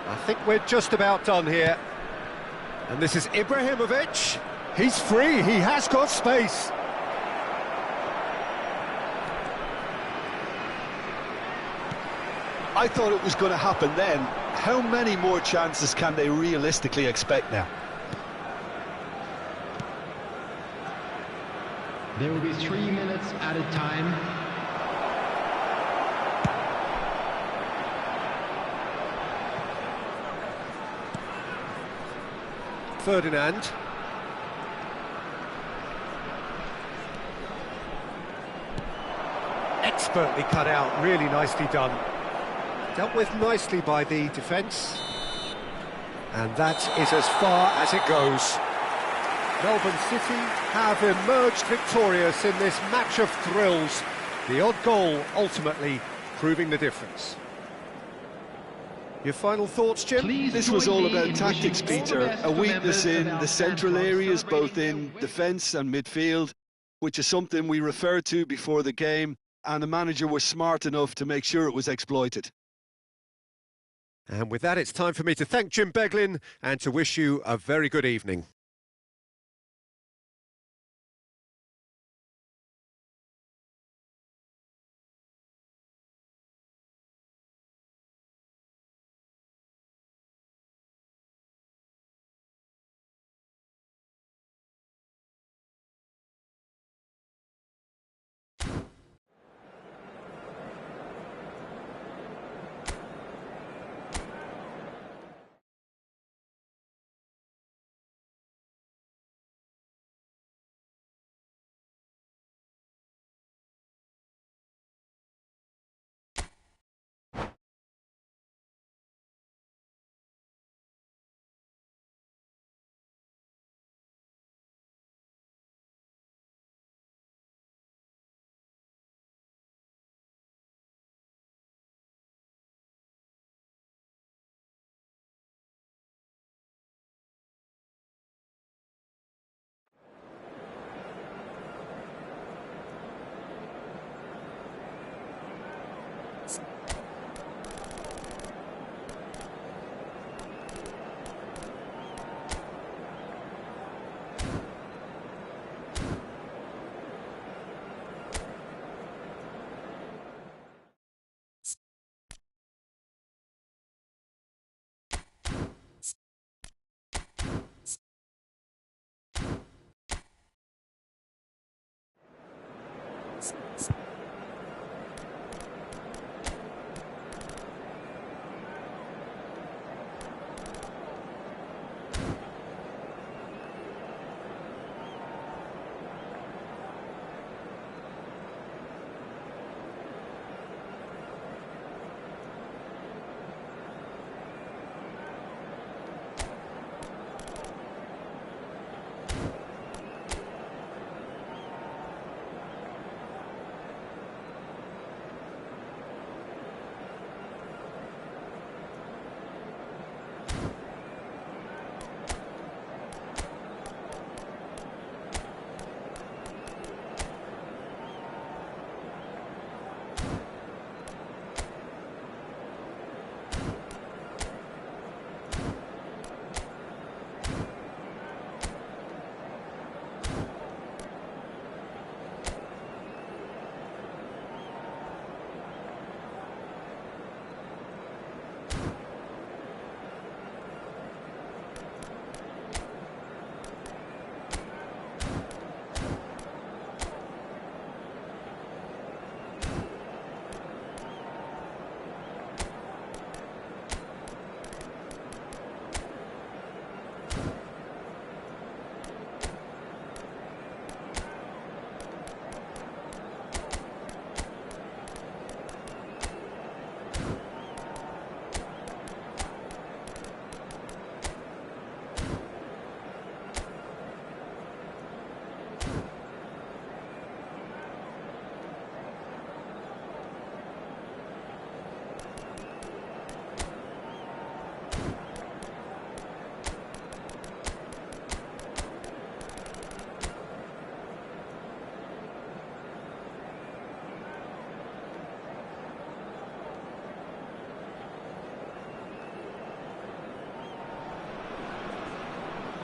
I think we're just about done here. And this is Ibrahimovic. He's free, he has got space. I thought it was going to happen then. How many more chances can they realistically expect now? There will be 3 minutes added time. Ferdinand. Expertly cut out, really nicely done. Dealt with nicely by the defence. And that is as far as it goes. Melbourne City have emerged victorious in this match of thrills. The odd goal ultimately proving the difference. Your final thoughts, Jim? This was all about tactics, Peter. A weakness in the central areas, both in defence and midfield, which is something we referred to before the game, and the manager was smart enough to make sure it was exploited. And with that, it's time for me to thank Jim Beglin and to wish you a very good evening.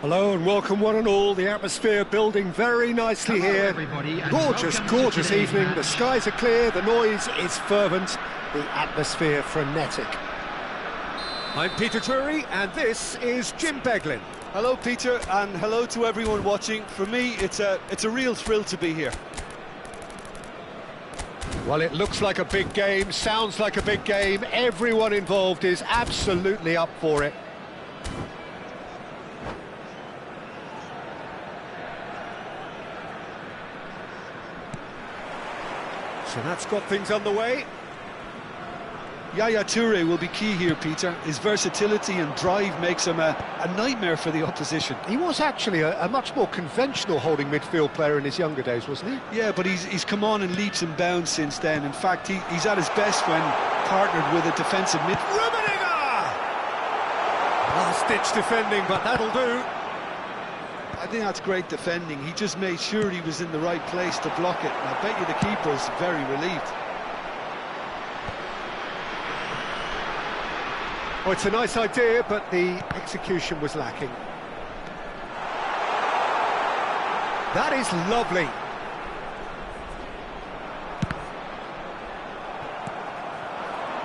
Hello and welcome one and all. The atmosphere building very nicely Hello, here. everybody, and Gorgeous, welcome to gorgeous today's evening. match. The skies are clear, the noise is fervent, the atmosphere frenetic. I'm Peter Drury and this is Jim Beglin. Hello, Peter, and hello to everyone watching. For me, it's a real thrill to be here. Well, it looks like a big game, sounds like a big game. Everyone involved is absolutely up for it. So that's got things underway. Yaya Toure will be key here, Peter. His versatility and drive makes him a nightmare for the opposition. He was actually a much more conventional holding midfield player in his younger days, wasn't he? Yeah, but he's come on in leaps and bounds since then. In fact, he's at his best when partnered with a defensive mid. Rummenigge! Last-ditch defending, but that'll do. I think that's great defending. He just made sure he was in the right place to block it. And I bet you the keeper's very relieved. Oh, it's a nice idea, but the execution was lacking. That is lovely.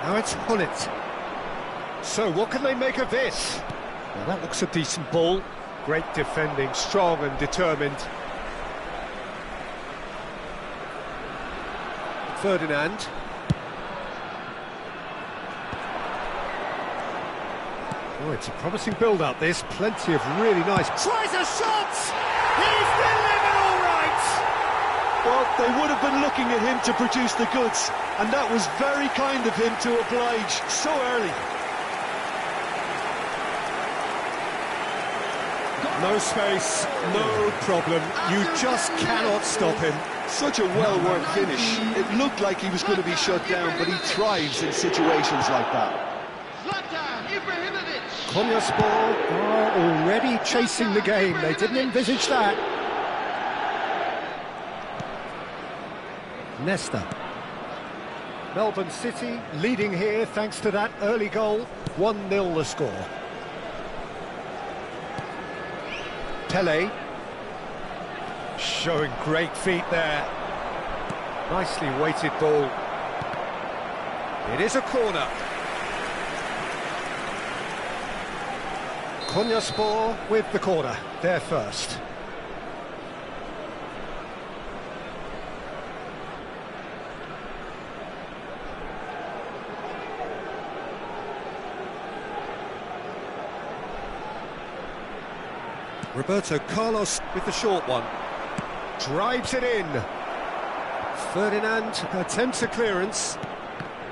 Now it's Hullet. So what can they make of this? Well, that looks a decent ball. Great defending, strong and determined. Ferdinand. Oh, it's a promising build-up, this. Plenty of really nice... Tries a shot! He's delivered all right! Well, they would have been looking at him to produce the goods, and that was very kind of him to oblige so early. No space, no problem. You just cannot stop him. Such a well-worked finish. It looked like he was going to be shut down, but he thrives in situations like that. Zlatan Ibrahimovic. Konyaspor are already chasing the game. They didn't envisage that. Nesta. Melbourne City leading here thanks to that early goal. 1-0 the score. Pele. Showing great feet there. Nicely weighted ball. It is a corner. Konyaspor with the corner, there first. Roberto Carlos with the short one. Drives it in. Ferdinand attempts a clearance.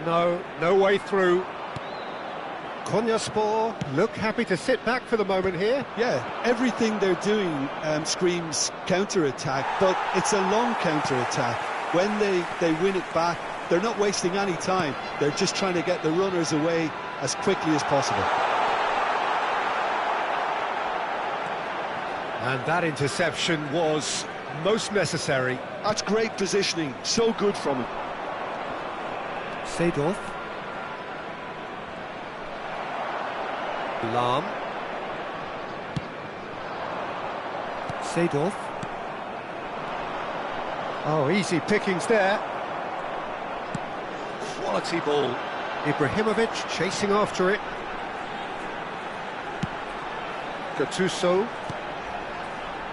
No way through. Konyaspor look happy to sit back for the moment here. Yeah, everything they're doing screams counter-attack, but it's a long counter-attack. When they win it back, they're not wasting any time. They're just trying to get the runners away as quickly as possible. And that interception was most necessary. That's great positioning, so good from him. Seedorf. Lahm. Seedorf. Oh, easy pickings there. Quality ball. Ibrahimovic chasing after it. Gattuso.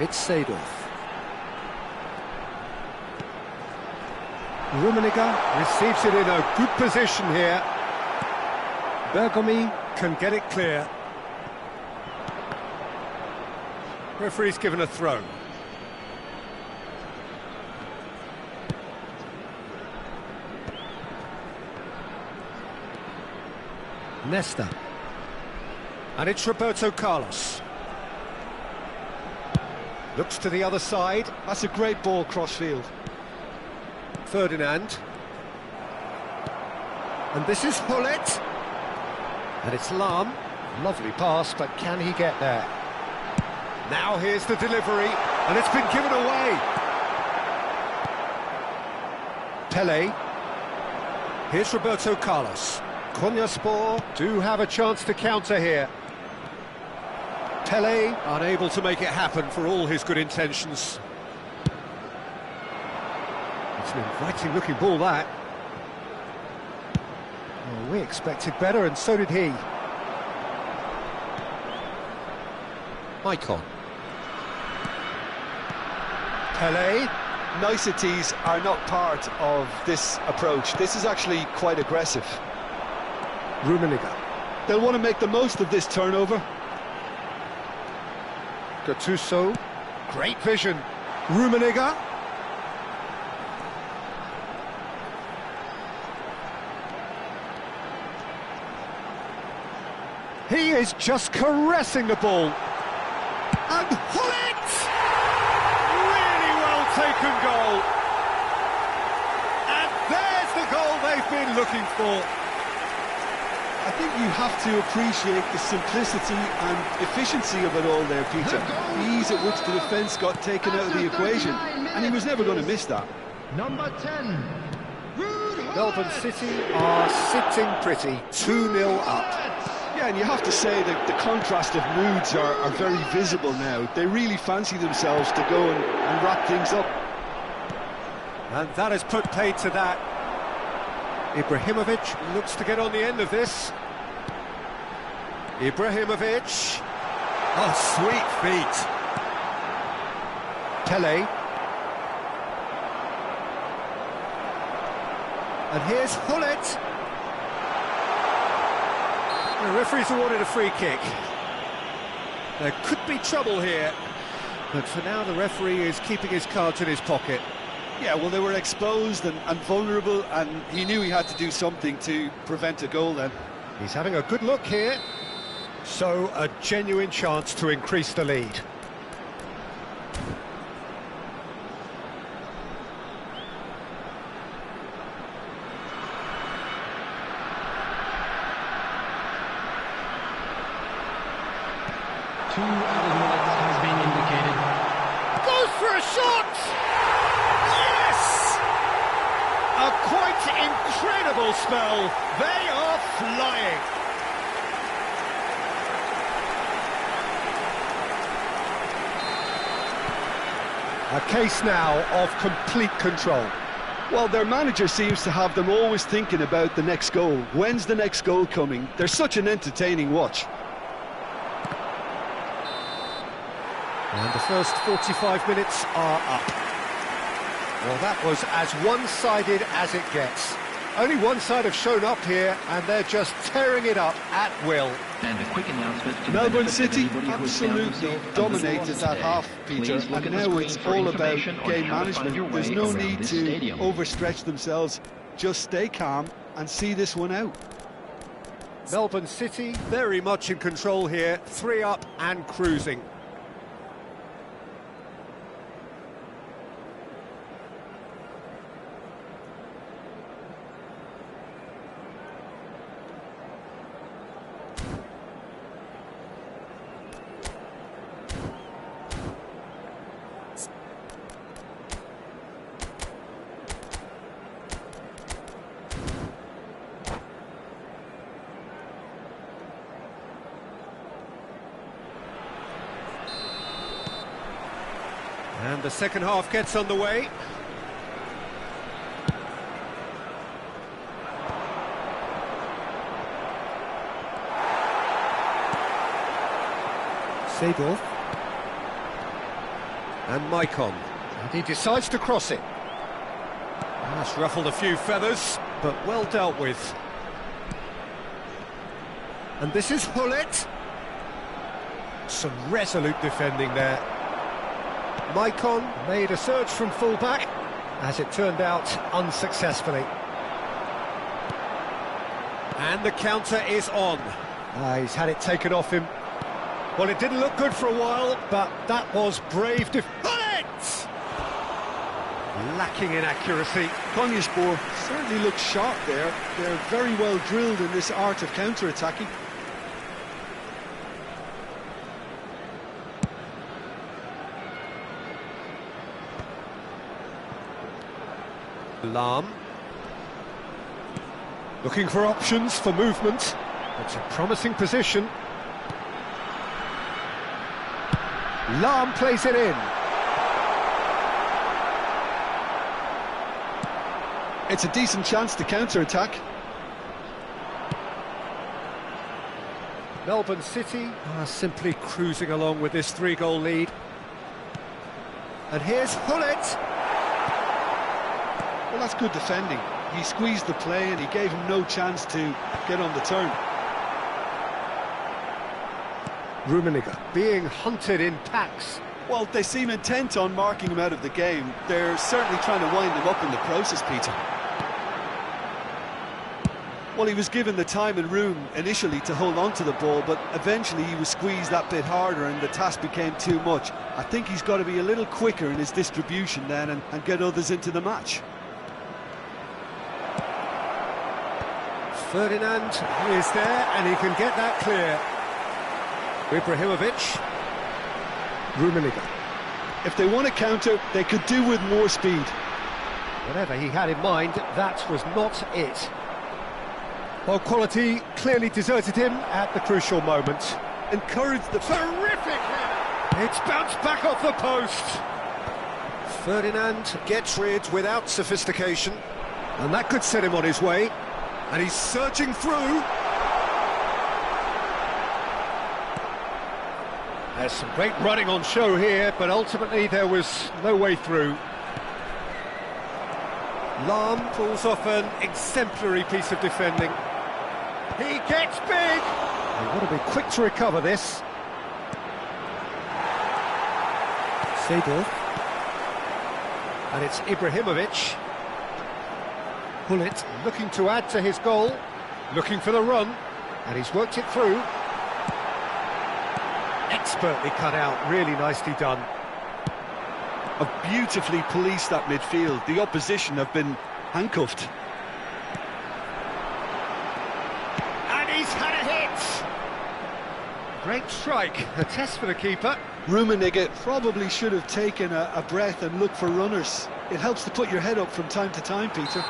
It's Seedorf. Rummenigge receives it in a good position here. Bergomi can get it clear. Referee's given a throw. Nesta. And it's Roberto Carlos. Looks to the other side. That's a great ball cross-field. Ferdinand. And this is Hullet. And it's Lahm. Lovely pass, but can he get there? Now here's the delivery, and it's been given away. Pele. Here's Roberto Carlos. Konyaspor do have a chance to counter here. Pele unable to make it happen for all his good intentions. It's an inviting looking ball, that. Well, we expected better, and so did he. Icon. Pele. Niceties are not part of this approach. This is actually quite aggressive. Rummenigge. They'll want to make the most of this turnover. Gattuso. Great vision. Rummenigge. He is just caressing the ball. And Hullet! Really well taken goal. And there's the goal they've been looking for. I think you have to appreciate the simplicity and efficiency of it all there, Peter. The ease at which the defence got taken out of the equation, and he was never going to miss that. Number 10. Melbourne City are sitting pretty, 2-0 up. Yeah, and you have to say that the contrast of moods are very visible now. They really fancy themselves to go and wrap things up. And that has put paid to that. Ibrahimovic looks to get on the end of this. Ibrahimovic. Oh, sweet feet. Pele. And here's Hullet. The referee's awarded a free kick. There could be trouble here, but for now the referee is keeping his cards in his pocket. Yeah, well, they were exposed and vulnerable, and he knew he had to do something to prevent a goal then. He's having a good look here. So, a genuine chance to increase the lead. Two added minutes has been indicated. Goes for a shot! Yes! A quite incredible spell. They are flying. A case now of complete control. Well, their manager seems to have them always thinking about the next goal. When's the next goal coming? They're such an entertaining watch. And the first 45 minutes are up. Well, that was as one-sided as it gets. Only one side have shown up here, and they're just tearing it up at will. And a quick announcement to Melbourne benefit City anybody who has found absolutely himself dominated unsupported that today. half, Peter, Please look and at the now screen it's for all about information on game how to find your management. way There's no around need this to stadium. overstretch themselves. Just stay calm and see this one out. Melbourne City very much in control here, 3 up and cruising. And the second half gets underway. Seedorf. And Maicon. And he decides to cross it. That's ruffled a few feathers, but well dealt with. And this is Hullet. Some resolute defending there. Maicon made a surge from full-back, as it turned out, unsuccessfully. And the counter is on. He's had it taken off him. Well, it didn't look good for a while, but that was brave Hullet! Lacking in accuracy. Konyaspor certainly looks sharp there. They're very well drilled in this art of counter-attacking. Lahm. Looking for options for movement. It's a promising position. Lahm plays it in. It's a decent chance to counter-attack. Melbourne City are simply cruising along with this 3-goal lead. And here's Hullet. Well, that's good defending. He squeezed the play and he gave him no chance to get on the turn. Rummenigge being hunted in packs. Well, they seem intent on marking him out of the game. They're certainly trying to wind him up in the process, Peter. Well, he was given the time and room initially to hold on to the ball, but eventually he was squeezed that bit harder and the task became too much. I think he's got to be a little quicker in his distribution then and get others into the match. Ferdinand is there and he can get that clear. Ibrahimovic. Rummenigge. If they want to counter, they could do with more speed. Whatever he had in mind, that was not it. Well, quality clearly deserted him at the crucial moment. Encouraged the terrific header. It's bounced back off the post. Ferdinand gets rid without sophistication. And that could set him on his way. And he's surging through. There's some great running on show here, but ultimately there was no way through. Lahm pulls off an exemplary piece of defending. He gets big! They've got to be quick to recover this. Seedorf. And it's Ibrahimovic. Hullet looking to add to his goal. Looking for the run. And he's worked it through. Expertly cut out, really nicely done. Have beautifully policed that midfield. The opposition have been handcuffed. And he's had a hit! Great strike, a test for the keeper. Rummenigge probably should have taken a breath and looked for runners. It helps to put your head up from time to time, Peter.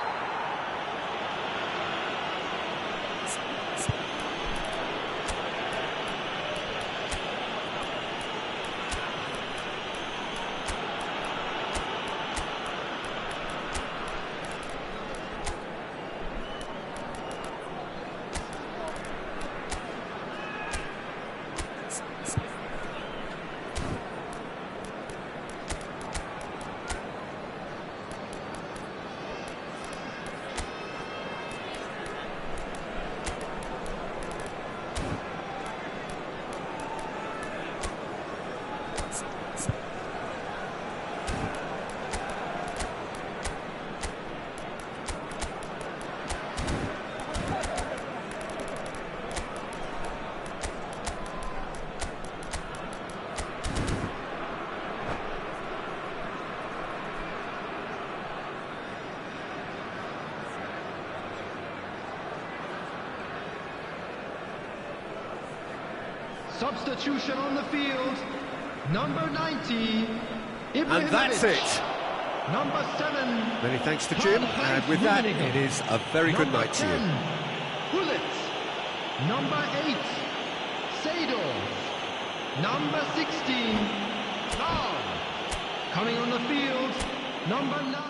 Substitution on the field. Number 90, Ibrahimovic. And that's it. Number 7. Many thanks to Jim, and with that, it is a very good night to you. Hullet. Number 8, Seedorf. Number 16, Lahm. Coming on the field, number 9.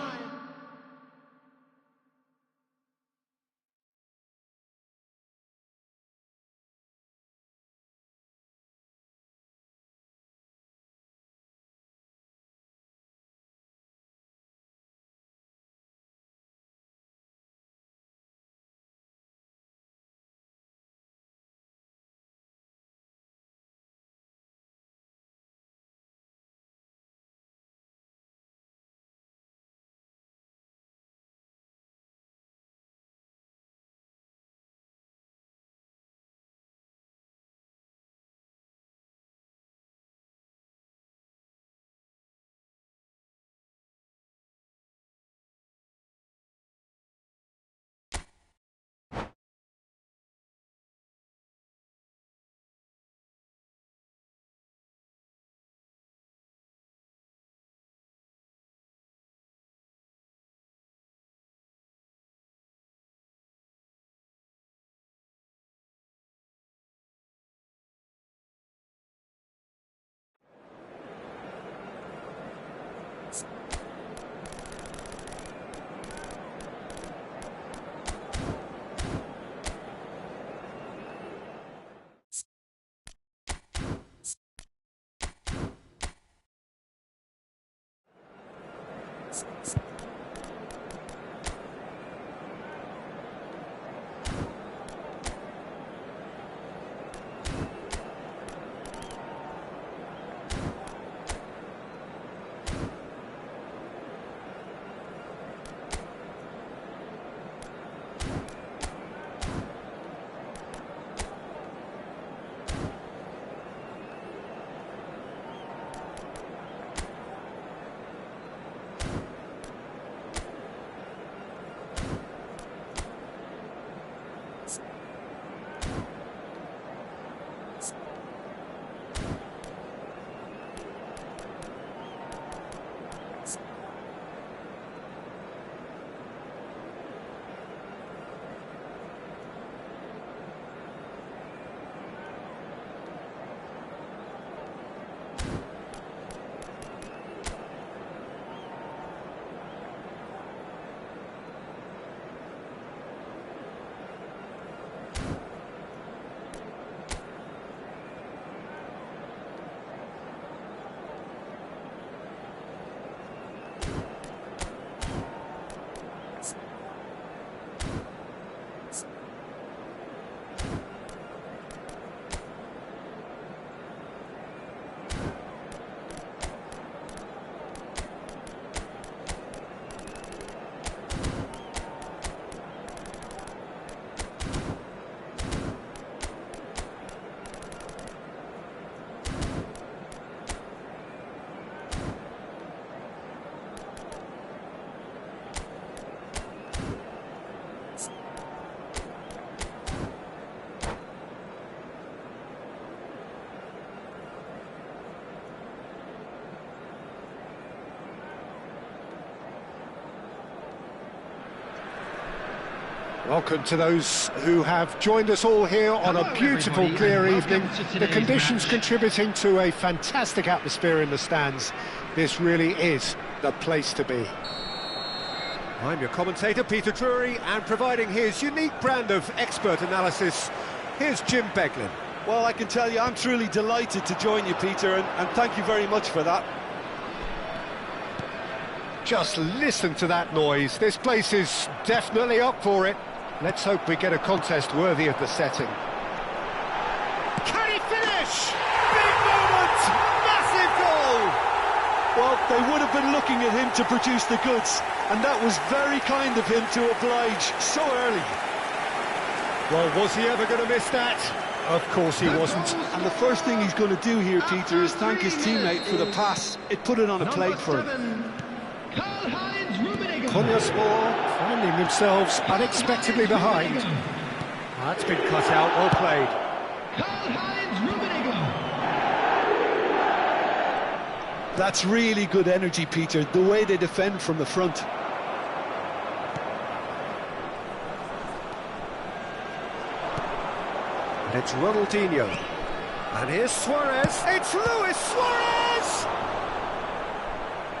Welcome to those who have joined us all here on a beautiful, clear evening. The conditions contributing to a fantastic atmosphere in the stands. This really is the place to be. I'm your commentator, Peter Drury, and providing his unique brand of expert analysis, here's Jim Beglin. Well, I can tell you I'm truly delighted to join you, Peter, and thank you very much for that. Just listen to that noise. This place is definitely up for it. Let's hope we get a contest worthy of the setting. Can he finish? Big moment! Massive goal! Well, they would have been looking at him to produce the goods, and that was very kind of him to oblige so early. Well, was he ever going to miss that? Of course he wasn't. And the first thing he's going to do here, Peter, is thank his teammate for the pass. It put it on a plate for him. Konyaspor finding themselves unexpectedly behind. That's been cut out, well played. That's really good energy, Peter, the way they defend from the front. And it's Ronaldinho. And here's Suarez. It's Luis Suarez!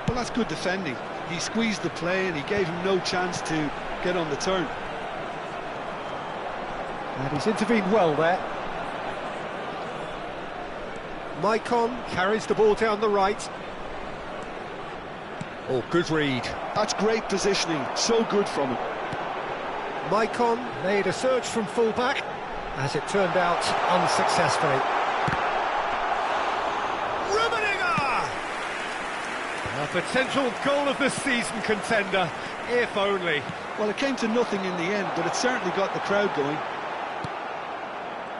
Well, that's good defending. He squeezed the play and he gave him no chance to get on the turn. And he's intervened well there. Maicon carries the ball down the right. Oh, good read. That's great positioning, so good from him. Maicon made a surge from full-back, as it turned out unsuccessfully. A potential goal of the season contender, if only. Well, it came to nothing in the end, but it certainly got the crowd going.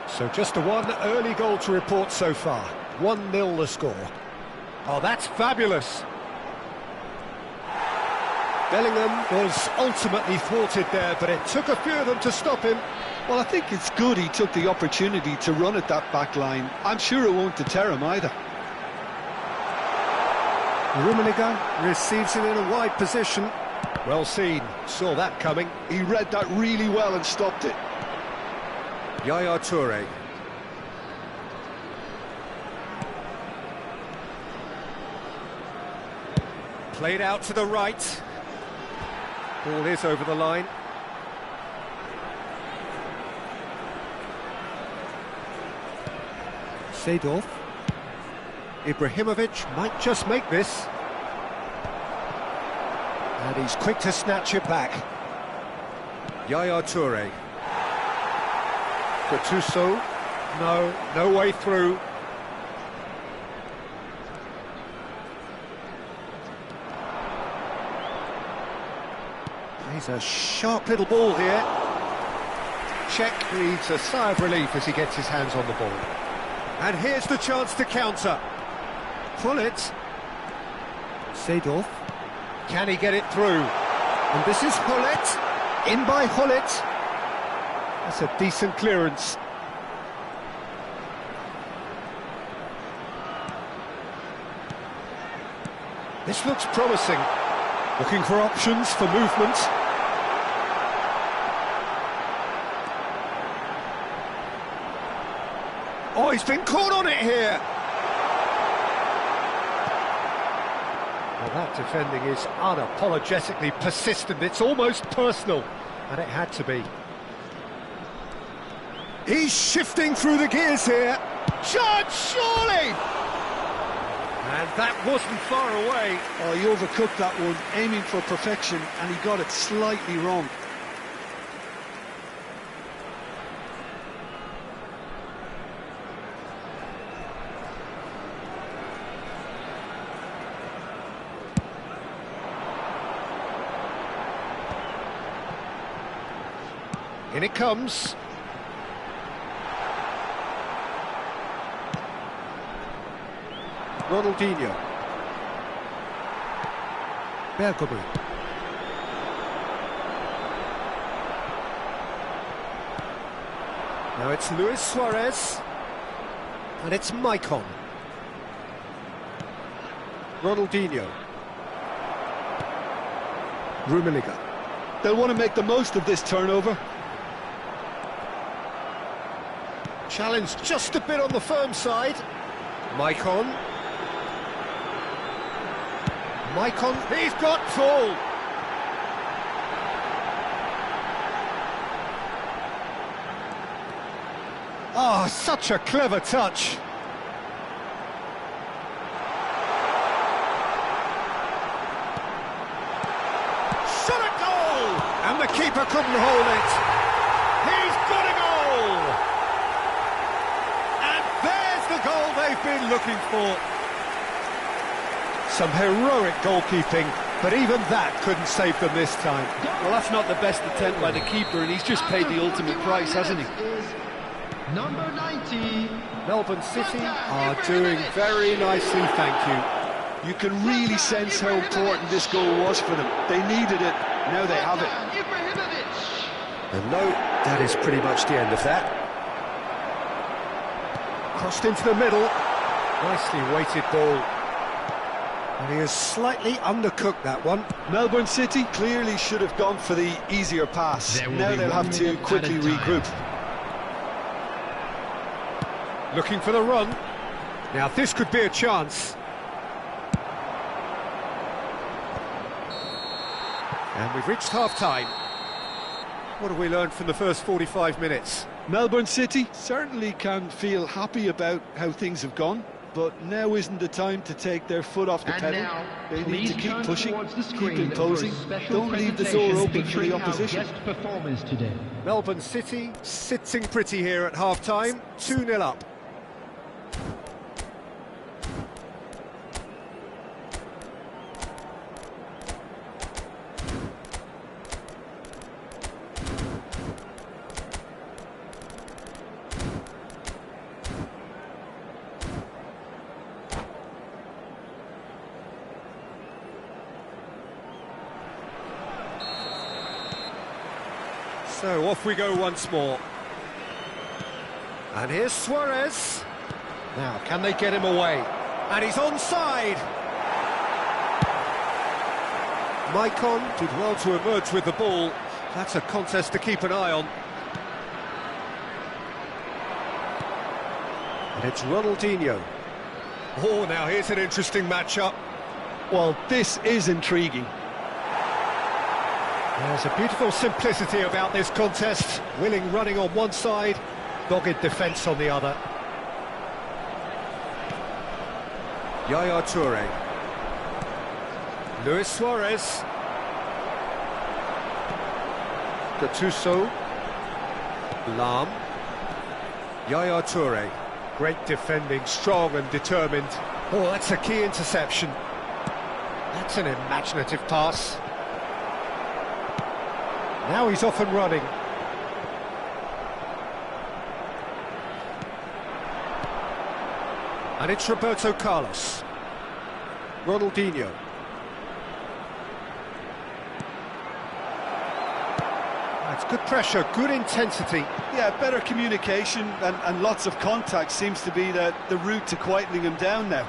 So just the one early goal to report so far. 1-0 the score. Oh, that's fabulous. Bellingham was ultimately thwarted there, but it took a few of them to stop him. Well, I think it's good he took the opportunity to run at that back line. I'm sure it won't deter him either. Rummenigge receives it in a wide position. Well seen, saw that coming. He read that really well and stopped it. Yaya Toure. Played out to the right. Ball is over the line. Seedorf. Ibrahimovic might just make this. And he's quick to snatch it back. Yaya Toure. Gattuso. No way through. He's a sharp little ball here. Cech breathes a sigh of relief as he gets his hands on the ball. And here's the chance to counter. Gullit. Seedorf. Can he get it through? And this is Gullit. In by Gullit. That's a decent clearance. This looks promising. Looking for options for movement. Oh, he's been caught on it here. Well, that defending is unapologetically persistent. It's almost personal, and it had to be. He's shifting through the gears here. Chance, surely! And that wasn't far away. Oh, he overcooked that one, aiming for perfection, and he got it slightly wrong. In it comes. Ronaldinho. Bergkamp. Now it's Luis Suarez. And it's Maicon. Ronaldinho. Rummenigge. They'll want to make the most of this turnover. Challenge just a bit on the firm side. Maicon. Maicon, he's got full. Oh, such a clever touch. Shot a goal! And the keeper couldn't hold it. He's got a goal! And there's the goal they've been looking for. Some heroic goalkeeping, but even that couldn't save them this time. Well, that's not the best attempt by the keeper, and he's just paid the ultimate price, hasn't he? Number 90. Melbourne City are doing very nicely, thank you. You can really sense how important this goal was for them. They needed it, now they have it. Ibrahimovic. And no, that is pretty much the end of that. Crossed into the middle. Nicely weighted ball. And he has slightly undercooked that one. Melbourne City clearly should have gone for the easier pass. Now they'll have to quickly regroup. Looking for the run. Now this could be a chance. And we've reached half-time. What have we learned from the first 45 minutes? Melbourne City certainly can feel happy about how things have gone, but now isn't the time to take their foot off the pedal. They need to keep pushing, keep imposing, don't leave the door open for the opposition. Melbourne City sitting pretty here at half-time, 2-0 up. So off we go once more. And here's Suarez. Now, can they get him away? And he's onside. Maicon did well to emerge with the ball. That's a contest to keep an eye on. And it's Ronaldinho. Oh, now here's an interesting matchup. Well, this is intriguing. There's a beautiful simplicity about this contest. Willing running on one side, dogged defence on the other. Yaya Toure. Luis Suarez. Gattuso. Lam. Yaya Toure. Great defending, strong and determined. Oh, that's a key interception. That's an imaginative pass. Now he's off and running. And it's Roberto Carlos. Ronaldinho. That's good pressure, good intensity. Yeah, better communication and lots of contact seems to be the route to quietening him down now.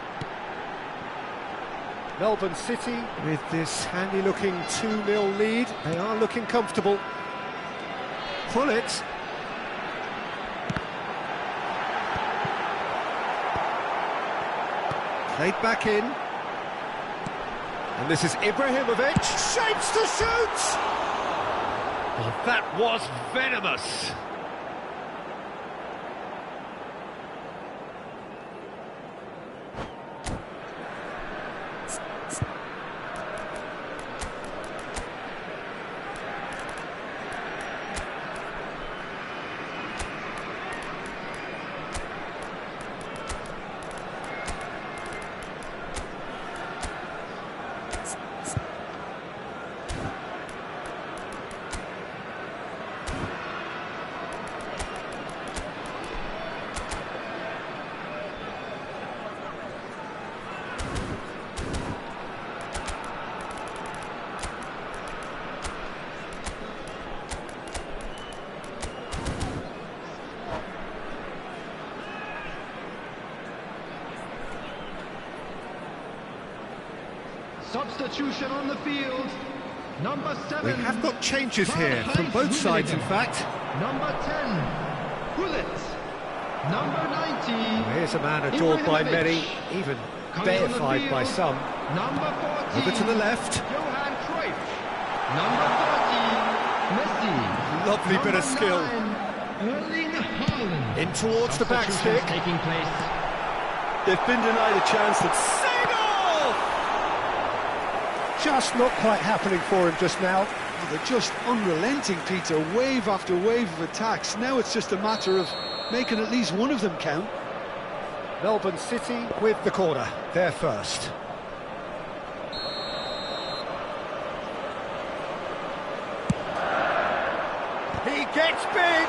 Melbourne City, with this handy-looking 2-0 lead, they are looking comfortable. Pullet. Played back in. And this is Ibrahimovic. Shapes to shoot! Well, that was venomous. Substitution on the field. Number 7. We have got changes here from both sides, in fact. Number 10, Pullet. Number 19. Here's a man adored by many, even deified by some. Number 14. Over to the left. Johan Cruyff. Number 13. Messi. Lovely bit of skill. 9, Erling Haaland. In towards the back stick. Taking place. They've been denied a chance to... Just not quite happening for him just now. Oh, they're just unrelenting, Peter. Wave after wave of attacks. Now it's just a matter of making at least one of them count. Melbourne City with the corner. They're first. He gets big.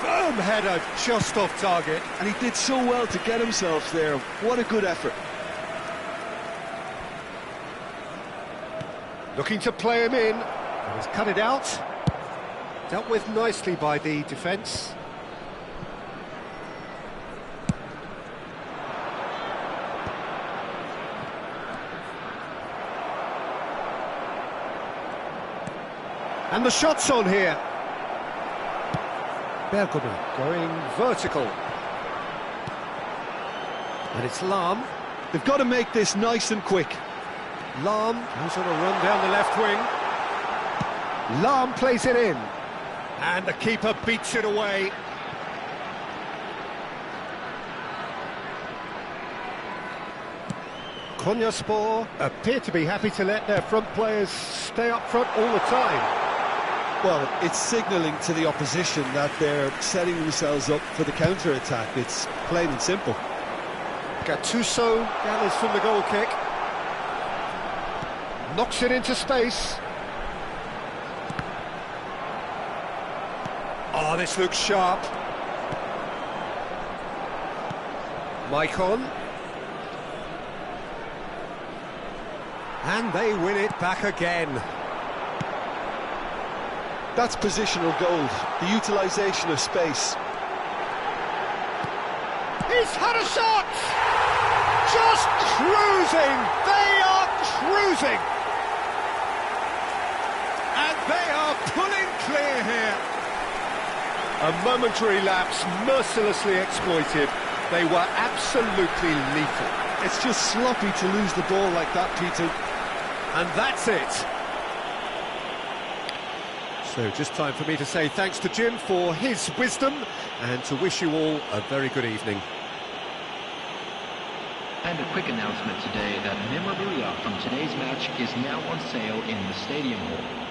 Firm header just off target. And he did so well to get himself there. What a good effort. Looking to play him in. He's cut it out. Dealt with nicely by the defence. And the shot's on here. Bergkamp going vertical. And it's Lahm. They've got to make this nice and quick. Lahm goes on a run down the left wing. Lahm plays it in. And the keeper beats it away. Konyaspor appear to be happy to let their front players stay up front all the time. Well, it's signalling to the opposition that they're setting themselves up for the counter-attack. It's plain and simple. Gattuso gathers from the goal kick. Knocks it into space. Oh, this looks sharp. Maicon. And they win it back again. That's positional gold, the utilisation of space. He's had a shot! Just cruising! They are cruising! And they are pulling clear here. A momentary lapse mercilessly exploited. They were absolutely lethal. It's just sloppy to lose the ball like that, Peter. And that's it. So just time for me to say thanks to Jim for his wisdom and to wish you all a very good evening. And a quick announcement today that memorabilia from today's match is now on sale in the Stadium Hall.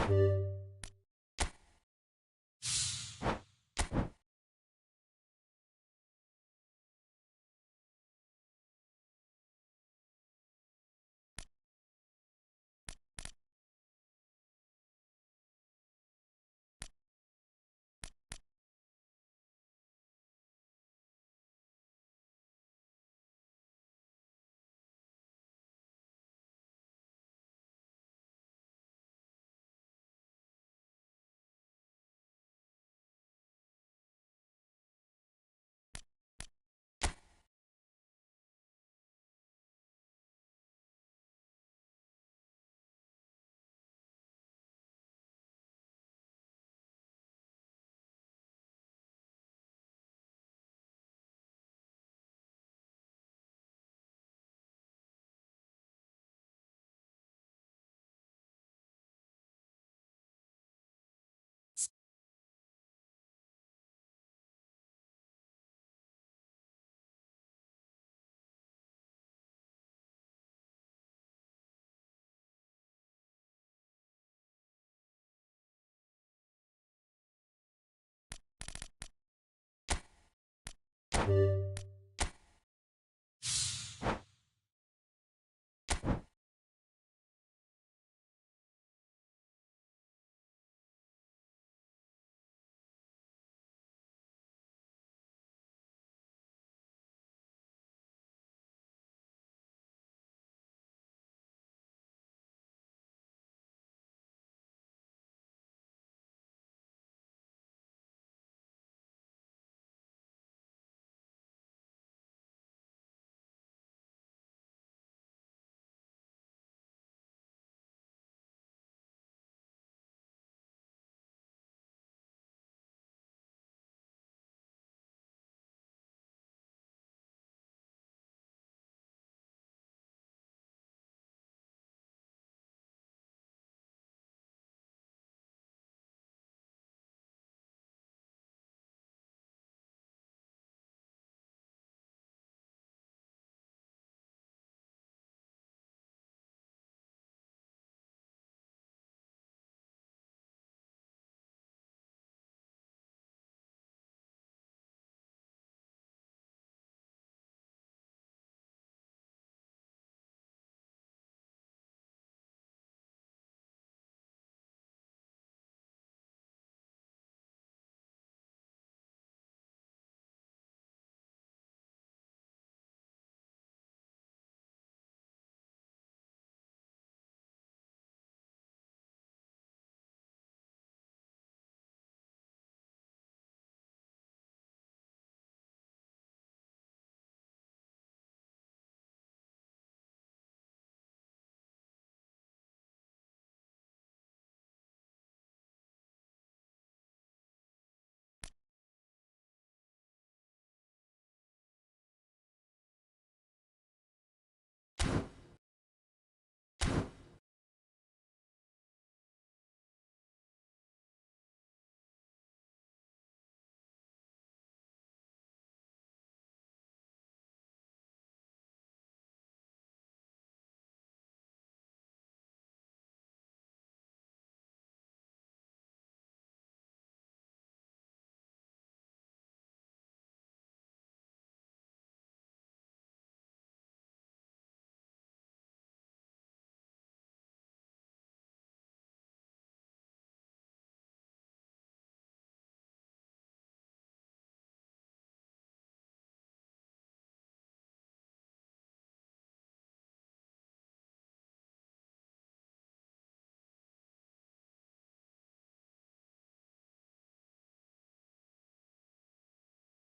you